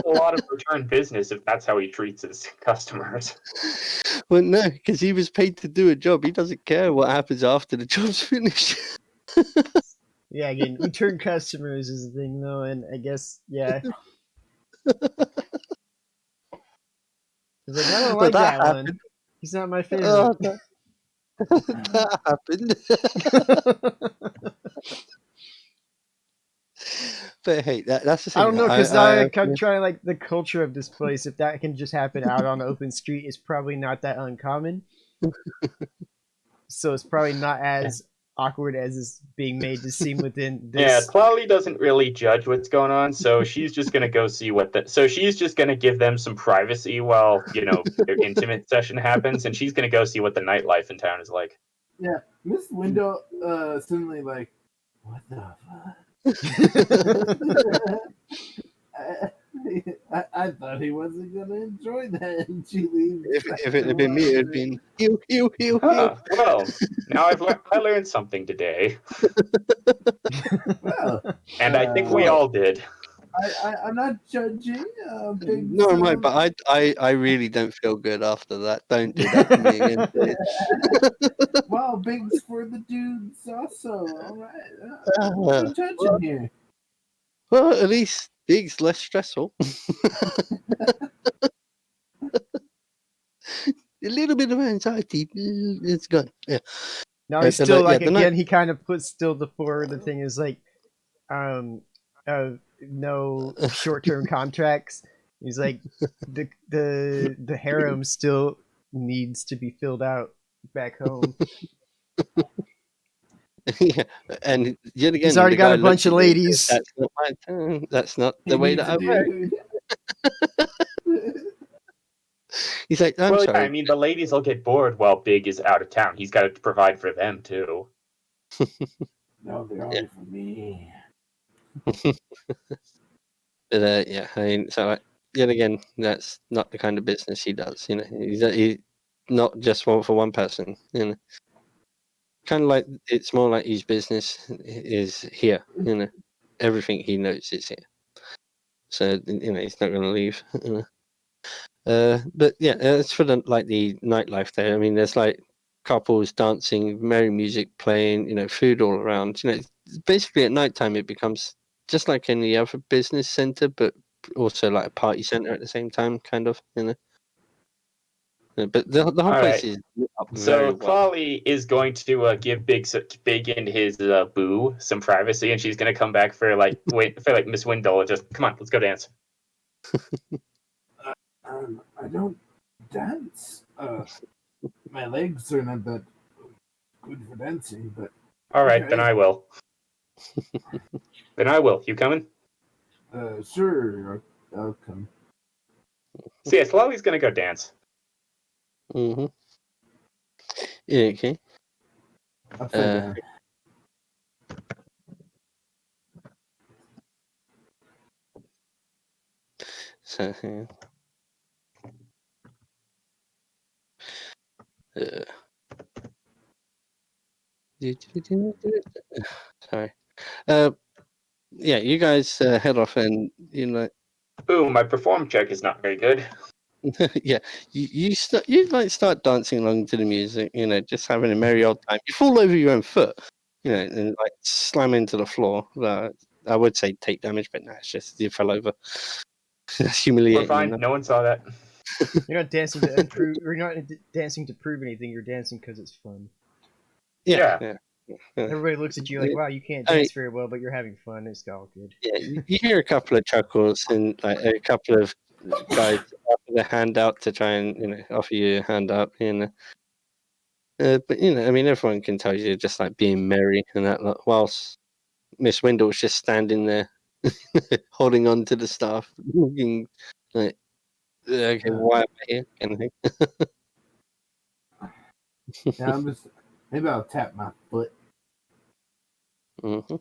A lot of return business if that's how he treats his customers. Well, no, because he was paid to do a job. He doesn't care what happens after the job's finished. Yeah, again, return customers is the thing, though, and I guess yeah. He's like, I don't But like that that one. happened. He's not my favorite. Oh, that happened. But hey, that's the thing. I don't know, because now I- I'm trying like the culture of this place. If that can just happen out on the open street, it's probably not that uncommon. So it's probably not as awkward as it's being made to seem within this. Yeah, Clawley doesn't really judge what's going on, so she's just gonna go see so she's just gonna give them some privacy while, their intimate session happens, and she's gonna go see what the nightlife in town is like. Miss Window suddenly like, what the fuck? I thought he wasn't gonna enjoy that, and she leaves. If it had been me, it'd been heal, heal, heal, Huh, heal. well, now I learned something today, Well, and I think we all did. I'm not judging. Big No, right, but I really don't feel good after that. Don't do that to me again, please. Wow, Big's for the dudes also. All right, no Uh, judging here. well, at least Big's less stressful. A little bit of anxiety, it's gone. Yeah. Now he's But, still yeah, like the again. night- He kind of puts still the forward. The thing is like, no short-term contracts. He's like, the harem still needs to be filled out back home. Yeah, and yet again, He's already the got guy a bunch looks of at you and ladies. says, That's not my turn. That's not the He way needs that a I work. dude. He's like, I'm Well, yeah, sorry. I mean, the ladies will get bored while Big is out of town. He's got to provide for them too. No, they're only for me. But yeah, I mean, so yet again, that's not the kind of business he does. You know, he's not just one for one person. You know, kind of like it's more like his business is here. You know, everything he knows is here. So you know, he's not going to leave. You know. But yeah, it's for the nightlife there. I mean, there's like couples dancing, merry music playing, you know, food all around. You know, basically at nighttime it becomes just like any other business center, but also like a party center at the same time, kind of. You know. But the whole All place right. is lit up So very well. Clawley is going to give Big and his boo some privacy, and she's going to come back for like Miss Windle and just come on, let's go dance. I don't dance. My legs are not that good for dancing, but All right, Okay. then I will. Then I will. You coming? sure, I'll come. So yeah, Clawley's going to go dance. Mm-hmm. Yeah, okay. Upside down. So yeah. Sorry. Yeah, you guys head off, and you know, Ooh, my perform check is not very good. yeah, you like start dancing along to the music, you know, just having a merry old time. You fall over your own foot, you know, and like slam into the floor. I would say take damage, but no, it's just you fell over. That's We're humiliating. fine. enough. No one saw that. You're not dancing to improve. You're not dancing to prove anything. You're dancing because it's fun. Yeah. Everybody looks at you like, "Wow, you can't I mean- dance very well, but you're having fun. It's all good." Yeah, you hear a couple of chuckles and like a couple of guys offer their hand out to try and offer you a hand up, but I mean, everyone can tell you're just like being merry and that. Whilst Miss Windle's just standing there, holding on to the staff, looking like, okay, why am I here? Kind of thing. Yeah, maybe I'll tap my foot. Mm-hmm.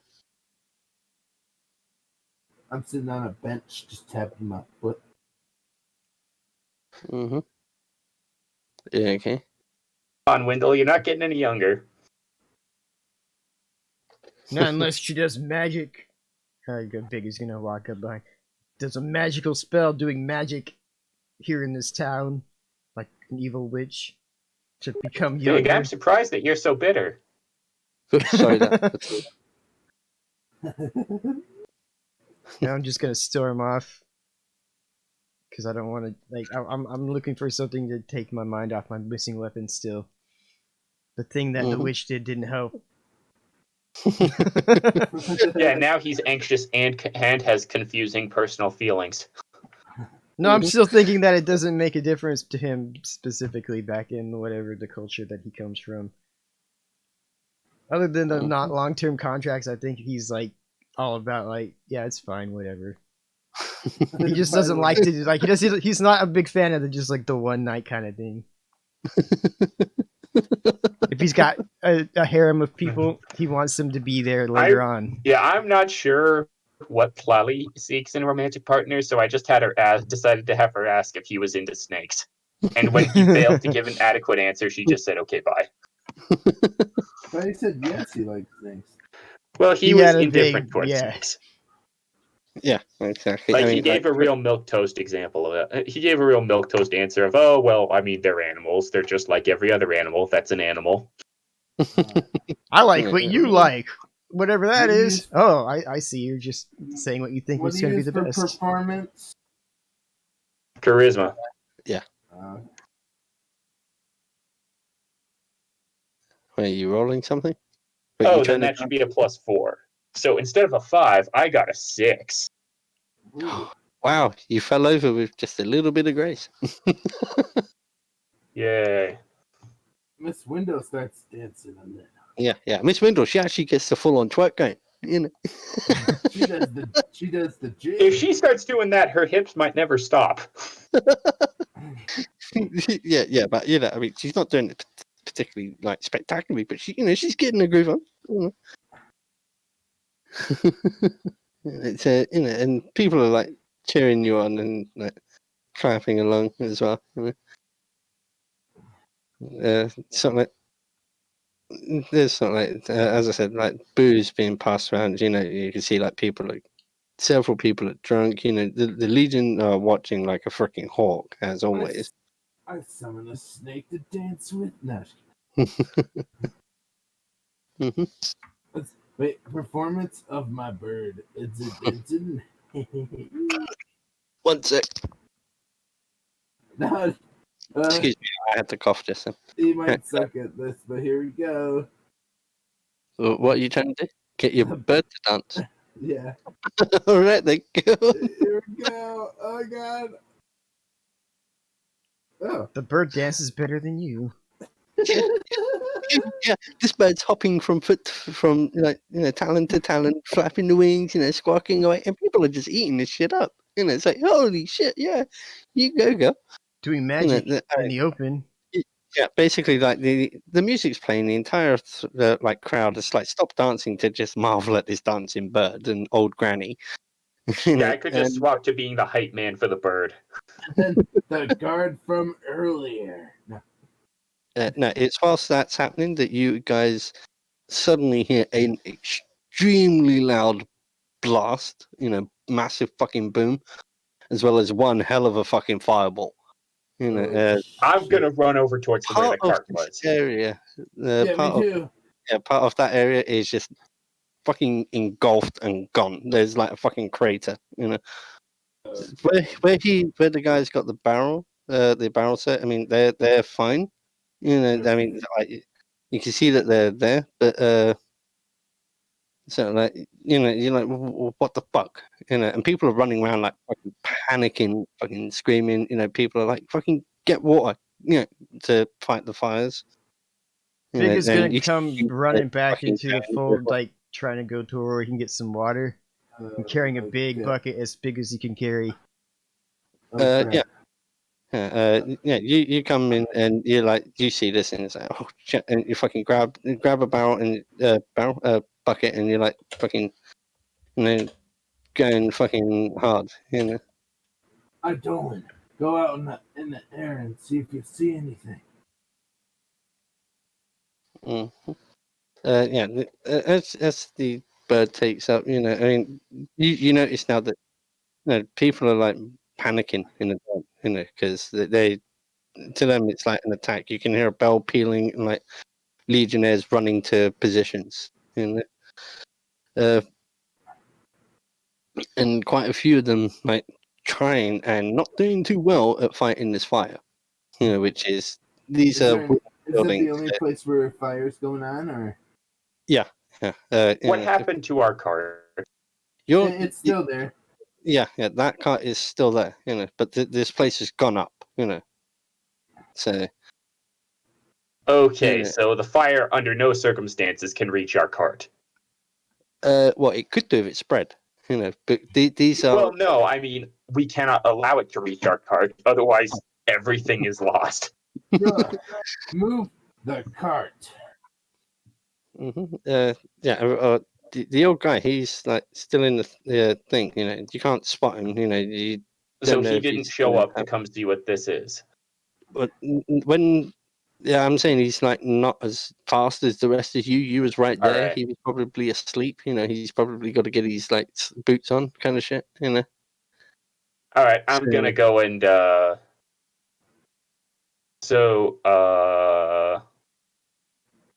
I'm sitting on a bench, just tapping my foot. Mm-hmm. Yeah, okay. Come on, Windle, you're not getting any younger. Not unless she does magic. Big is gonna walk up behind. Does a magical spell doing magic here in this town, like an evil witch, to become Big, younger. I'm surprised that you're so bitter. Sorry, that. Now I'm just gonna storm off because I don't want to. Like, I'm looking for something to take my mind off my missing weapon. Still, the thing that the Mhm. witch did didn't help. Yeah, now he's anxious and has confusing personal feelings. No, I'm still thinking that it doesn't make a difference to him specifically back in whatever the culture that he comes from. Other than the not long-term contracts, I think he's like all about like, yeah, it's fine, whatever. He just doesn't like to like he's not a big fan of just like the one night kind of thing. If he's got a harem of people, he wants them to be there later on. Yeah, I'm not sure what Tlali seeks in a romantic partner, so I just had her decided to have her ask if he was into snakes. And when he failed to give an adequate answer, she just said, "Okay, bye." But he said yes, he likes snakes. Well, he He was had a indifferent big- towards yeah. snakes. Yeah, exactly. Like I he mean, gave a real milquetoast example of it. He gave a real milquetoast answer of, "Oh, well, I mean, they're animals. They're just like every other animal. That's an animal." I like Yeah, what yeah. you like. Whatever that What do you is. use- Oh, I see. You're just saying what you think What is do you going to be use the for best. performance? Charisma. Wait, are you rolling something? Wait, Oh, you then trying to- that should be a +4. So instead of a 5, I got a 6. Ooh. Wow, you fell over with just a little bit of grace. Yay. Miss Window starts dancing on there. Yeah. Miss Windle, she actually gets the full-on twerk going. You know. She does the jig. If she starts doing that, her hips might never stop. yeah, but you know, I mean, she's not doing it particularly like spectacularly, but she's getting a groove on. You know. It's and people are like cheering you on and like clapping along as well. You know. Something like there's something like as I said, like booze being passed around. You know, you can see like several people are drunk. You know, the Legion are watching like a freaking hawk as always. I summon a snake to dance with. No. hmm Wait, performance of my bird. It's a dancing. One sec. No, Excuse me, I had to cough just then. he might suck at this, but here we go. What are you trying to do? Get your bird to dance. Yeah. All right, then go. Here we go. Oh god. Oh. The bird dances better than you. Yeah, this bird's hopping from talon to talon, flapping the wings, squawking away, and people are just eating this shit up. It's like, holy shit, yeah, you go, girl. Doing magic the- in the open. Yeah, basically, like the music's playing, the entire crowd is like stop dancing to just marvel at this dancing bird and old granny. Yeah, I could just swap to being the hype man for the bird. And the guard from earlier. No. No, it's whilst that's happening that you guys suddenly hear an extremely loud blast, massive fucking boom, as well as one hell of a fucking fireball. I'm gonna run over towards where the Part of cart this was. area, Yeah, part me of too. part of that area is just fucking engulfed and gone. There's like a fucking crater, where the guys got the barrel set. I mean, they're fine. I mean, like, you can see that they're there, but so like, you're like, what the fuck, and people are running around like fucking panicking, fucking screaming. People are like, fucking get water, to fight the fires. Big is then gonna you come see running it back fucking into the going fold, over. like trying to go to where he can get some water. And carrying a big bucket as big as he can carry. Yeah. You come in and you're like, you see this and it's like, oh shit, and you fucking grab a barrel and bucket and you're like fucking, going fucking hard, I don't go out in the air and see if you see anything. Yeah, as the bird takes up, I mean, you notice now that people are like panicking in the dark, because they to them it's like an attack. You can hear a bell pealing and like legionnaires running to positions, and quite a few of them like trying and not doing too well at fighting this fire. Which is these Is are that the buildings. only place where fire's going on, or Yeah. What happened to our cart? it's still there? Yeah, that cart is still there, but this place has gone up, So Okay, Yeah. so the fire under no circumstances can reach our cart. well, it could do if it spread, but these are Well, no, I mean, we cannot allow it to reach our cart, otherwise everything is lost. Bruh, move the cart. yeah. the old guy, he's like still in the thing. You know, you can't spot him. You know, you So don't know he if didn't he's show gonna up to come see what this is. But when, yeah, I'm saying he's like not as fast as the rest of you. You was right All there. right. He was probably asleep. You know, he's probably got to get his like boots on, kind of shit. You know. All right, I'm So- gonna go and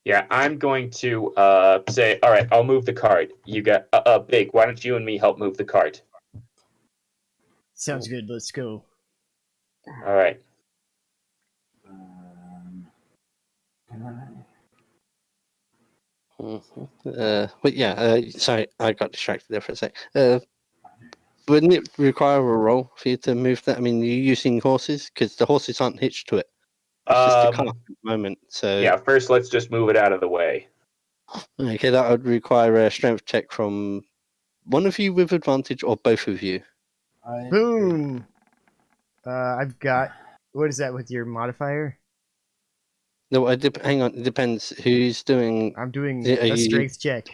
yeah, I'm going to say, all right, I'll move the cart. You got Big. Why don't you and me help move the cart? Sounds good. Let's go. All right. Can I? But yeah, sorry, I got distracted there for a sec. Wouldn't it require a roll for you to move that? I mean, you're using horses because the horses aren't hitched to it. It's just a cart at the moment. So Yeah, first let's just move it out of the way. okay, that would require a strength check from one of you with advantage or both of you. Boom. I've got. What is that with your modifier? No, hang on. It depends who's doing. I'm doing Are a you- strength check.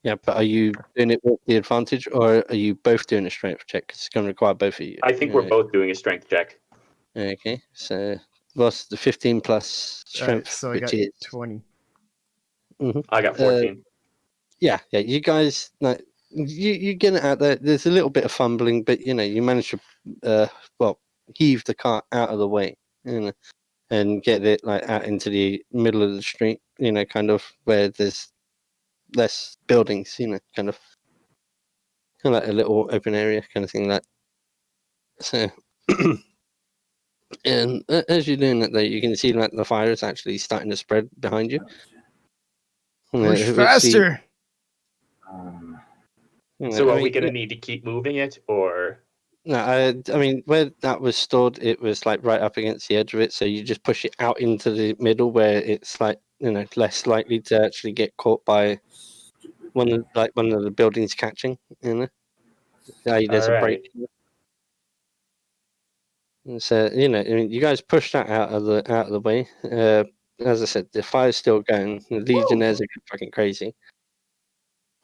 Yeah, but are you doing it with the advantage, or are you both doing a strength check? 'Cause it's going to require both of you. I think we're both doing a strength check. Okay, so what's the 15 plus strength, So I which got is 20. I got 14. yeah. You guys like you get it out there. There's a little bit of fumbling, but you know you manage to heave the cart out of the way, you know, and get it like out into the middle of the street, you know, kind of where there's less buildings, you know, kind of like a little open area kind of thing, like so. And as you're doing that, though, you can see like the fire is actually starting to spread behind you. Push Which faster. So I are mean, we gonna need to keep moving it, or No, I mean where that was stored, it was like right up against the edge of it, so you just push it out into the middle where it's like less likely to actually get caught by one of the buildings catching. There's all a break. right? And so I mean, you guys push that out of the way. As I said, the fire's still going. The Legionnaires are fucking crazy.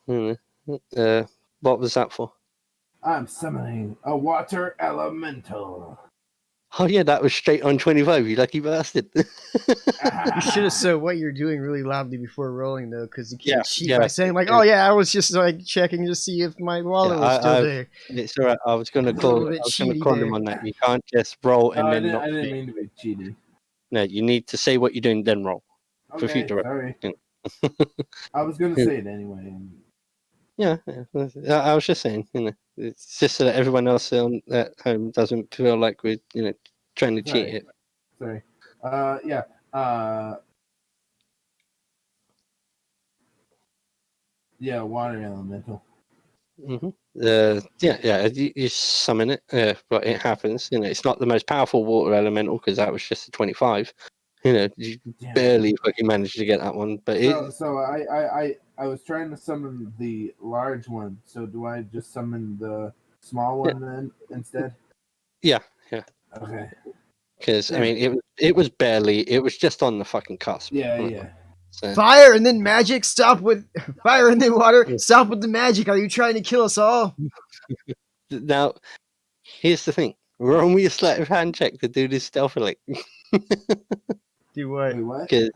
You know, what was that for? I'm summoning a water elemental. Oh yeah, that was straight on 25. You lucky bastard. You should have said what you're doing really loudly before rolling, though, because you can't Yeah, cheat yeah, by saying like, "Oh yeah, I was just like checking to see if my wallet was still there." It's all right. I was going to A little call. bit I was going to cheaty call there. him on that. You can't just roll and I then didn't, not. I didn't mean to be cheaty. No, you need to say what you're doing, then roll for Okay, future. sorry. Yeah. I was gonna say it anyway. Yeah, I was just saying. It's just so that everyone else at home doesn't feel like we're trying to cheat Sorry. it. Sorry. Yeah. Yeah, water elemental. hmm yeah. You summon it, but it happens. It's not the most powerful water elemental because that was just a 25. You Damn. barely fucking managed to get that one, but So I was trying to summon the large one. So do I just summon the small one then instead? yeah. Okay. Because I Yeah. mean, it was just on the fucking cusp. Yeah. So, Fire and then magic. Stop with fire and then water. Stop with the magic. Are you trying to kill us all? now, here's the thing: roll me a sleight of hand check to do this stealthily. Do what? Wait, what? Because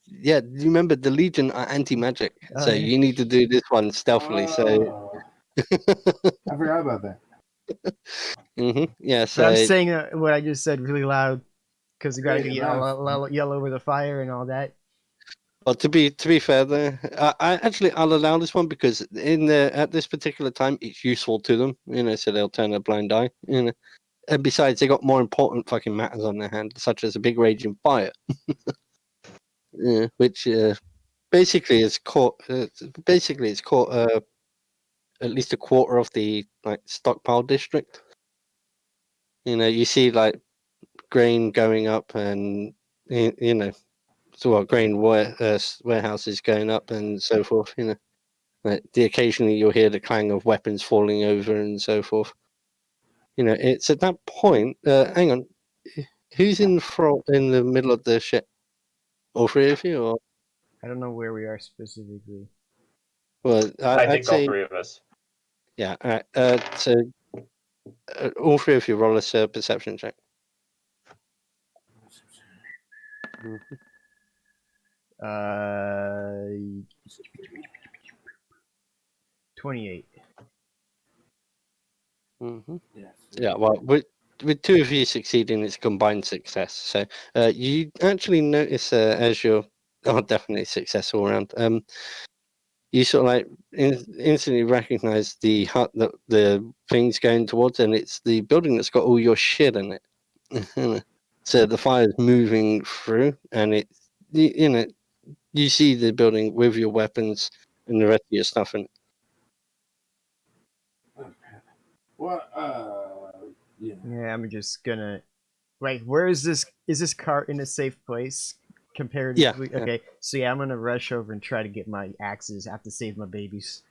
you remember the Legion are anti-magic, Oh, so yeah. you need to do this one stealthily. So, Oh, I forgot about that. yeah. But I'm So saying what I just said really loud because you got to Yeah, be loud. yell over the fire and all that. well, to be fair, though, I'll allow this one because at this particular time, it's useful to them. So they'll turn a blind eye. And besides, they got more important fucking matters on their hands, such as a big raging fire, which basically it's caught. It's caught at least a quarter of the stockpile district. You see like grain going up, and grain warehouses going up, and so forth. Like occasionally you'll hear the clang of weapons falling over, and so forth. It's at that point. Hang on. Who's in front in the middle of the ship? All three of you, or I don't know where we are specifically. Well, I I'd think all say, three of us. yeah. All right. So all three of you roll a perception check. Uh, 28. Mm-hmm. Yes. Yeah. Well, with two of you succeeding, it's combined success. So you actually notice as you're definitely success all around. You sort of like instantly recognize the hut that the thing's going towards, and it's the building that's got all your shit in it. So the fire's moving through, and it's you see the building with your weapons and the rest of your stuff in it. Okay. Well, yeah. Yeah, I'm just gonna. Like, where is this? Is this cart in a safe place? Comparatively, Yeah. okay. So yeah, I'm gonna rush over and try to get my axes. I have to save my babies.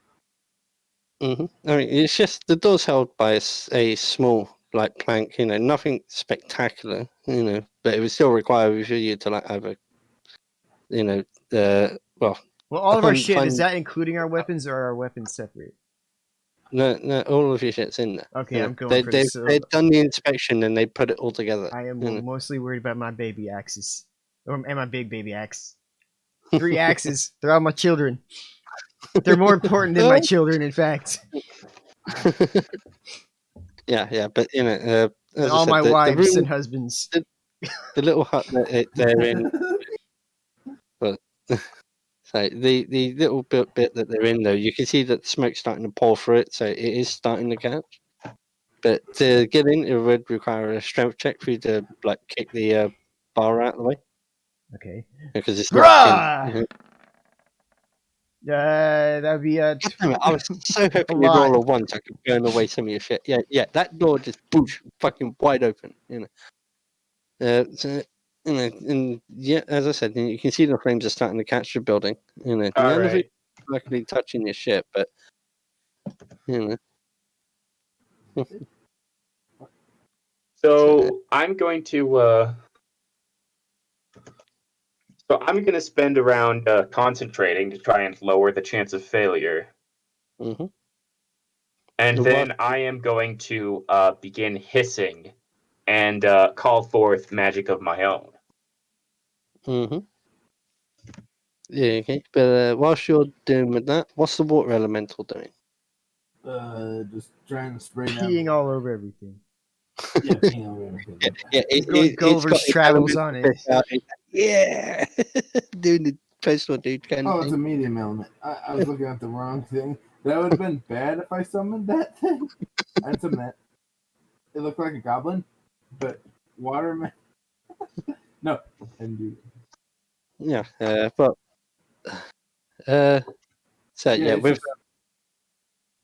I mean, it's just the door's held by a small like plank, nothing spectacular, but it would still require for you to like have a, well, Well, all of our shit is find that including our weapons, or are our weapons separate? no, all of your shit's in there. Okay, I'm going for this. So They've done the inspection and they put it all together. I am mostly worried about my baby axes, and my big baby axe. 3 axes. They're all my children. They're more important than my children, in fact. yeah, but And as I all said, my the wives room, and husbands. the little hut that they're in, but so the little bit that they're in though, you can see that the smoke's starting to pour through it, so it is starting to catch. But to get in, it would require a strength check for you to like kick the bar out of the way Okay. because it's Hurrah! not. That'd be God damn it, I was so hoping you'd lot. roll a one so I could burn away some of your shit. Yeah, that door just boosh, fucking wide open, So, and yeah, as I said, you can see the flames are starting to catch the building. None of it luckily touching your shit, but So I'm going to. So I'm going to spend around concentrating to try and lower the chance of failure. Mm-hmm. And The then what? I am going to begin hissing and call forth magic of my own. Mm-hmm. Yeah, okay. But whilst you're doing with that, what's the water elemental doing? Just trying to spray down. Peeing all over everything. Yeah, peeing over everything. Yeah, He's going it's Gulliver's got its Travels elemental on it. piss out. Yeah, doing the postal dude kind Oh, of it's a thing. medium element. I was looking at the wrong thing. That would have been bad if I summoned that thing. I'd summon that. It looked like a goblin, but waterman. No, I didn't do that. Yeah, but so yeah, it's with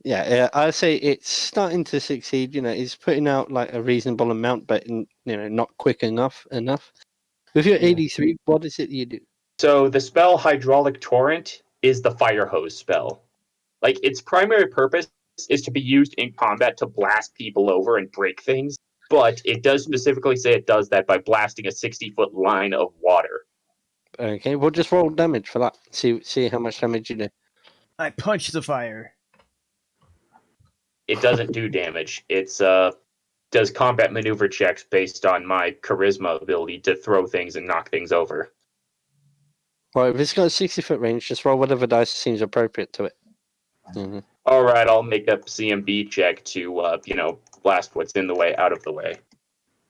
just- I'd say it's starting to succeed. It's putting out like a reasonable amount, but not quick enough. With your Yeah. 83, what is it you do? So the spell Hydraulic Torrent is the fire hose spell. Like, its primary purpose is to be used in combat to blast people over and break things, but it does specifically say it does that by blasting a 60-foot line of water. Okay, we'll just roll damage for that. See how much damage you do. I punch the fire. It doesn't do damage. It's does combat maneuver checks based on my charisma ability to throw things and knock things over. Well, if it's got a 60-foot range, just roll whatever dice seems appropriate to it. Mm-hmm. All right, I'll make a CMB check to blast what's in the way out of the way.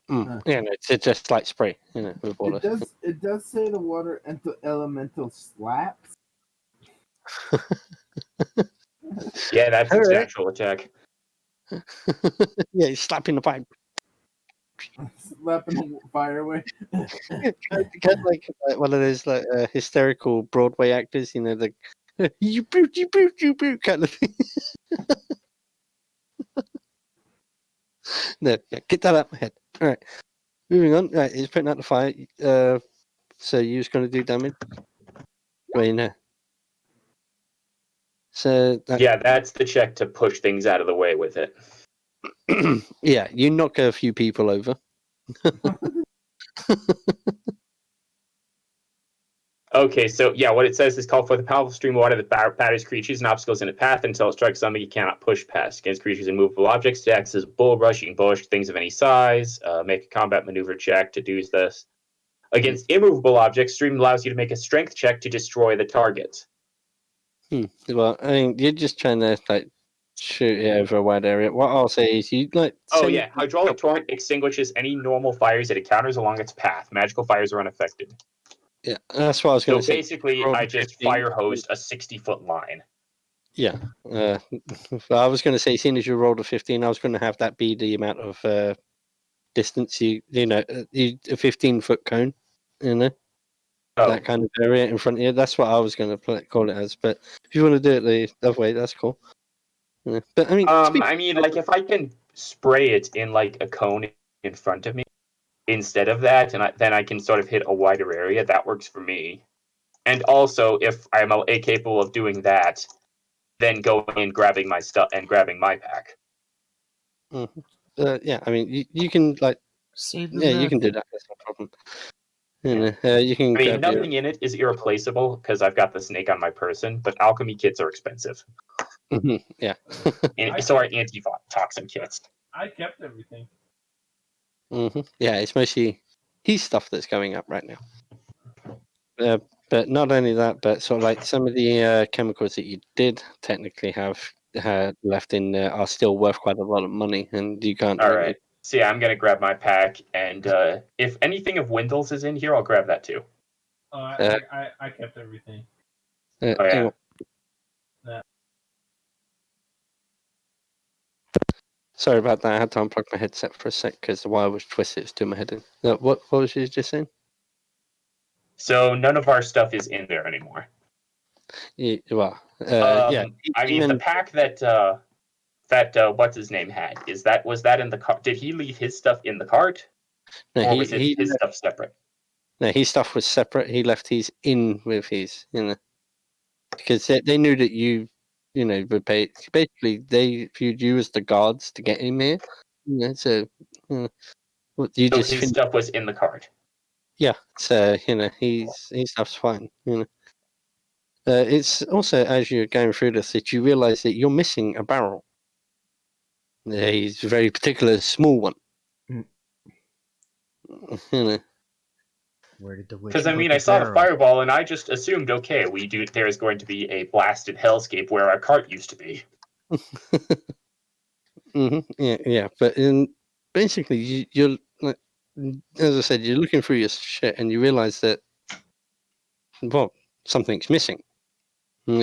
It's just like spray, with water. It does say the water elemental slaps. Yeah, that's its Alright. natural attack. Yeah, he's slapping the pipe. Slapping the fire away. Kind of like one of those like hysterical Broadway actors, the you boot kind of thing. No, yeah, get that out of my head. All right, moving on. Right, he's putting out the fire. So you're just going to do damage. So Yeah, that's the check to push things out of the way with it. yeah, you knock a few people over. Okay, so yeah, what it says is call for the powerful stream of water that batters creatures and obstacles in a path until it strikes something you cannot push past. Against creatures and movable objects, it acts as a bull rush. You can bush things of any size. Make a combat maneuver check to do this. Against immovable objects, stream allows you to make a strength check to destroy the target. Well, I mean, you're just trying to like shoot it over a wide area. What I'll say is you like. Oh send- yeah, hydraulic torrent extinguishes any normal fires it encounters along its path. Magical fires are unaffected. Yeah, that's what I was So going to say. basically, roll I the just 15. fire hosed a 60-foot line. Yeah. I was going to say, seeing as you rolled a 15, I was going to have that be the amount of distance a 15-foot cone, Oh, that kind of area in front of you. That's what I was going to call it as. But if you want to do it the other way, that's cool. Yeah. But I mean, like if I can spray it in like a cone in front of me instead of that, and then I can sort of hit a wider area. That works for me. And also, if I'm capable of doing that, then going and grabbing my stuff and grabbing my pack. yeah, I mean, you can like, Save the yeah, you map. can do that. That's no problem. You can. I mean, grab nothing in it is irreplaceable because I've got the snake on my person, but alchemy kits are expensive. Yeah. And so are antitoxin kits. I kept everything. Yeah, it's mostly heat stuff that's going up right now. But not only that, but sort of like some of the chemicals that you did technically have left in there are still worth quite a lot of money, and you can't. All really- right. So yeah, I'm gonna grab my pack, and if anything of Wendell's is in here, I'll grab that too. Oh, Uh, I kept everything. Oh, hang yeah. on. Yeah. Sorry about that. I had to unplug my headset for a sec because the wire was twisted. It's doing my head in. What was you just saying? So none of our stuff is in there anymore. Yeah, well, yeah. I mean, the even- pack that what's his name had was that in the cart? Did he leave his stuff in the cart, no, or was his left- stuff separate? no, his stuff was separate. He left his in with his, because they knew that you would pay. Basically, they viewed you as the guards to get him here. So you So just his stuff was in the cart. yeah. So his stuff's fine. It's also as you're going through this that you realise that you're missing a barrel. He's a very particular small one. Where did the witch Because I put mean, the I saw the barrel? fireball, and I just assumed, okay, there is going to be a blasted hellscape where our cart used to be. Yeah. But basically, you're like, as I said, you're looking through your shit, and you realise that something's missing. Oh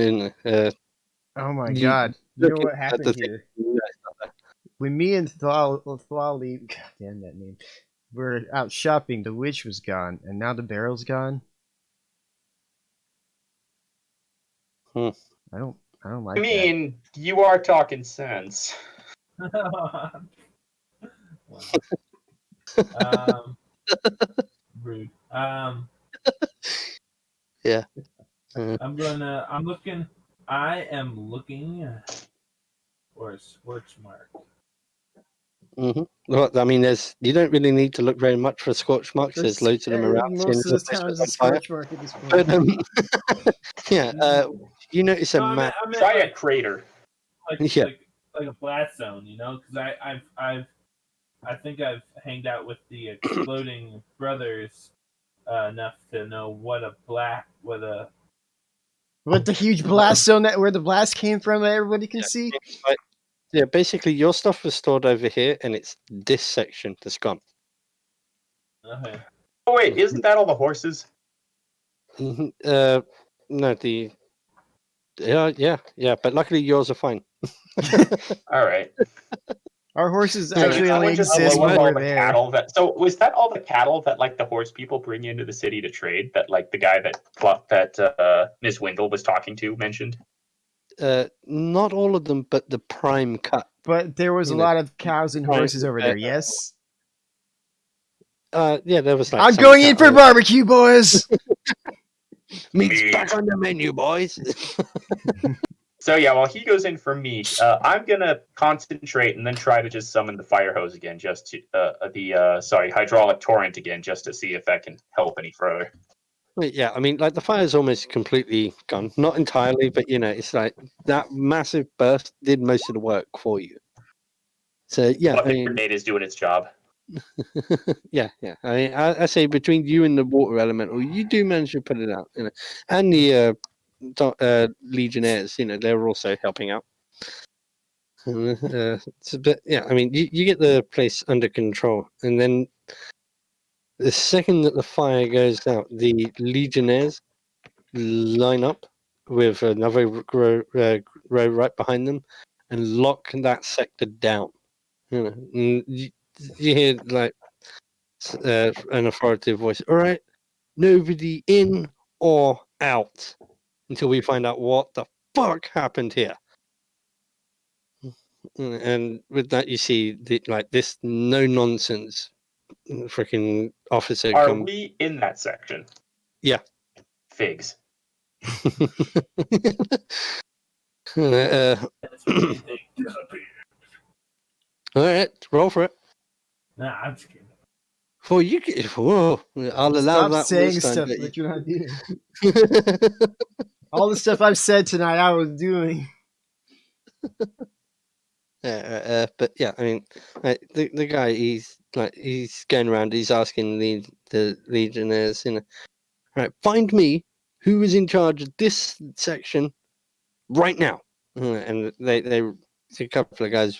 my You god! You know looking what at happened the thing, here? you realise that- When me and Thwali, God damn that name, were out shopping, the witch was gone, and now the barrel's gone. Hmm. I don't like I mean, you are talking sense. Rude. Yeah. I am looking for a scorch mark. Well, I mean, you don't really need to look very much for scorch marks. that. There's loads of them around. Most seeing of as this place town was is a on fire. scorch mark at this point. But yeah, you notice a No, I map. meant Try a like, crater. Yeah. like a blast zone, because I think I've hanged out with the Exploding Brothers enough to know what a What the huge blast zone where the blast came from that everybody can see? Yeah, basically, your stuff was stored over here, and it's this section that's gone. okay. Oh wait, isn't that all the horses? No, yeah, but luckily yours are fine. All right. Our horses Yeah, actually That only one just exist blew when up all we're the there. cattle so was that all the cattle that like the horse people bring into the city to trade that like the guy that Miss Wendell was talking to mentioned? Not all of them, but the prime cut. But there was a You know, lot of cows and right, horses over there, yes? Yeah, there was like. I'm some going in for cattle. barbecue, boys! Meat's Meat. back on the menu, boys. So yeah, while he goes in for meat, I'm gonna concentrate and then try to just summon the fire hose again, just to hydraulic torrent again, just to see if that can help any further. Well, yeah, I mean, like the fire's almost completely gone. Not entirely, but it's like that massive burst did most of the work for you. So yeah, But I the mean, grenade is doing its job. yeah. I mean, I say between you and the water elemental, you do manage to put it out. And the legionnaires, they're also helping out. But yeah, I mean, you get the place under control, and then the second that the fire goes out, the legionnaires line up with another row right behind them and lock that sector down. And you hear like an authoritative voice. All right, nobody in or out until we find out what the fuck happened here. And with that, you see this no nonsense freaking officer Are come. we in that section? Yeah. Figs. That's when anything disappears. All right, roll for it. Nah, I'm just kidding. Well, whoa, I'll allow Stop that saying this time. stuff that you're not doing. All the stuff I've said tonight, I was doing. But yeah, I mean, the guy, he's going around, he's asking the legionnaires, right, find me who is in charge of this section right now. And they a couple of guys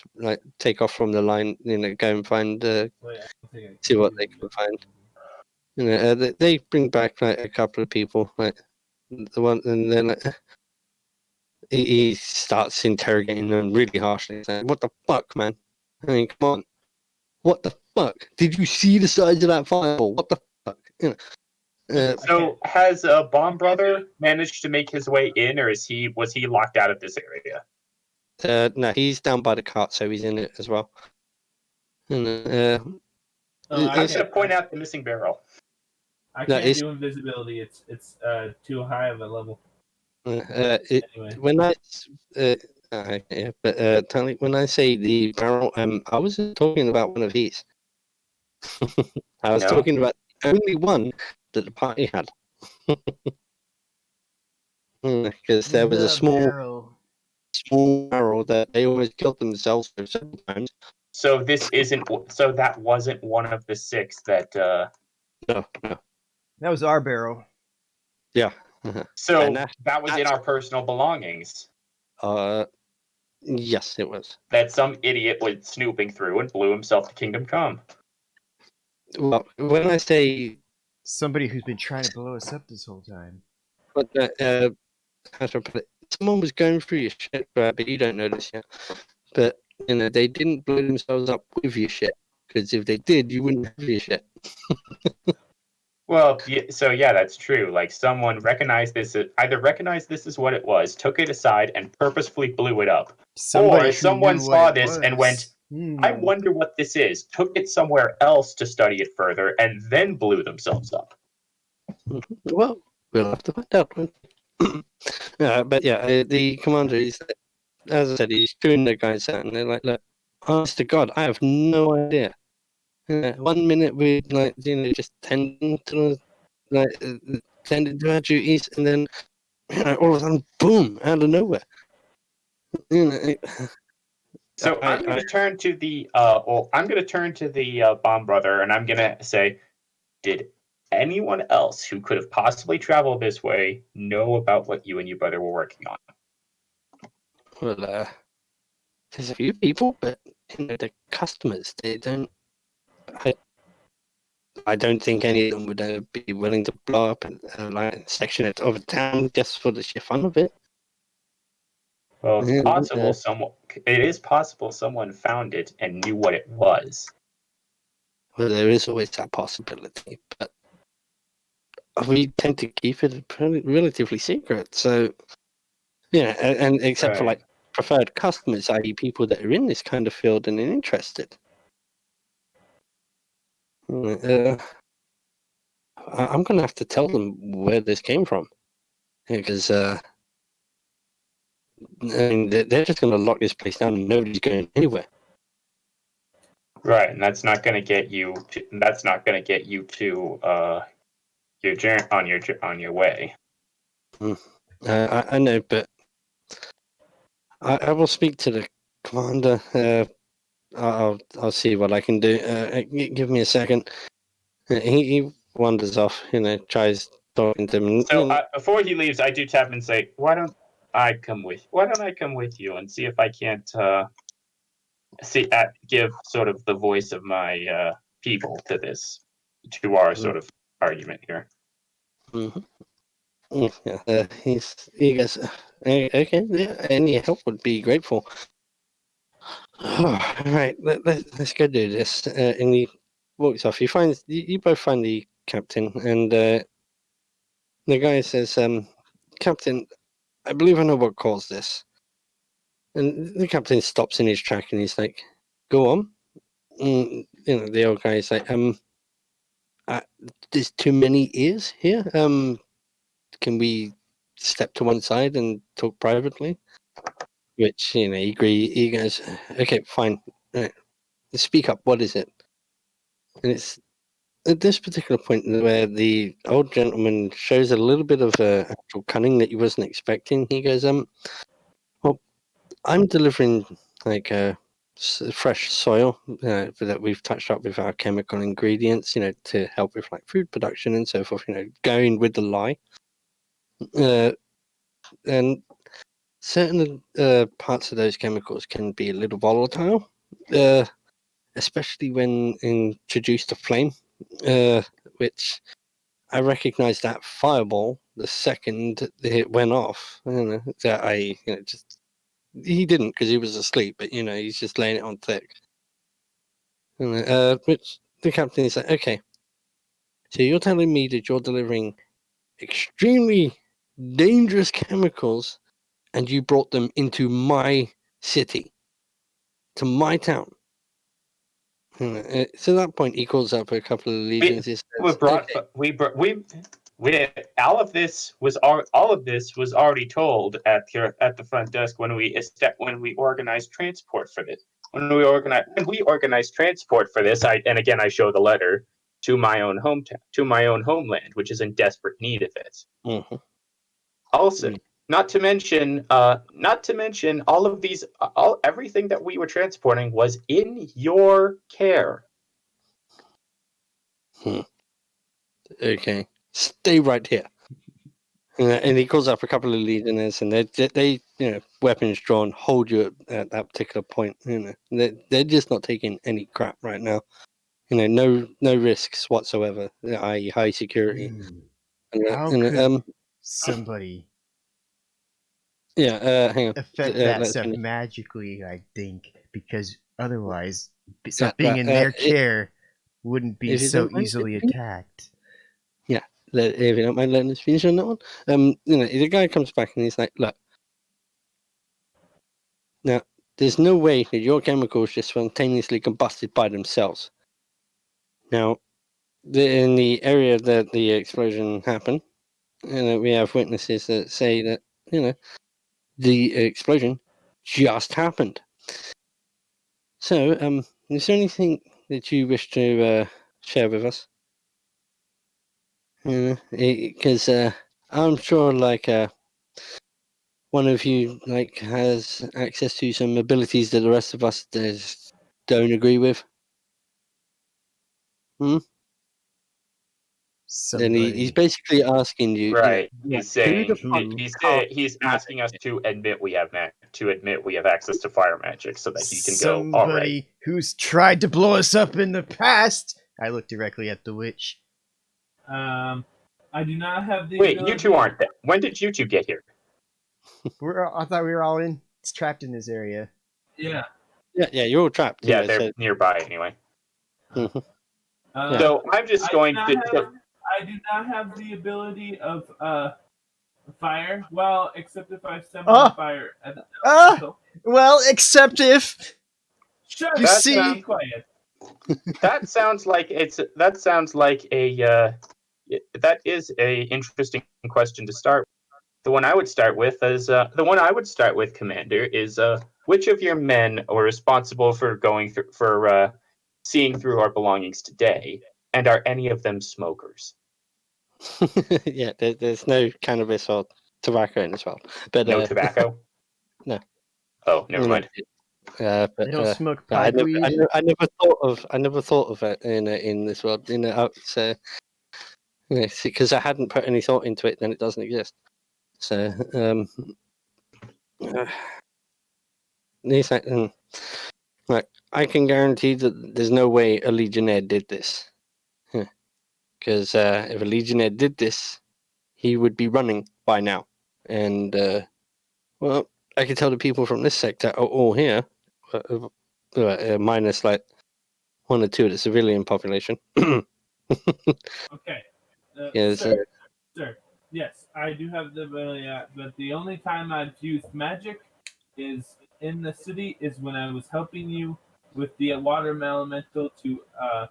take off from the line, go and find Wait, I don't think I see what they can find. They bring back a couple of people, the one, and then he starts interrogating them really harshly, saying, "What the fuck, man? I mean, come on, what the fuck? Did you see the size of that fireball? What the fuck?" So has Bomb Brother managed to make his way in, or was he locked out of this area? No, he's down by the cart, so he's in it as well. And, I'm gonna point out the missing barrel. I No, can't do invisibility. It's too high of a level. Anyway, when I yeah, but Tony, when I say the barrel, I wasn't talking about one of these. I was No? talking about the only one that the party had. Because there was a small barrel that they always killed themselves with several times. So that wasn't one of the 6 that. No. That was our barrel. Yeah. So And that was in our personal belongings. Yes, it was. That some idiot was snooping through and blew himself to Kingdom Come. Well, when I say Somebody who's been trying to blow us up this whole time. but how to put it, someone was going through your shit, but you don't know this yet. But they didn't blow themselves up with your shit, because if they did, you wouldn't have your shit. Well, yeah, that's true. Like someone either recognized this as what it was, took it aside, and purposefully blew it up. Or someone saw this and went, I wonder what this is, took it somewhere else to study it further, and then blew themselves up. Well, we'll have to find out. But yeah, the commander, as I said, he's chewing the guys out, and they're like, look, honest to God, I have no idea. 1 minute we're just tending to our duties, and then all of a sudden, boom, out of nowhere. So I'm going to turn to the Bomb Brother, and I'm going to say, did anyone else who could have possibly traveled this way know about what you and your brother were working on? Well, there's a few people, but the customers, they don't. I don't think any of them would be willing to blow up a section of a town just for the sheer fun of it. Well, it is possible someone found it and knew what it was. Well, there is always that possibility, but we tend to keep it relatively secret. So, and except for preferred customers, i.e., people that are in this kind of field and are interested. I'm going to have to tell them where this came from, because they're just going to lock this place down and nobody's going anywhere. Right, and that's not going to get you to on your way. I know, but I will speak to the commander. I'll see what I can do. Give me a second. He wanders off. Tries talking to him. So before he leaves, I do tap him and say, Why don't I come with you and see if I can't give sort of the voice of my people to our sort of argument here. Mhm. Yeah, he goes, okay, yeah, any help would be grateful. All right, let's go do this. And he walks off. You both find the captain, and the guy says, Captain, I believe I know what caused this. And the captain stops in his track, and he's like, go on. The old guy's like, there's too many ears here. Can we step to one side and talk privately? Which, he goes, okay, fine. Right. Speak up, what is it? And it's at this particular point where the old gentleman shows a little bit of actual cunning that he wasn't expecting. He goes, well, I'm delivering like fresh soil that we've touched up with our chemical ingredients, to help with like food production and so forth, going with the lie. And certain parts of those chemicals can be a little volatile, especially when introduced to flame, which I recognized that fireball the second it went off. That just he didn't because he was asleep, but he's just laying it on thick. Which the captain is like, okay, so you're telling me that you're delivering extremely dangerous chemicals, and you brought them into my city, to my town. So at that point, he calls up a couple of legions. He says, All of this was already told at the front desk when we organized transport for this. When we organized transport for this, I show the letter to my own hometown, to my own homeland, which is in desperate need of it. Mm-hmm. Also, not to mention, all of these, everything that we were transporting was in your care. Okay, stay right here. And he calls up a couple of legionnaires, and they weapons drawn, hold you at that particular point. They're just not taking any crap right now. No risks whatsoever, i.e. high security. How could somebody hang on. affect that stuff finish. magically, I think, because otherwise stuff being in their care wouldn't be so easily attacked. Yeah, if you don't mind letting us finish on that one. The guy comes back and he's like, look, now, there's no way that your chemicals just spontaneously combusted by themselves. Now, in the area that the explosion happened, we have witnesses that say that, the explosion just happened. So, is there anything that you wish to share with us? Because I'm sure, one of you has access to some abilities that the rest of us just don't agree with. And he's basically asking you, right? He's saying Who he's asking us to admit we have access to fire magic, so that he can somebody go. All right. Who's tried to blow us up in the past. I look directly at the witch. I do not have the. Wait, ability. you two aren't there. When did you two get here? I thought we were all trapped in this area. Yeah. Yeah, you're all trapped. Yeah, they're nearby anyway. Mhm. So I'm just going to. I do not have the ability of fire. Well, except if I summon fire. Well, except if Shut you up, see. be quiet. That sounds like that is a interesting question to start. The one I would start with Commander, is which of your men are responsible for seeing through our belongings today, and are any of them smokers? Yeah, there's no cannabis or tobacco in this world. But No tobacco. No. Oh, never you know, mind. but They don't smoke but pipe weed. I never thought of it in this world. So because I hadn't put any thought into it, then it doesn't exist. So these like I can guarantee that there's no way a Legionnaire did this, because if a Legionnaire did this, he would be running by now. And well, I can tell the people from this sector are all here, minus like 1 or 2 of the civilian population. Okay. Yeah, Sir, yes, I do have the but the only time I've used magic is in the city is when I was helping you with the water elemental to uh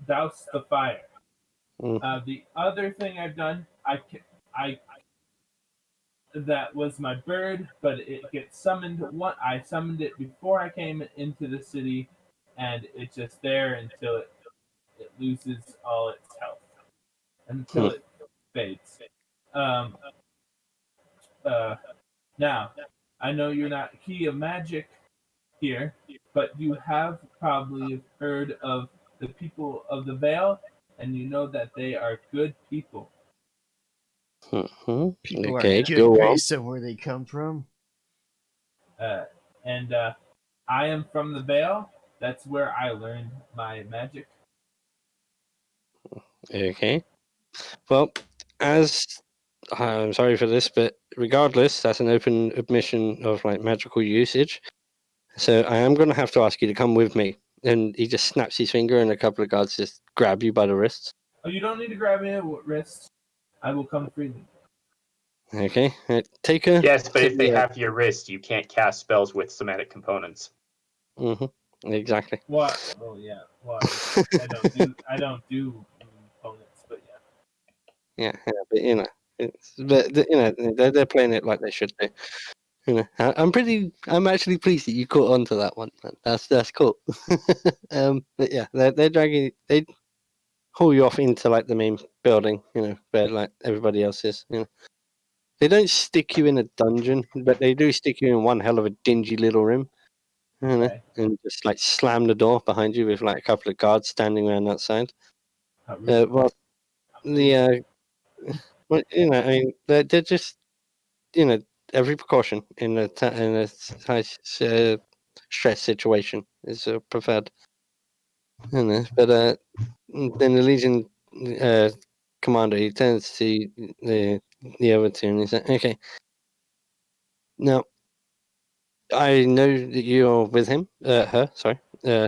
douse the fire. The other thing I've done, I that was my bird, but it gets summoned. I summoned it before I came into the city, and it's just there until it loses all its health, until it fades. Um, now, I know you're not key of magic here, but you have probably heard of the people of the Vale, and you know that they are good people. People Okay, are good go on. based on where they come from. And I am from the Vale. That's where I learned my magic. Okay. Well, as I'm sorry for this, but regardless, that's an open admission of like magical usage. So I am going to have to ask you to come with me. And he just snaps his finger, and a couple of guards just grab you by the wrists. Oh, you don't need to grab me at wrist. I will come freely. Okay, take her. Yes, but if they Yeah. have your wrist, you can't cast spells with somatic components. Exactly. What? Oh yeah. What? I don't do opponents, but yeah. Yeah, but they're playing it like they should do. I'm actually pleased that you caught on to that one. That's cool. But yeah, they haul you off into like the main building, where like everybody else is. They don't stick you in a dungeon, but they do stick you in one hell of a dingy little room. Okay. And just like slam the door behind you with like a couple of guards standing around outside. How rude. Well, the well, I mean, they're just every precaution in a high stress situation is preferred. But then the Legion commander, he turns to the other two and he says, "Okay, now I know that you're with him, her, sorry, yeah.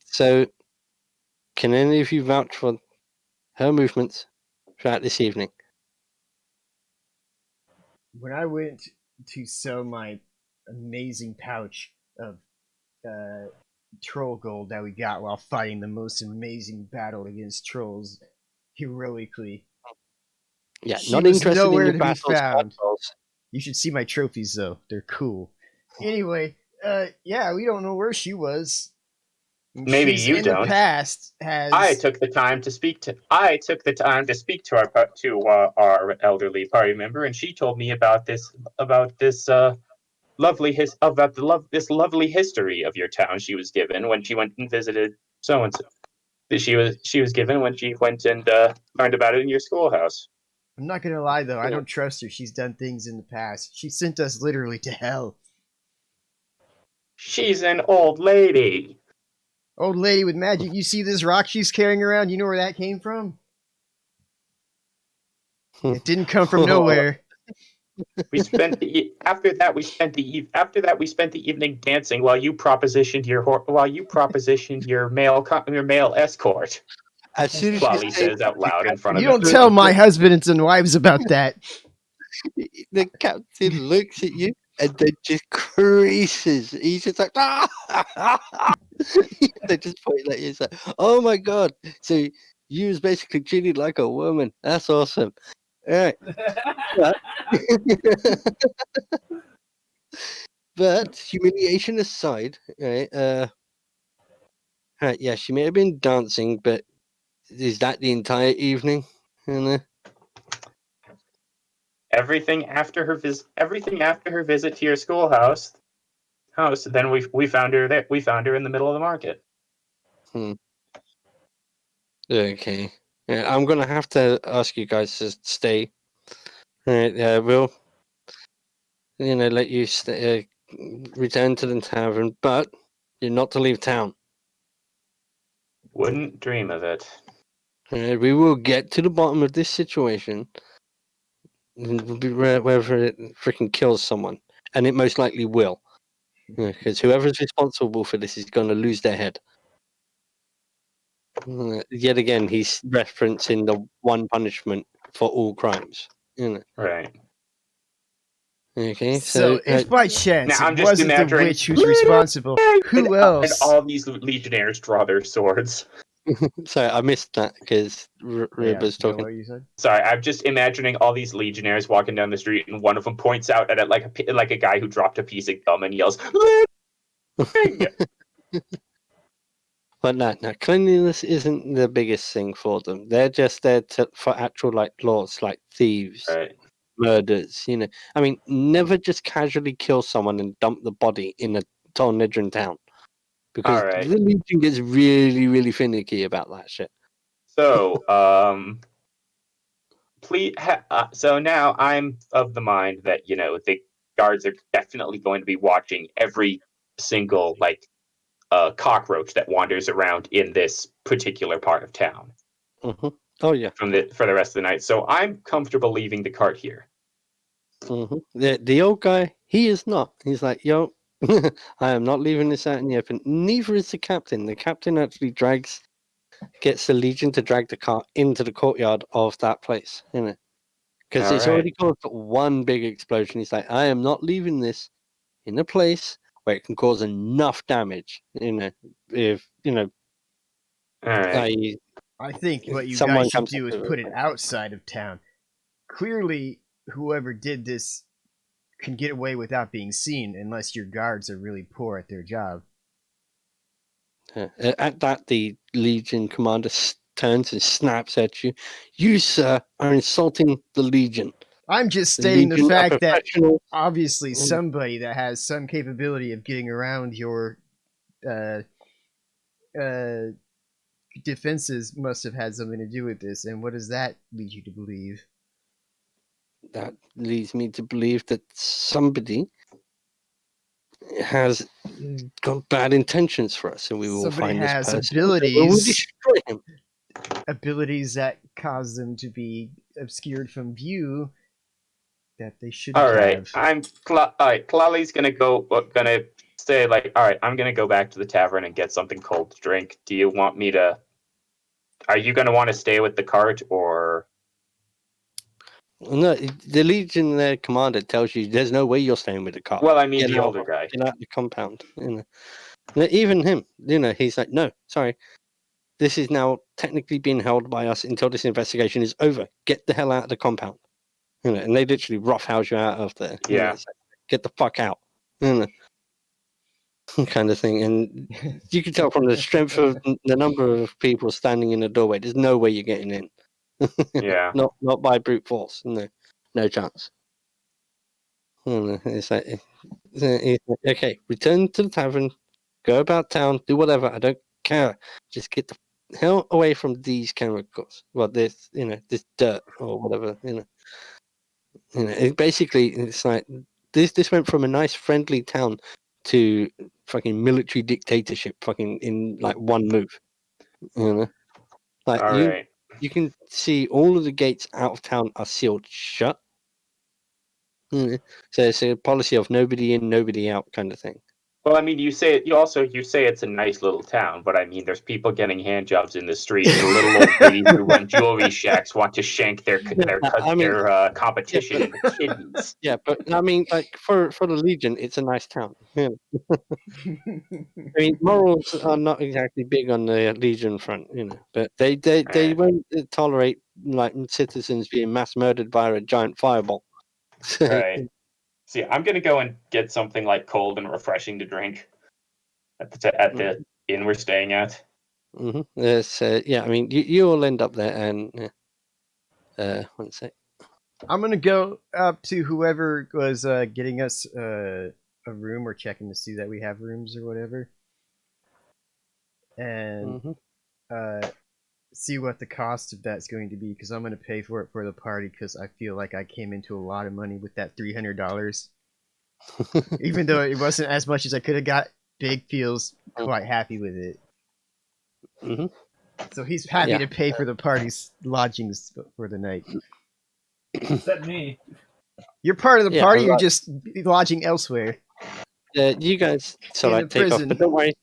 So, can any of you vouch for her movements throughout this evening?" When I went to sell my amazing pouch of troll gold that we got while fighting the most amazing battle against trolls heroically, Yeah, she not was interested in nowhere your to be battles. found. battles. You should see my trophies though; they're cool. Anyway, yeah, we don't know where she was. Maybe She's you in don't. the past has. I took the time to speak to our elderly party member, and she told me about this lovely this lovely history of your town. She was given when she went and visited so and so. She was given when she went and learned about it in your schoolhouse. I'm not gonna lie though, I Yeah. don't trust her. She's done things in the past. She sent us literally to hell. She's an old lady. Old lady with magic. You see this rock she's carrying around? You know where that came from? It didn't come from nowhere. We spent after that we spent the evening dancing while you propositioned your male escort. As soon as Lolly you say says out loud in front You of don't the tell my husbands and wives about that. the captain looks at you and then just creases. He's just like, ah! They just point at you and say, "Oh my god!" So you was basically treated like a woman. That's awesome. All right, but humiliation aside, right? Yeah, she may have been dancing, but is that the entire evening? You know? Everything after her visit to your schoolhouse. Then we found her there. We found her in the middle of the market. Okay. Yeah, I'm gonna have to ask you guys to stay. We'll, let you stay, return to the tavern, but you're not to leave town. Wouldn't dream of it. We will get to the bottom of this situation, whether it freaking kills someone, and it most likely will, because whoever's responsible for this is going to lose their head. Yet again, he's referencing the one punishment for all crimes. Right. Okay, So, if by chance Now, I'm it just wasn't the imagining- witch who's responsible, who And else? all these legionnaires draw their swords. so I missed that because Yeah, Riba's no, talking. what you said? Sorry, I'm just imagining all these legionnaires walking down the street, and one of them points out at it like a guy who dropped a piece of gum and yells, "Living!" But no, cleanliness isn't the biggest thing for them. They're just there for actual laws, like thieves, Right. murders. I mean, never just casually kill someone and dump the body in a Tornedran town, because All right. the Legion gets really, really finicky about that shit. So, so now I'm of the mind that the guards are definitely going to be watching every single cockroach that wanders around in this particular part of town Mm-hmm. Oh yeah. for the rest of the night. So I'm comfortable leaving the cart here. Mm-hmm. The old guy, he is not. He's like, yo, I am not leaving this out in the open. Neither is the captain. The captain actually gets the Legion to drag the cart into the courtyard of that place, because it's already caused one big explosion. He's like, I am not leaving this in a place where it can cause enough damage. If All right. I think what you someone guys should comes do is up to put it outside of town. Clearly, whoever did this can get away without being seen, unless your guards are really poor at their job. At that, the Legion commander turns and snaps at you. You, sir, are insulting the Legion. I'm just stating the Legion are fact that professional. obviously somebody that has some capability of getting around your defenses must have had something to do with this. And what does that lead you to believe? That leads me to believe that somebody has got bad intentions for us, and we will Somebody find this has person. We will destroy him. abilities that cause them to be obscured from view that they shouldn't All right. have. All right. Kalali's gonna say all right, I'm gonna go back to the tavern and get something cold to drink. Do you want me to? Are you gonna want to stay with the cart or? No, the Legion commander tells you there's no way you're staying with the cart. Well, I mean Get the out, older guy. Get out the compound. Even him, he's like, no, sorry. This is now technically being held by us until this investigation is over. Get the hell out of the compound. And they literally roughhouse you out of there. Yeah. It's like, get the fuck out. Kind of thing. And you can tell from the strength of the number of people standing in the doorway, there's no way you're getting in. Yeah. Not by brute force. No chance. It's like, okay, return to the tavern, go about town, do whatever. I don't care. Just get the hell away from these chemicals. Well, this dirt or whatever. Basically, it's like this went from a nice friendly town to fucking military dictatorship, fucking in like one move. Like All right. you can see all of the gates out of town are sealed shut. So it's a policy of nobody in, nobody out kind of thing. Well, I mean, you say it's a nice little town, but I mean, there's people getting hand jobs in the street. The little old ladies who run jewelry shacks want to shank their competition in the kidneys. Yeah, but I mean, like for the Legion, it's a nice town. Yeah. I mean, morals are not exactly big on the Legion front, but they Right. won't tolerate like citizens being mass murdered by a giant fireball. Right. See, I'm gonna go and get something like cold and refreshing to drink at the inn we're staying at. So yeah, I mean, you all end up there, and one sec. I'm gonna go up to whoever was getting us a room or checking to see that we have rooms or whatever, and see what the cost of that's going to be, because I'm gonna pay for it for the party, because I feel like I came into a lot of money with that $300, even though it wasn't as much as I could have got. Big feels quite happy with it. So he's happy to pay for the party's lodgings for the night. Except me. You're part of the party. You're just lodging elsewhere. You guys take off, but don't worry.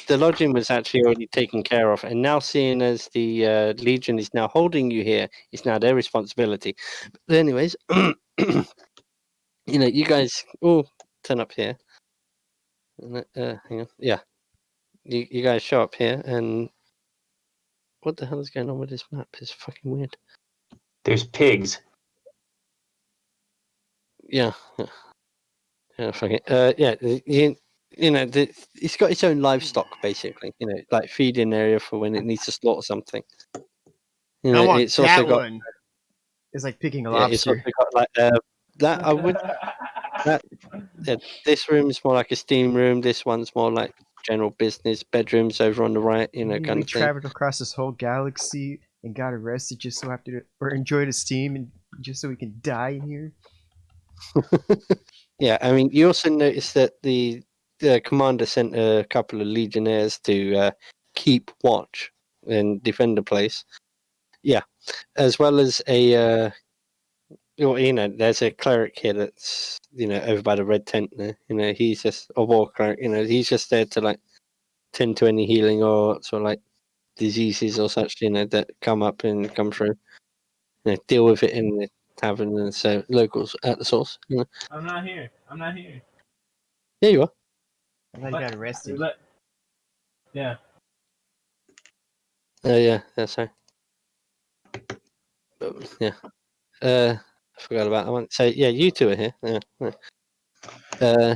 The lodging was actually already taken care of, and now seeing as the Legion is now holding you here, it's now their responsibility. But anyways, you guys all turn up here. Hang on. Yeah, you guys show up here, and what the hell is going on with this map? It's fucking weird. There's pigs. Yeah. Fuck it. It's got its own livestock, basically. Like feeding area for when it needs to slaughter something. I want it's that also got. one. It's like picking a It's lobster. also got like that. I would. This room is more like a steam room. This one's more like general business bedrooms over on the right. Kind we of thing. traveled across this whole galaxy and got arrested just so or enjoyed a steam and just so we can die in here. Yeah, I mean, you also notice that the commander sent a couple of legionnaires to keep watch and defend the place. Yeah, as well as a there's a cleric here that's over by the red tent there. He's just a war cleric. He's just there to like tend to any healing or sort of like diseases or such. That come through. Deal with it in the tavern, and so locals at the source. I'm not here. There you are. I thought you got arrested. Yeah. Yeah, that's right. Yeah. I forgot about that one. So yeah, you two are here. Yeah. All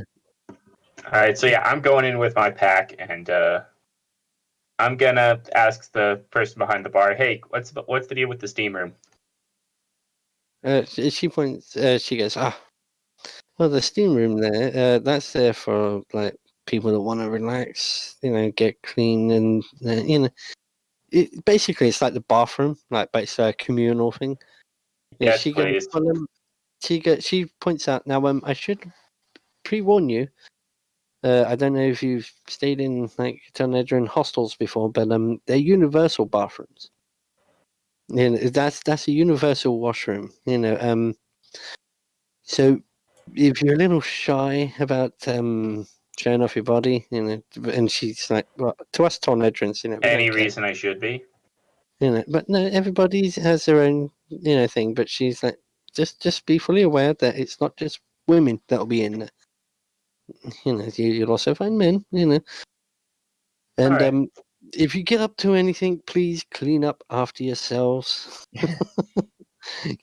right, so yeah, I'm going in with my pack, and I'm gonna ask the person behind the bar, "Hey, what's the deal with the steam room?" She points. She goes, well, the steam room there. That's there for like people that want to relax. Get clean, and basically it's like the bathroom, but it's a communal thing. Yeah, Yes, please. She points out now. I should pre-warn you. I don't know if you've stayed in like Telnedran hostels before, but they're universal bathrooms. That's a universal washroom. So if you're a little shy about showing off your body, and she's like, well, to us Telnedrans, any reason I should be. But no, everybody has their own thing. But she's like, just be fully aware that it's not just women that'll be in there. You'll also find men. And Right. if you get up to anything, please clean up after yourselves.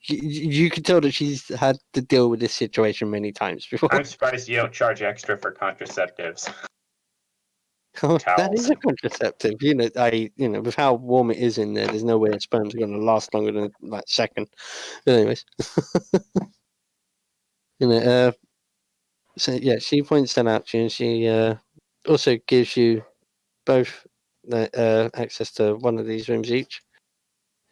You can tell that she's had to deal with this situation many times before. I'm surprised you don't charge extra for contraceptives. That is a contraceptive. With how warm it is in there, there's no way a sperm's going to last longer than like a second. But anyways, so yeah, she points that out to you, and she also gives you both access to one of these rooms each.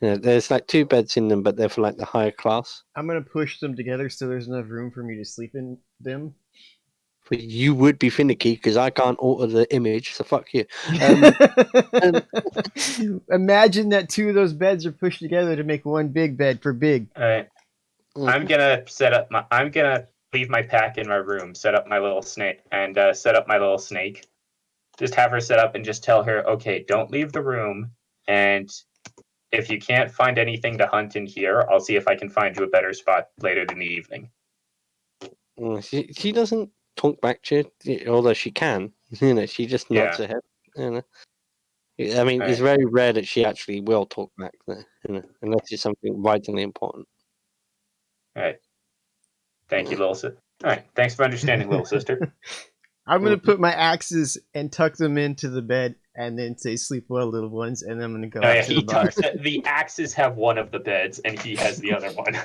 There's like 2 beds in them, but they're for like the higher class. I'm gonna push them together so there's enough room for me to sleep in them. But you would be finicky because I can't alter the image, so fuck you. Imagine that 2 of those beds are pushed together to make one big bed for big. All right. I'm gonna leave my pack in my room, set up my little snake, and set up my little snake. Just have her set up and just tell her, okay, don't leave the room, and if you can't find anything to hunt in here, I'll see if I can find you a better spot later in the evening. She doesn't talk back to you, although she can. She just nods her head. I mean, it's very rare that she actually will talk back there, unless it's something vitally important. All right. Thank you, little sister. All right. Thanks for understanding, little sister. I'm gonna put my axes and tuck them into the bed and then say sleep well, little ones, and then I'm gonna go Oh, out yeah, to he the bar. tucks it. The axes have one of the beds, and he has the other one.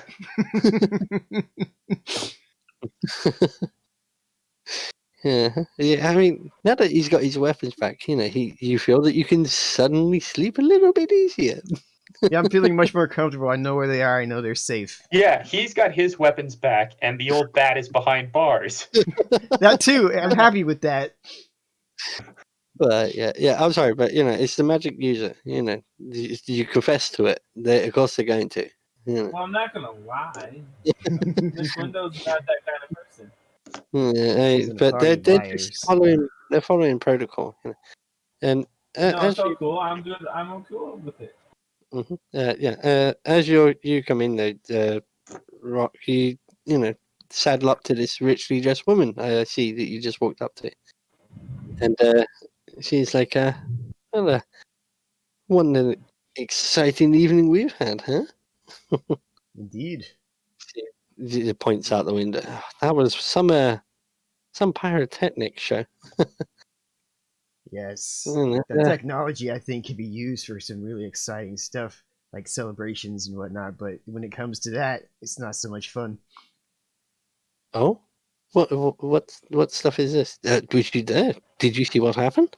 Yeah. I mean, now that he's got his weapons back, you feel that you can suddenly sleep a little bit easier. Yeah, I'm feeling much more comfortable. I know where they are. I know they're safe. Yeah, he's got his weapons back, and the old bat is behind bars. That too. I'm happy with that. But yeah. I'm sorry, but it's the magic user. You confess to it. Of course, they're going to. Well, I'm not gonna lie. Miss Window's not that kind of person. Isn't a But party they're of just liars. they're following protocol. And No, as it's all you, cool. I'm good. I'm cool with it. as you come in there, Rock, saddle up to this richly dressed woman. I see that you just walked up to, and she's like, well, what an exciting evening we've had, huh? Indeed. She points out the window. "Oh, that was some pyrotechnic show. Yes. Mm, The technology, I think, can be used for some really exciting stuff, like celebrations and whatnot. But when it comes to that, it's not so much fun. Oh, what stuff is this? Was you there? Did you see what happened?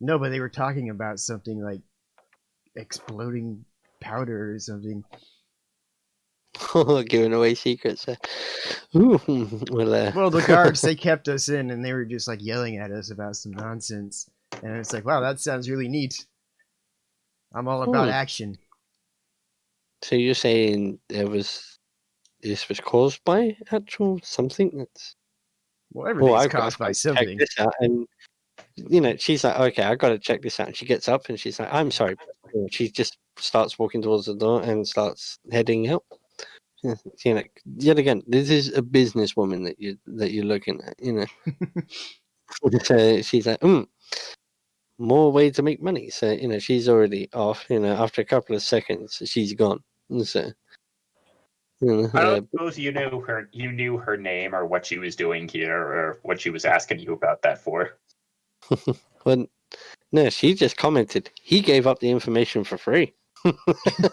No, but they were talking about something like exploding powder or something. Giving away secrets. Ooh, well, Well, the guards, they kept us in and they were just like yelling at us about some nonsense. And it's like, wow, that sounds really neat. I'm all about action. So you're saying this was caused by actual something that's. Well, everything's I've caused got by to check something. this out, and she's like, okay, I've got to check this out. And she gets up and she's like, I'm sorry. She just starts walking towards the door and starts heading out. Yet again, this is a businesswoman that you're looking at. So she's like, more way to make money. So she's already off. After a couple of seconds, she's gone. So I don't suppose you knew her name or what she was doing here or what she was asking you about that for. well, no, she just commented he gave up the information for free. All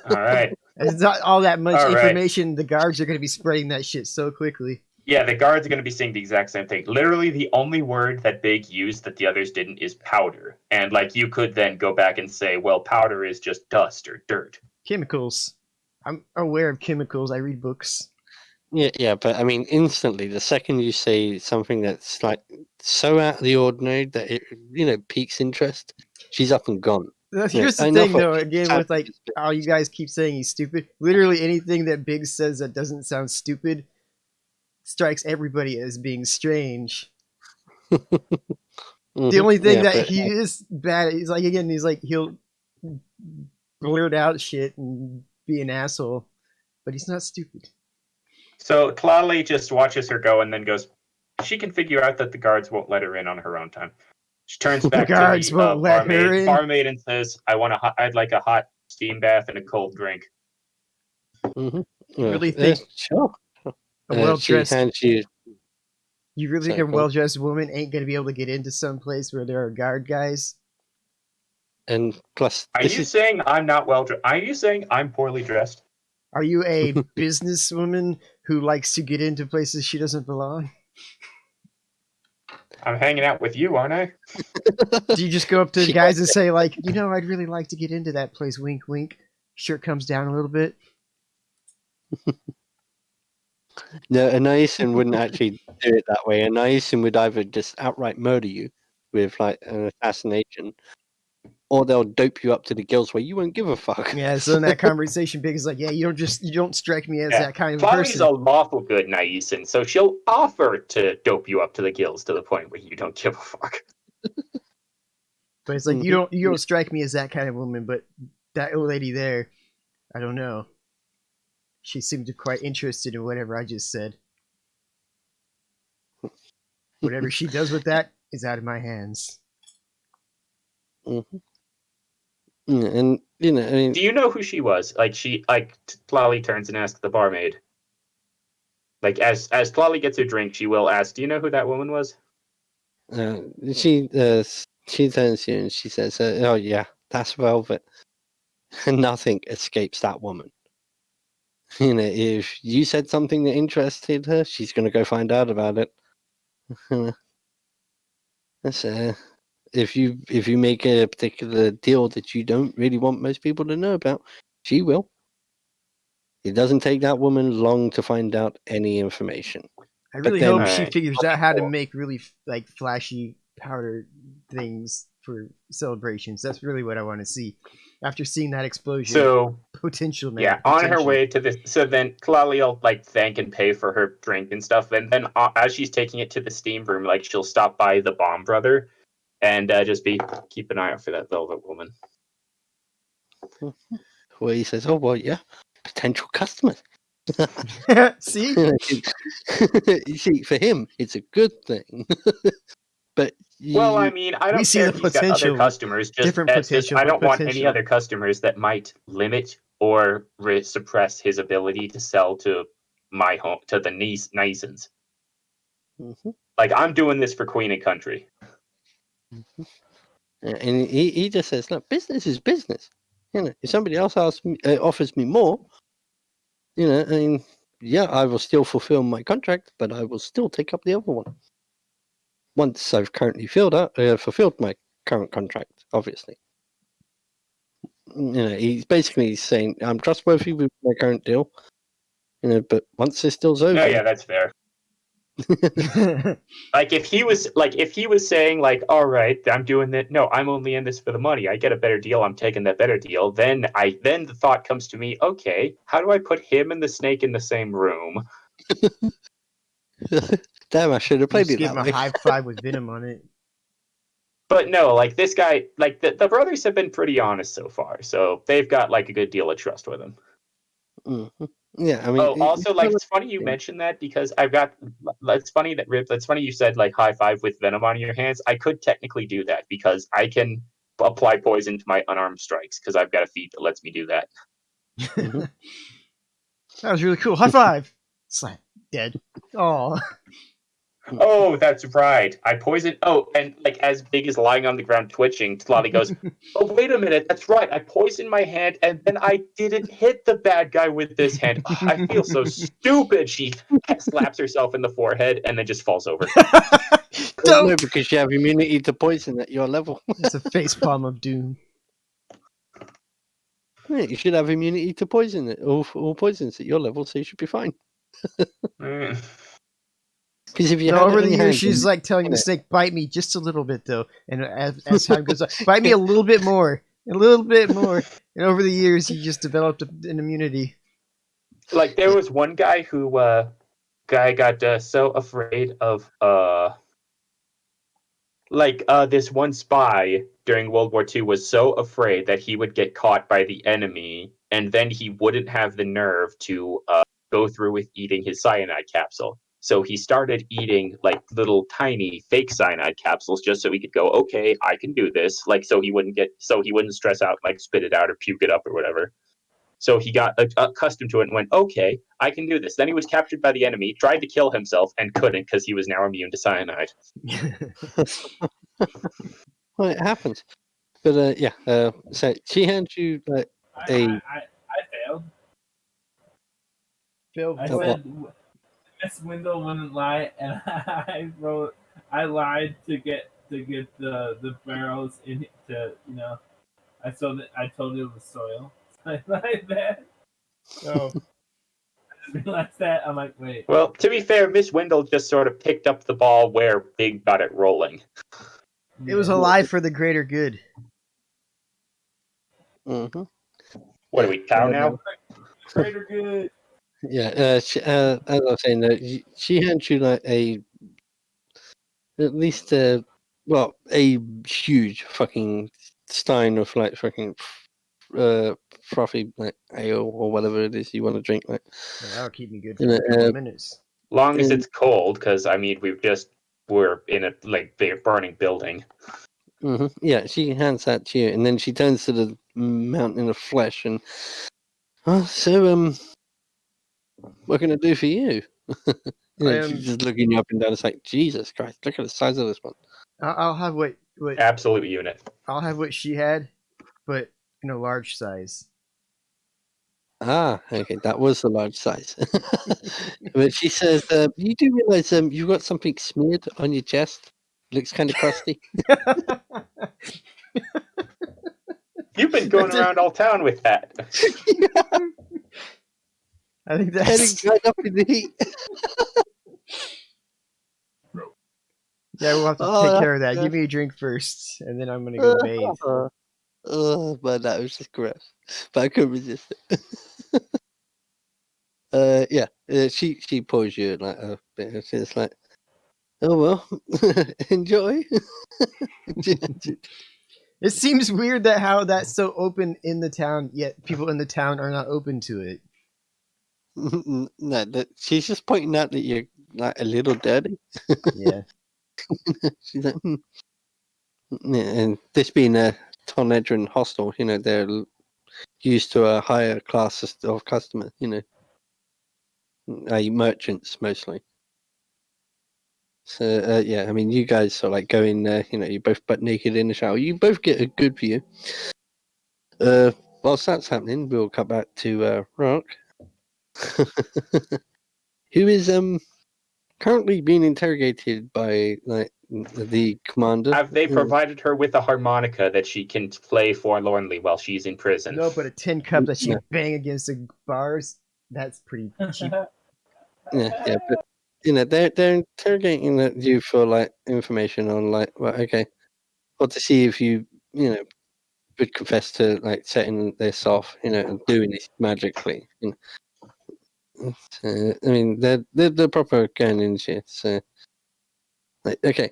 right. It's not all that much All right. information. The guards are going to be spreading that shit so quickly. Yeah, the guards are going to be saying the exact same thing. Literally, the only word that Big used that the others didn't is powder. And, you could then go back and say, well, powder is just dust or dirt. Chemicals. I'm aware of chemicals. I read books. Yeah, but I mean, instantly, the second you say something that's like so out of the ordinary that it piques interest, she's up and gone. Here's the thing, though, again, with how you guys keep saying he's stupid. Literally anything that Big says that doesn't sound stupid strikes everybody as being strange. The only thing that he is bad, he's like, he'll blurt out shit and be an asshole, but he's not stupid. So Tlali just watches her go and then goes, she can figure out that the guards won't let her in on her own time. She turns back to the barmaid and says, I'd like a hot steam bath and a cold drink. Mm-hmm. You really think sure. You really think a well-dressed woman ain't going to be able to get into some place where there are guard guys? And plus, are you saying I'm not well-dressed? Are you saying I'm poorly dressed? Are you a businesswoman who likes to get into places she doesn't belong? I'm hanging out with you, aren't I? Do you just go up to the guys and say, like, I'd really like to get into that place, wink, wink. Shirt comes down a little bit. No, Anaisin wouldn't actually do it that way. Anaisin would either just outright murder you with like an assassination, or they'll dope you up to the gills where you won't give a fuck. Yeah, so in that conversation, Big is like, yeah, you don't strike me as that kind of person. Tlali's a lawful good Naisin, so she'll offer to dope you up to the gills to the point where you don't give a fuck. But it's like, you don't strike me as that kind of woman, but that old lady there, I don't know. She seemed quite interested in whatever I just said. Whatever she does with that is out of my hands. Mm-hmm. And I mean, do you know who she was? Tlali turns and asks the barmaid. Like as Tlali gets her drink, she will ask, "Do you know who that woman was?" She she turns to you and she says, "Oh yeah, that's Velvet. Nothing escapes that woman. You know, if you said something that interested her, she's going to go find out about it. That's if you make a particular deal that you don't really want most people to know about, she will. It doesn't take that woman long to find out any information. I really then- hope she Alright. figures out how to make really like flashy powder things for celebrations. That's really what I want to see. After seeing that explosion, So potential. yeah, on her way to this. So then Kalali will like thank and pay for her drink and stuff, and then as she's taking it to the steam room, like she'll stop by the Bomb Brother, and just keep an eye out for that Velvet woman. Where he says, "Oh well, yeah, potential customers." See, You see, for him, it's a good thing. But Well, I mean, I don't see care the if he's got other potential, customers. different That's potential, I but don't want any potential. other customers that might limit or suppress his ability to sell to my home to the Nisans. Mhm. Like I'm doing this for Queen and Country. And he just says, "Look, business is business. You know, if somebody else offers me more, you know, I mean, yeah, I will still fulfill my contract, but I will still take up the other one once I've currently fulfilled my current contract. Obviously, you know, he's basically saying I'm trustworthy with my current deal. You know, but once this deal's over, Oh yeah, that's fair. Like if he was saying like, all right, I'm doing that. No, I'm only in this for the money. I get a better deal. I'm taking that better deal. Then the thought comes to me. Okay, how do I put him and the snake in the same room? damn, I should have played just it give that him way. a high five with venom on it. But no, like this guy, like the brothers have been pretty honest so far, so they've got like a good deal of trust with him. Mhm. Yeah, I mean. Oh, also, like it's funny you mentioned that because I've got. It's funny that Rip. That's funny you said like high five with venom on your hands. I could technically do that because I can apply poison to my unarmed strikes because I've got a feat that lets me do that. Mhm. That was really cool. High five. Slap. Dead. Oh, Oh, that's right. I poisoned. Oh, and like as Big is lying on the ground twitching, Slotty goes, "Oh, wait a minute. That's right. I poisoned my hand, and then I didn't hit the bad guy with this hand. Oh, I feel so stupid." She slaps herself in the forehead and then just falls over. No, dope. because you have immunity to poison at your level. It's a facepalm of doom. Yeah, you should have immunity to poison at all poisons at your level, so you should be fine. Mm. Because if you So had over it the on your years, hands, she's like telling you the know. snake, "Bite me just a little bit, though." And as time goes on, bite me a little bit more, a little bit more. And over the years, he just developed an immunity. Like there was one guy who guy got so afraid of this one spy during World War II was so afraid that he would get caught by the enemy and then he wouldn't have the nerve to go through with eating his cyanide capsule. So he started eating like little tiny fake cyanide capsules just so he could go, okay, I can do this. Like so he wouldn't stress out, like spit it out or puke it up or whatever. So he got accustomed to it and went, okay, I can do this. Then he was captured by the enemy, tried to kill himself, and couldn't because he was now immune to cyanide. Well, it happens. But yeah, so she hands you like I failed. Phil, I Oh, said Miss Wendell wouldn't lie, and I lied to get the barrels in to I told it was soil. I lied that. oh, I just realized that. I'm like, wait. Well, to be fair, Miss Wendell just sort of picked up the ball where Big got it rolling. it was a lie for the greater good. hmm What are we, cow now? Greater good. Yeah, as I was saying, she hands you like at least a huge fucking stein of like fucking frothy like ale or whatever it is you want to drink. Like, Yeah, that'll keep me good for you know, a couple of minutes. Long as and- it's cold, because I mean, we're in a burning building. yeah, she hands that to you, and then she turns to the mountain of flesh and, what can I do for you? You know, she's just looking you up and down. It's like, Jesus Christ, look at the size of this one. I'll have what What, Absolute unit. I'll have what she had, but in a large size. Ah, okay, that was the large size. But she says, you do realize you've got something smeared on your chest? Looks kind of crusty. You've been going around all town with that. I think Heading that's right up in the heat. yeah. We'll have to Oh, take care of that. that's Give me a drink first, and then I'm gonna go bathe. Oh, man, that was just gross. But I couldn't resist it. Yeah, she pours you like a bit. It's like, oh well, enjoy. It seems weird that how that's so open in the town, yet people in the town are not open to it. No, she's just pointing out that you're like a little dirty. Yeah. She's like, Yeah, and this being a Tonedran hostel, they're used to a higher class of customer, merchants mostly. So yeah, I mean, you guys are like go in there, you're both butt naked in the shower. You both get a good view. Whilst that's happening, we'll cut back to Rock, who is currently being interrogated by like the commander. Have they provided her with a harmonica that she can play forlornly while she's in prison? No, but a tin cup that she No. can bang against the bars. That's pretty cheap. Yeah, but they're interrogating you for like information on like, well, okay, or to see if you would confess to like setting this off, and doing this magically. So, I mean, they're proper going in shit. So, like, okay,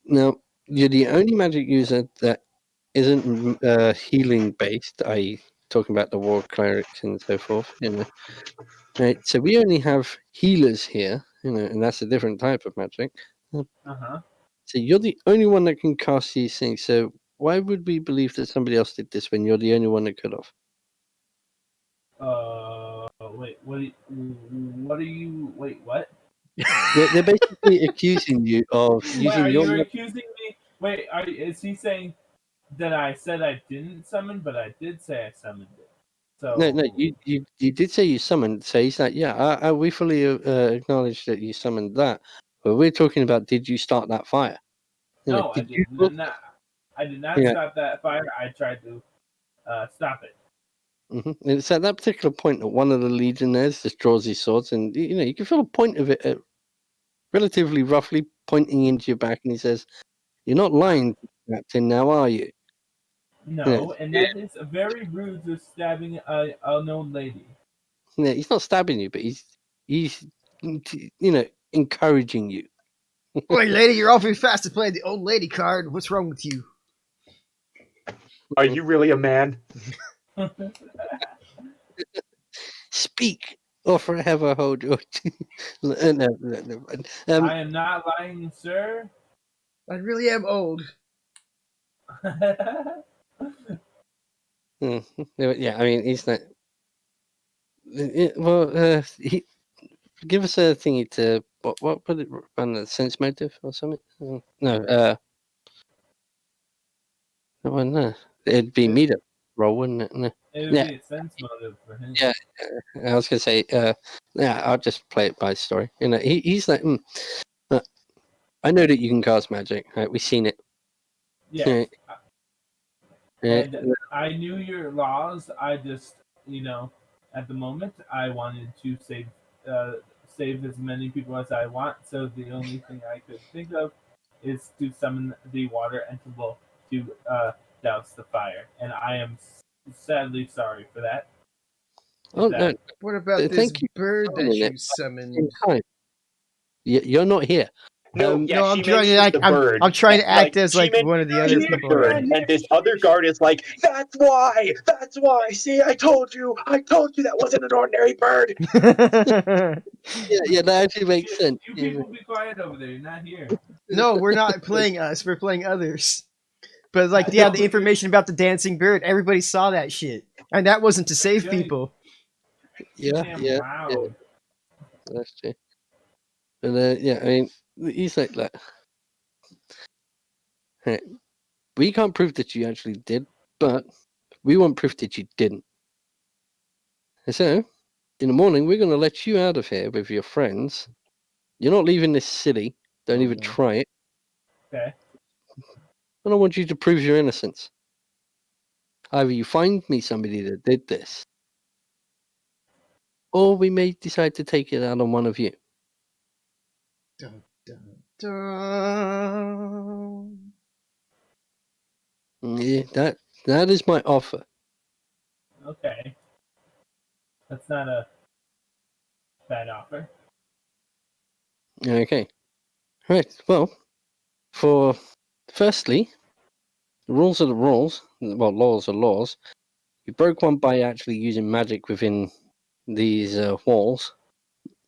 now you're the only magic user that isn't healing based, i.e., talking about the war clerics and so forth. Right, so we only have healers here, and that's a different type of magic. Uh-huh. So you're the only one that can cast these things. So why would we believe that somebody else did this when you're the only one that could have? Wait, what are you, wait, what? They're basically accusing you of Wait, using are your you magic. accusing me? Wait, is he saying that I said I didn't summon, but I did say I summoned it? So No, you did say you summoned. So he's like, yeah, we fully acknowledge that you summoned that, but we're talking about did you start that fire? no, I Did you? did not. I did not Yeah. stop that fire. I tried to stop it. And it's at that particular point that one of the legionnaires just draws his swords, and you can feel a point of it relatively roughly pointing into your back, and he says, "You're not lying, Captain, now are you?" No, and that is very rude to stabbing a unknown lady. Yeah, he's not stabbing you, but he's encouraging you. Oi, lady, you're awfully fast to play the old lady card. What's wrong with you? Are you really a man? Speak, or forever hold your. No. I am not lying, sir. I really am old. Yeah, I mean, he's not. Well, give us a thingy to what would it run, the sense motive or something? No, no, it'd be meet up roll, wouldn't it? No. It would Yeah. be a sense motive for him. Yeah, I was gonna say, yeah, I'll just play it by story. He's like, I know that you can cast magic. Right? We've seen it. Yes. Yeah. And I knew your laws. I just, at the moment, I wanted to save as many people as I want. So the only thing I could think of is to summon the water and to douse the fire. And I am sadly sorry for that. Oh no! What about this Thank you bird for that summoning you it. In summoned? time. You're not here. No, yeah, No, she I'm trying to mentions act. the bird. I'm trying to act as she like one of the other mentions the people. bird, and this other guard is like, "That's why. That's why. See, I told you. I told you that wasn't an ordinary bird." Yeah, that actually makes sense. You people be quiet over there. You're not here. No, we're not playing us. We're playing others. But like, yeah, the information about the dancing bird, everybody saw that shit, and that wasn't to save people. Yeah. Wow. That's true. But yeah, I mean, he's like that. Right? We can't prove that you actually did, but we want proof that you didn't. And so, in the morning, we're going to let you out of here with your friends. You're not leaving this city. Don't Oh, even no. try it. Okay. And I want you to prove your innocence. Either you find me somebody that did this, or we may decide to take it out on one of you. Dun, dun, dun. Yeah, that is my offer. Okay. That's not a bad offer. Okay. Right. Well, for firstly, the rules are the rules. Well, laws are laws. You broke one by actually using magic within these walls.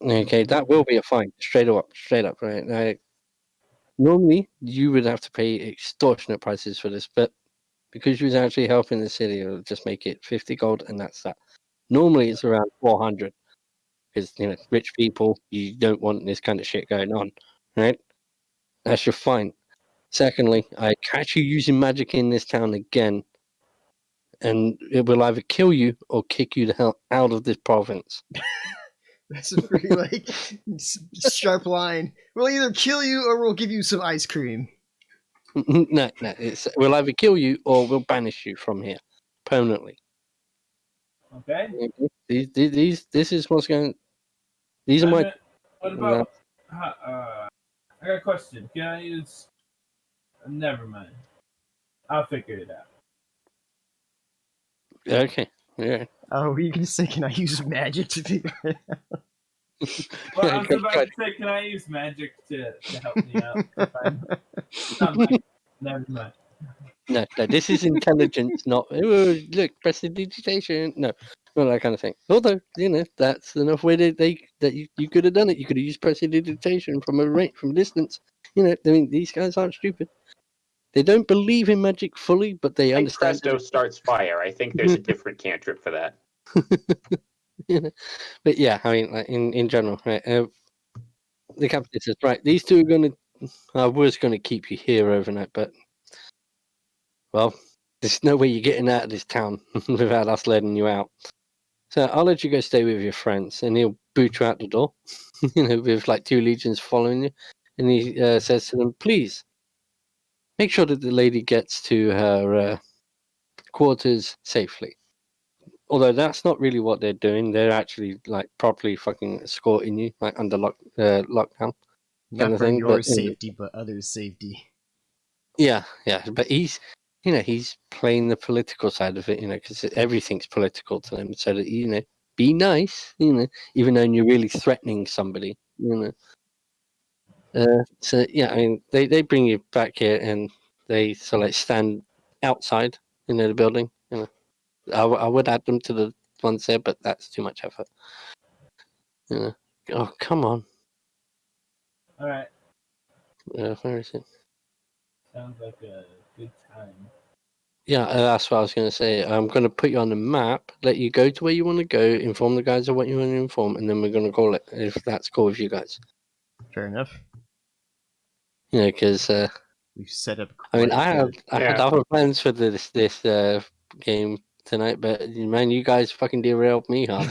Okay, that will be a fine. Straight up. Right. Normally, you would have to pay extortionate prices for this, but because you was actually helping the city, it'll just make it 50 gold, and that's that. Normally, it's around 400 because rich people, you don't want this kind of shit going on, right? That's your fine. Secondly, I catch you using magic in this town again, and it will either kill you or kick you the hell out of this province. That's a pretty sharp line. We'll either kill you or we'll give you some ice cream. No, we'll either kill you or we'll banish you from here permanently. Okay. This is what's going. These are my. What about? I got a question. Can I use? Never mind. I'll figure it out. Okay. Yeah. Oh, you can say, can I use magic to figure it out? Well, I was about to say, can I use magic to help me out? Never mind. No, this is intelligence, not look, prestidigitation. No, not that kind of thing. Although, that's enough way that you could have done it. You could have used prestidigitation from from distance. I mean, these guys aren't stupid. They don't believe in magic fully, but they I think understand. Presto starts fire. I think there's a different cantrip for that. But yeah, I mean, like in general, right? The captain says, right, these two are going to. I was going to keep you here overnight, but well, there's no way you're getting out of this town without us letting you out. So I'll let you go stay with your friends, and he'll boot you out the door, with like 2 legions following you. And he says to them, please, make sure that the lady gets to her quarters safely. Although that's not really what they're doing. They're actually like properly fucking escorting you, like under lockdown. Not Kind of for thing, your but, safety, but others' safety. Yeah. But he's playing the political side of it, because everything's political to them. So that be nice, even though you're really threatening somebody, So yeah, I mean, they bring you back here and they stand outside, the building. I would add them to the ones there, but that's too much effort. Oh, come on. All right. Where is it? Sounds like a good time. Yeah, that's what I was going to say. I'm going to put you on the map, let you go to where you want to go, inform the guys of what you want to inform, and then we're going to call it, if that's cool with you guys. Fair enough. Because We've set up. I mean, quite I had Yeah. other plans for this game tonight, but man, you guys fucking derailed me hard.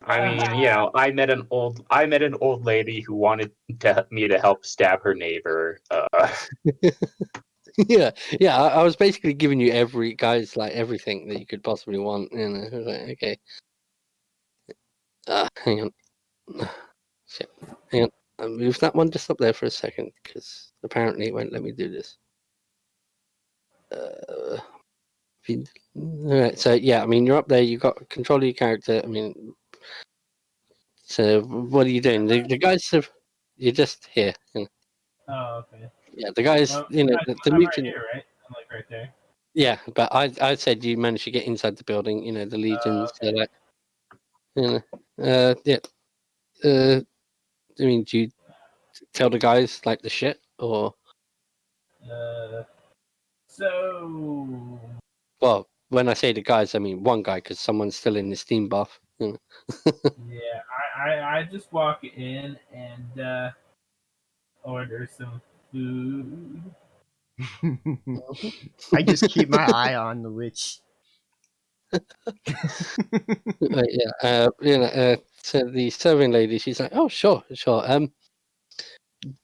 I mean, I met an old lady who wanted me to help stab her neighbor. yeah. I was basically giving you everything that you could possibly want. Okay. Hang on. Shit. Hang on. I'll move that one just up there for a second, because apparently it won't let me do this. Alright, so yeah, I mean, you're up there, you've got control of your character. I mean, so what are you doing? The guys have. You're just here. Oh, okay. Yeah, the guys, Well, the I'm right Legion. here, right? I'm like right there. Yeah, but I said you managed to get inside the building. The Legions. Okay. They're like, yeah. I mean, do you tell the guys like the shit or? So Well, when I say the guys, I mean one guy, because someone's still in the steam bath. yeah, I just walk in and order some food. I just keep my eye on the witch. So the serving lady, she's like, "Oh, sure, sure. Are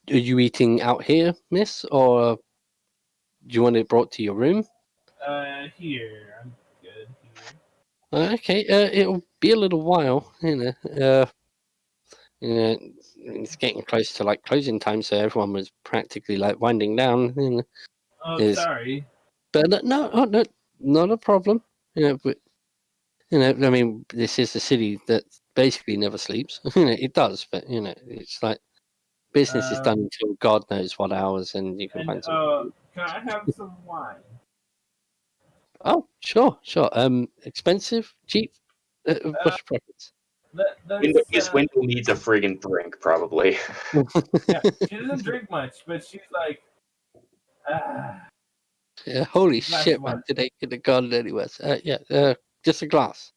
you eating out here, miss, or do you want it brought to your room?" Here. I'm good here. Okay. It'll be a little while. It's getting close to like closing time, so everyone was practically like winding down. Oh, Is sorry. but no, not a problem. But I mean, this is a city that basically never sleeps. It does, but it's like business is done until God knows what hours, and you can And find some. can I have some wine? Oh, sure. Expensive, cheap. What's your preference? Miss Wendell needs a friggin' drink, probably. Yeah, she doesn't drink much, but she's like, Yeah, holy Glass shit, of man! wine. Today could have gone anywhere. Just a glass.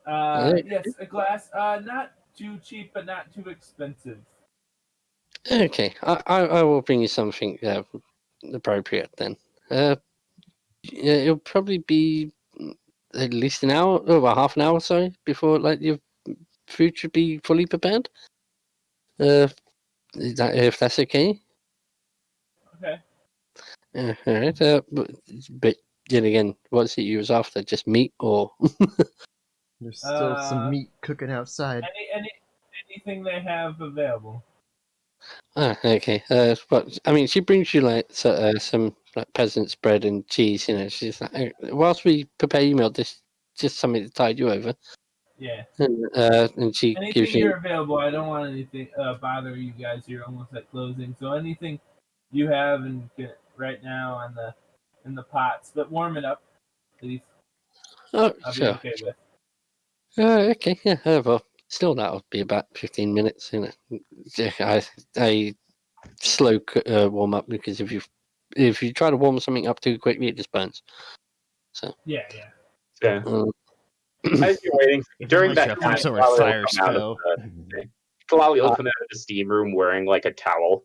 yes, a glass. Not too cheap, but not too expensive. Okay, I will bring you something appropriate then. Yeah, it'll probably be at least an hour, or about half an hour, sorry, before like your food should be fully prepared. If that's okay. Okay. All right. But then again, what's it you was after? Just meat or? There's still some Uh, meat cooking outside. Anything they have available. Okay. But I mean, she brings you like some like peasant's bread and cheese. She's like, whilst we prepare your meal, just something to tide you over. Yeah. And she Anything gives you. you're available. I don't want anything bother you guys. You're almost at closing, so anything you have and get right now in the pots, but warm it up, please. Oh, I'll be sure. okay with. Okay. Yeah. Well, still that'll be about 15 minutes. Yeah, I slow warm up because if you try to warm something up too quickly, it just burns. So. Yeah. Yeah. Um, As you're waiting, during Unless you that have time, some sort of Kalali will fire come out of spell. Kalali will come out of the steam room wearing like a towel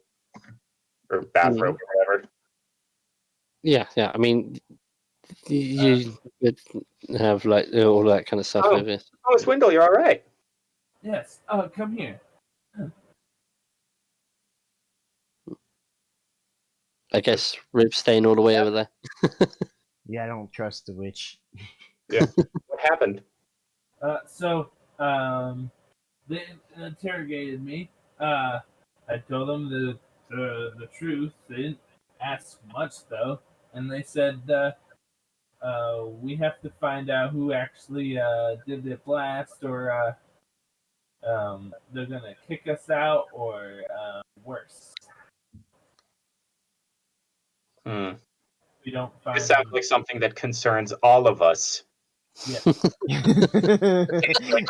or bathrobe or whatever. Yeah. I mean, you would have like all that kind of stuff Oh. with it. Oh, Swindle, you're all right. Yes. Come here. I guess rib stain all the way over there. Yeah, I don't trust the witch. Yeah. What happened? They interrogated me. I told them the truth. They didn't ask much though, and they said we have to find out who actually did the blast, or they're gonna kick us out, or worse. We don't find. This sounds like something that concerns all of us. Yeah.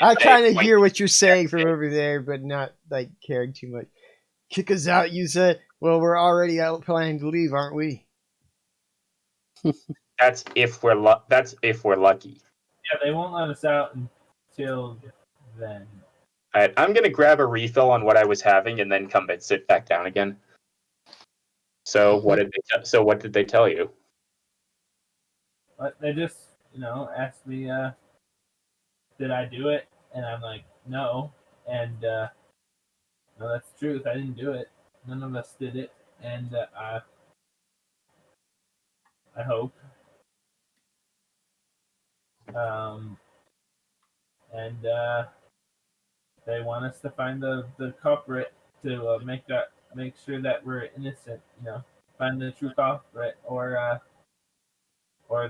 I kind of hear what you're saying from over there, but not like caring too much. Kick us out, you said? Well, we're already out planning to leave, aren't we? That's if we're lucky. Yeah, they won't let us out until then. All right, I'm gonna grab a refill on what I was having and then come and sit back down again. So what did they tell you? But they just, asked me, did I do it? And I'm like, no. And no, that's the truth. I didn't do it. None of us did it. And I hope. And they want us to find the culprit to make sure that we're innocent. Find the true culprit, or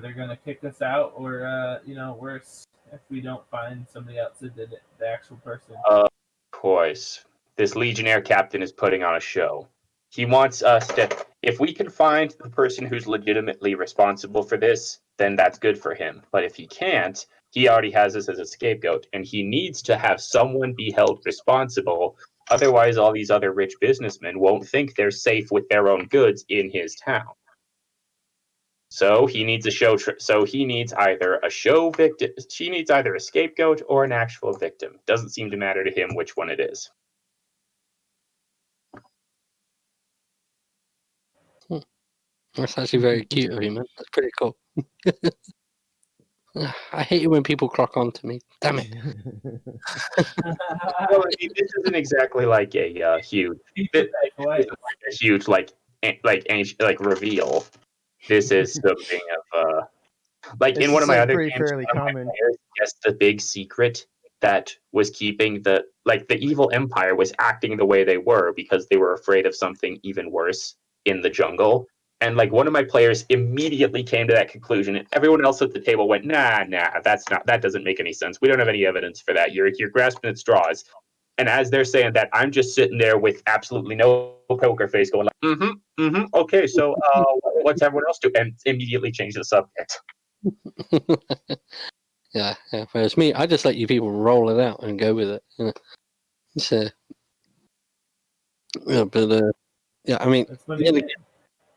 they're gonna kick us out, or worse, if we don't find somebody else that did it, the actual person. Of course, this Legionnaire captain is putting on a show. He wants us to. If we can find the person who's legitimately responsible for this, then that's good for him. But if he can't, he already has us as a scapegoat, and he needs to have someone be held responsible. Otherwise, all these other rich businessmen won't think they're safe with their own goods in his town. So he needs a show. So he needs either a show victim. She needs either a scapegoat or an actual victim. Doesn't seem to matter to him which one it is. That's actually very cute of you, man. That's pretty cool. I hate it when people clock on to me. Damn it. Well, I mean, this isn't exactly like a huge, this Way. isn't like a huge like reveal. This is something of like This in one is, of my like, other pretty games, fairly one of my common. players guessed the big secret that was keeping the evil empire was acting the way they were because they were afraid of something even worse in the jungle. And like one of my players immediately came to that conclusion, and everyone else at the table went, "Nah, that doesn't make any sense. We don't have any evidence for that. You're grasping at straws." And as they're saying that, I'm just sitting there with absolutely no poker face, going like, okay, so what's everyone else do? And immediately change the subject. Yeah. Whereas me, I just let you people roll it out and go with it. You know? So, yeah, but yeah, I mean, That's what then he again, did.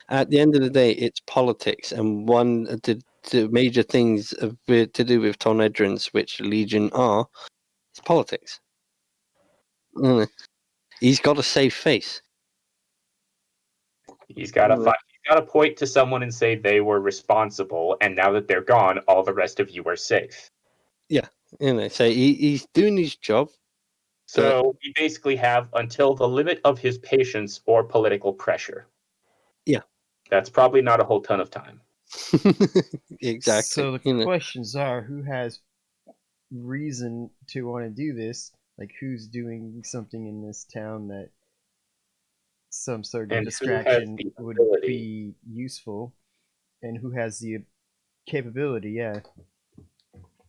at the end of the day, it's politics, and one of the major things to do with Tonedrins, which Legion are, is politics. He's got a safe face. He's got to point to someone and say they were responsible, and now that they're gone, all the rest of you are safe. So he's doing his job. So we basically have until the limit of his patience or political pressure. Yeah. That's probably not a whole ton of time. Exactly. So the questions are, who has reason to want to do this? Like, who's doing something in this town that some sort of And who has distraction the would ability? be useful, and who has the capability? Yeah.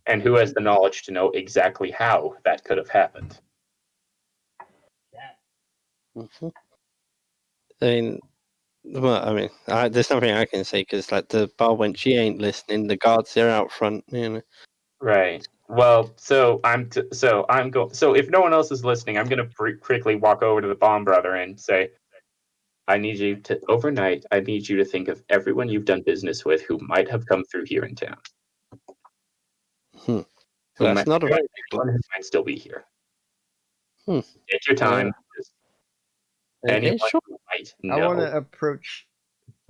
And who has the knowledge to know exactly how that could have happened? Mhm. There's nothing I can say because, like, the bar wench, she ain't listening. The guards, they're out front. Right. Well, so So if no one else is listening, I'm going to quickly walk over to the bomb brother and say, I need you to overnight. I need you to think of everyone you've done business with who might have come through here in town. That's not a very big Anyone who might still be here. Hmm. Take your time. Just anyone sure. who might I want know. to approach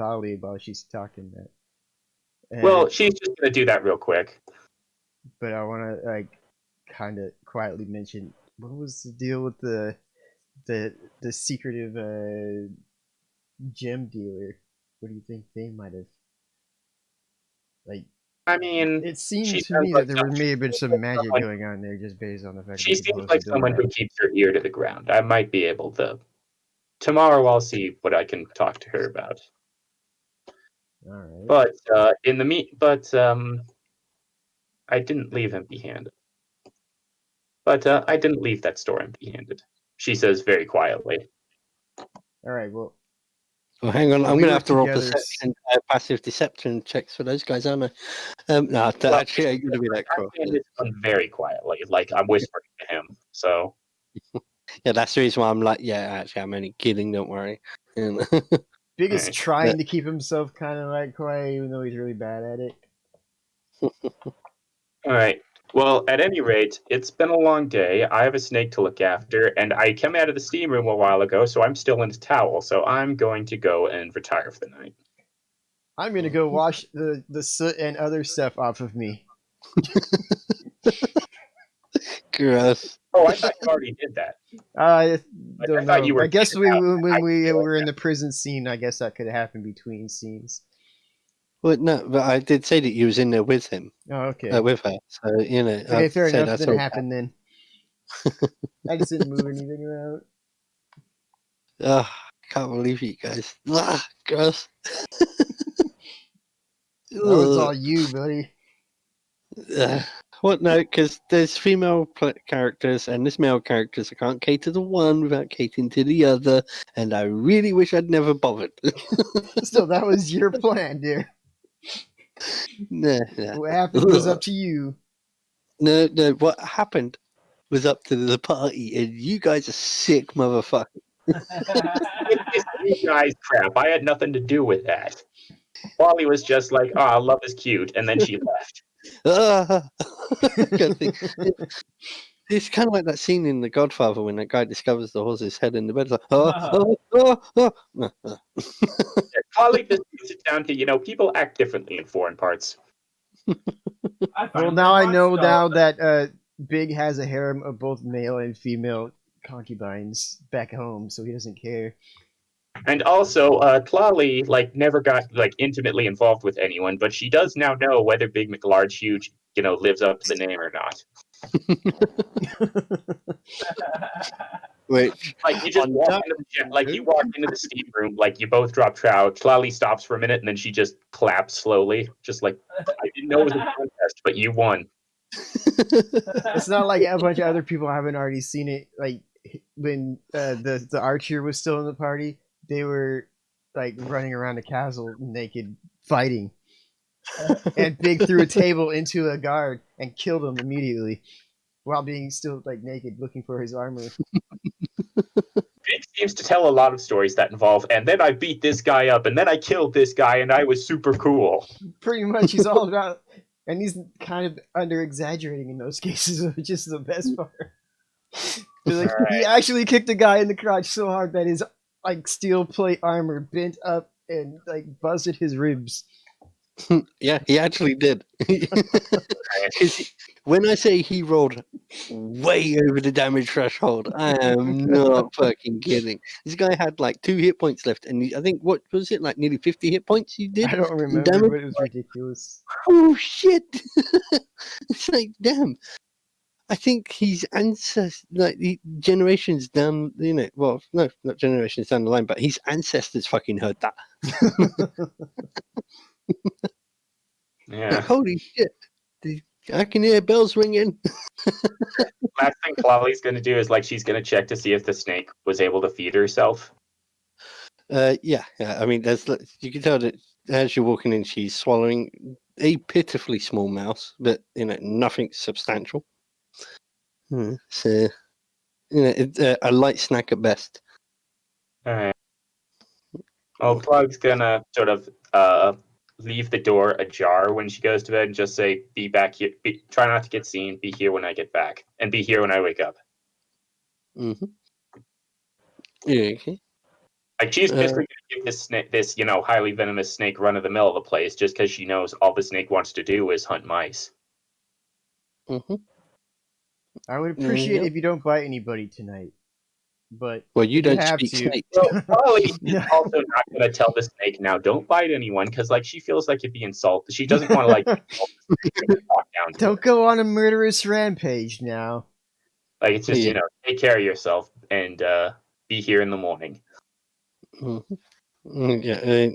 Thali while she's talking that. Well, she's just going to do that real quick. But I want to, like, kind of quietly mention, what was the deal with the secretive gem dealer? What do you think they might have, like? I mean, It seemed she to me sounds like that there may have been some magic someone- going on there, just based on the fact She that seems like someone who keeps her ear to the ground. I might be able to. Tomorrow I'll see what I can talk to her about. All right. But I didn't leave empty-handed. But I didn't leave that store empty-handed. She says very quietly. All right. Well, hang on. I'm we going to were have to roll together perception, passive deception checks for those guys, aren't I? No, that actually ain't going to be that I'm cool. saying this one very quietly, like I'm whispering to him. So Yeah, that's the reason why I'm like, yeah, actually, I'm only kidding. Don't worry. Big is Alright. trying to keep himself kind of like quiet, even though he's really bad at it. all right. Well, at any rate, it's been a long day. I have a snake to look after, and I came out of the steam room a while ago, so I'm still in a towel. So I'm going to go and retire for the night. I'm gonna go wash the soot and other stuff off of me. Gross. Oh, I thought you already did that. I don't thought know. you were I guess getting out. when we feel like were in the prison scene, I guess that could happen between scenes. Well, no, but I did say that you was in there with him, Oh, okay. with her. So Okay, fair enough. that's Then it all. happened then. I just didn't move anything around. Ugh, can't believe you guys. Ugh, gross. That was all you, buddy. What? No, because there's female characters and there's male characters. I can't cater to one without catering to the other, and I really wish I'd never bothered. So that was your plan, dear. No. What happened was up to you. No, what happened was up to the party, and you guys are sick motherfuckers. It's you guys crap. I had nothing to do with that. Wally was just like, "Ah, love is cute," and then she left. Good thing. It's kind of like that scene in The Godfather when that guy discovers the horse's head in the bed. It's like, oh. Colleague just puts it down to, people act differently in foreign parts. I Well, finally now I watched know all now of it. that Big has a harem of both male and female concubines back home, so he doesn't care. And also, Clawley, never got, intimately involved with anyone, but she does now know whether Big McLarge Huge, lives up to the name or not. Which, You just on walk that into you walk into the steam room, you both drop trout. Clawley stops for a minute, and then she just claps slowly, just I didn't know it was a contest, but you won. It's not like a bunch of other people haven't already seen it. Like when the archer was still in the party, they were running around the castle naked fighting, and Big threw a table into a guard and killed him immediately while being still naked, looking for his armor. Big seems to tell a lot of stories that involve, and then I beat this guy up, and then I killed this guy, and I was super cool. Pretty much, he's all about, and he's kind of under exaggerating in those cases, which is the best part. He actually kicked a guy in the crotch so hard that his steel plate armor bent up and busted his ribs. Yeah, he actually did. When I say he rolled way over the damage threshold, I am not fucking kidding. This guy had 2 hit points left, and I think, what was it, nearly 50 hit points you did? I don't remember, damage? but it was ridiculous. Oh shit! It's damn. I think his ancestors, generations down, well, no, not generations down the line, but his ancestors fucking heard that. Yeah. Holy shit! I can hear bells ringing. Last thing Clawley's going to do is she's going to check to see if the snake was able to feed herself. Yeah. I mean, you can tell that as you're walking in, she's swallowing a pitifully small mouse, but nothing substantial. So, it's a light snack at best. All right. Well, Plug's gonna sort of leave the door ajar when she goes to bed and just say, "Be back here. Try not to get seen. Be here when I get back, and be here when I wake up." Mm-hmm. Yeah, okay. She's basically gonna give this snake, this highly venomous snake, run of the mill of the place, just because she knows all the snake wants to do is hunt mice. Mm-hmm. I would appreciate if you don't bite anybody tonight. But well, you don't have speak to. snake. Well, Polly is also not going to tell the snake now, don't bite anyone, because she feels like it'd be insulted. She doesn't want to insult the snake and talk down to Don't it. go on a murderous rampage now. It's just take care of yourself and be here in the morning. Mm-hmm. Yeah.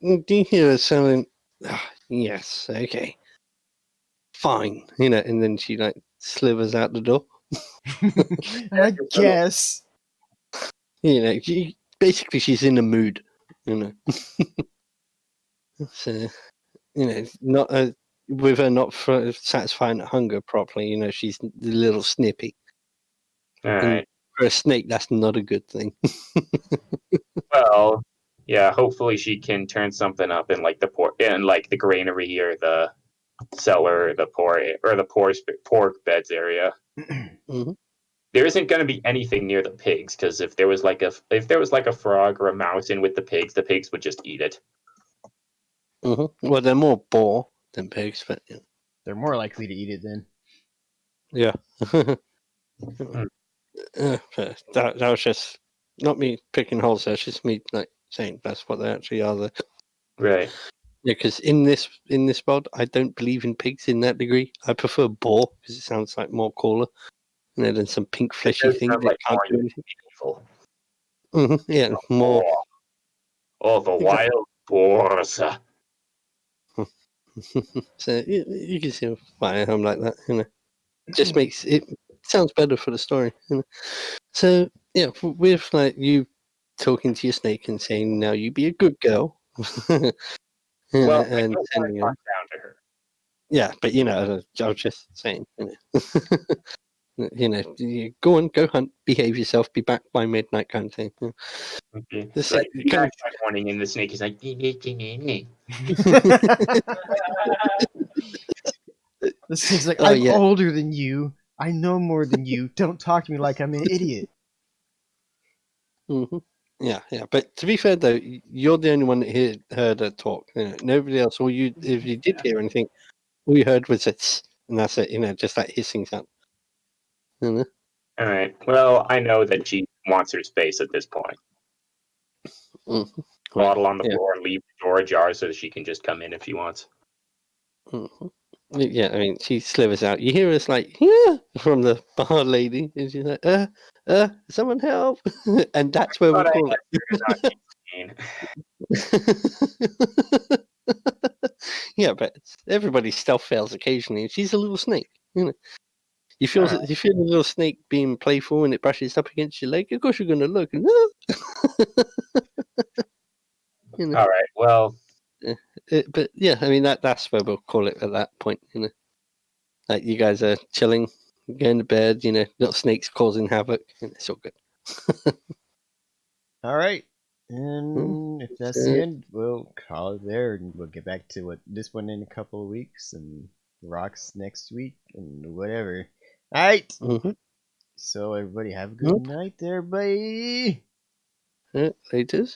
Do you hear someone? Yes. Okay. Fine. And then she slithers out the door. I guess. Basically she's in a mood. So, not with her not satisfying hunger properly. She's a little snippy. All right. For a snake, that's not a good thing. Well, yeah. Hopefully, she can turn something up in the granary or the cellar, or the pork beds area. Mm-hmm. There isn't going to be anything near the pigs, because if there was a frog or a mouse in with the pigs would just eat it. Mm-hmm. Well, they're more boar than pigs, but they're more likely to eat it then. Yeah. That was just not me picking holes. That's just me saying that's what they actually are. There. Right. Yeah, because in this world, I don't believe in pigs in that degree. I prefer boar because it sounds more cooler. Than some pink fleshy thing that can't do anything. Evil. Mm-hmm. Yeah, more. Oh, the wild boars. So you can see why I'm like that. Just makes it sounds better for the story. So yeah, with you talking to your snake and saying, "Now you be a good girl." Well, and I don't want to talk down to her. Yeah, but I was just saying. You go on, go hunt, behave yourself, be back by midnight, kind of thing. Okay. Kind of morning, and the snake is like, This thing's like, I'm older than you. I know more than you. Don't talk to me like I'm an idiot. Hmm. Yeah, yeah. But to be fair though, you're the only one that heard her talk. You know, nobody else. Or you, if you did hear anything, all you heard was it, and that's it. You know, just that hissing sound. You know? All right. Well, I know that she wants her space at this point. Mhm. Bottle on the Yeah. floor and leave the door ajar so that she can just come in if she wants. Mhm. Yeah, I mean, she slithers out. You hear us like, yeah, from the bar lady, and she's like, someone help! And that's where we'll But I call answered it. it. Yeah, but everybody stealth fails occasionally, and she's a little snake. You know, you feel Alright. you feel a little snake being playful, and it brushes up against your leg. Of course, you're gonna look. And, you know, All right. Well, but yeah, I mean that's where we'll call it at that point. You know, like you guys are chilling, going to bed. You know, not snakes causing havoc. And it's all good. All right. And if that's the So, end, we'll call it there, and we'll get back to this one in a couple of weeks, and Rocks next week, and whatever. All right. mhm. So everybody have a good night, there, bye. Laters.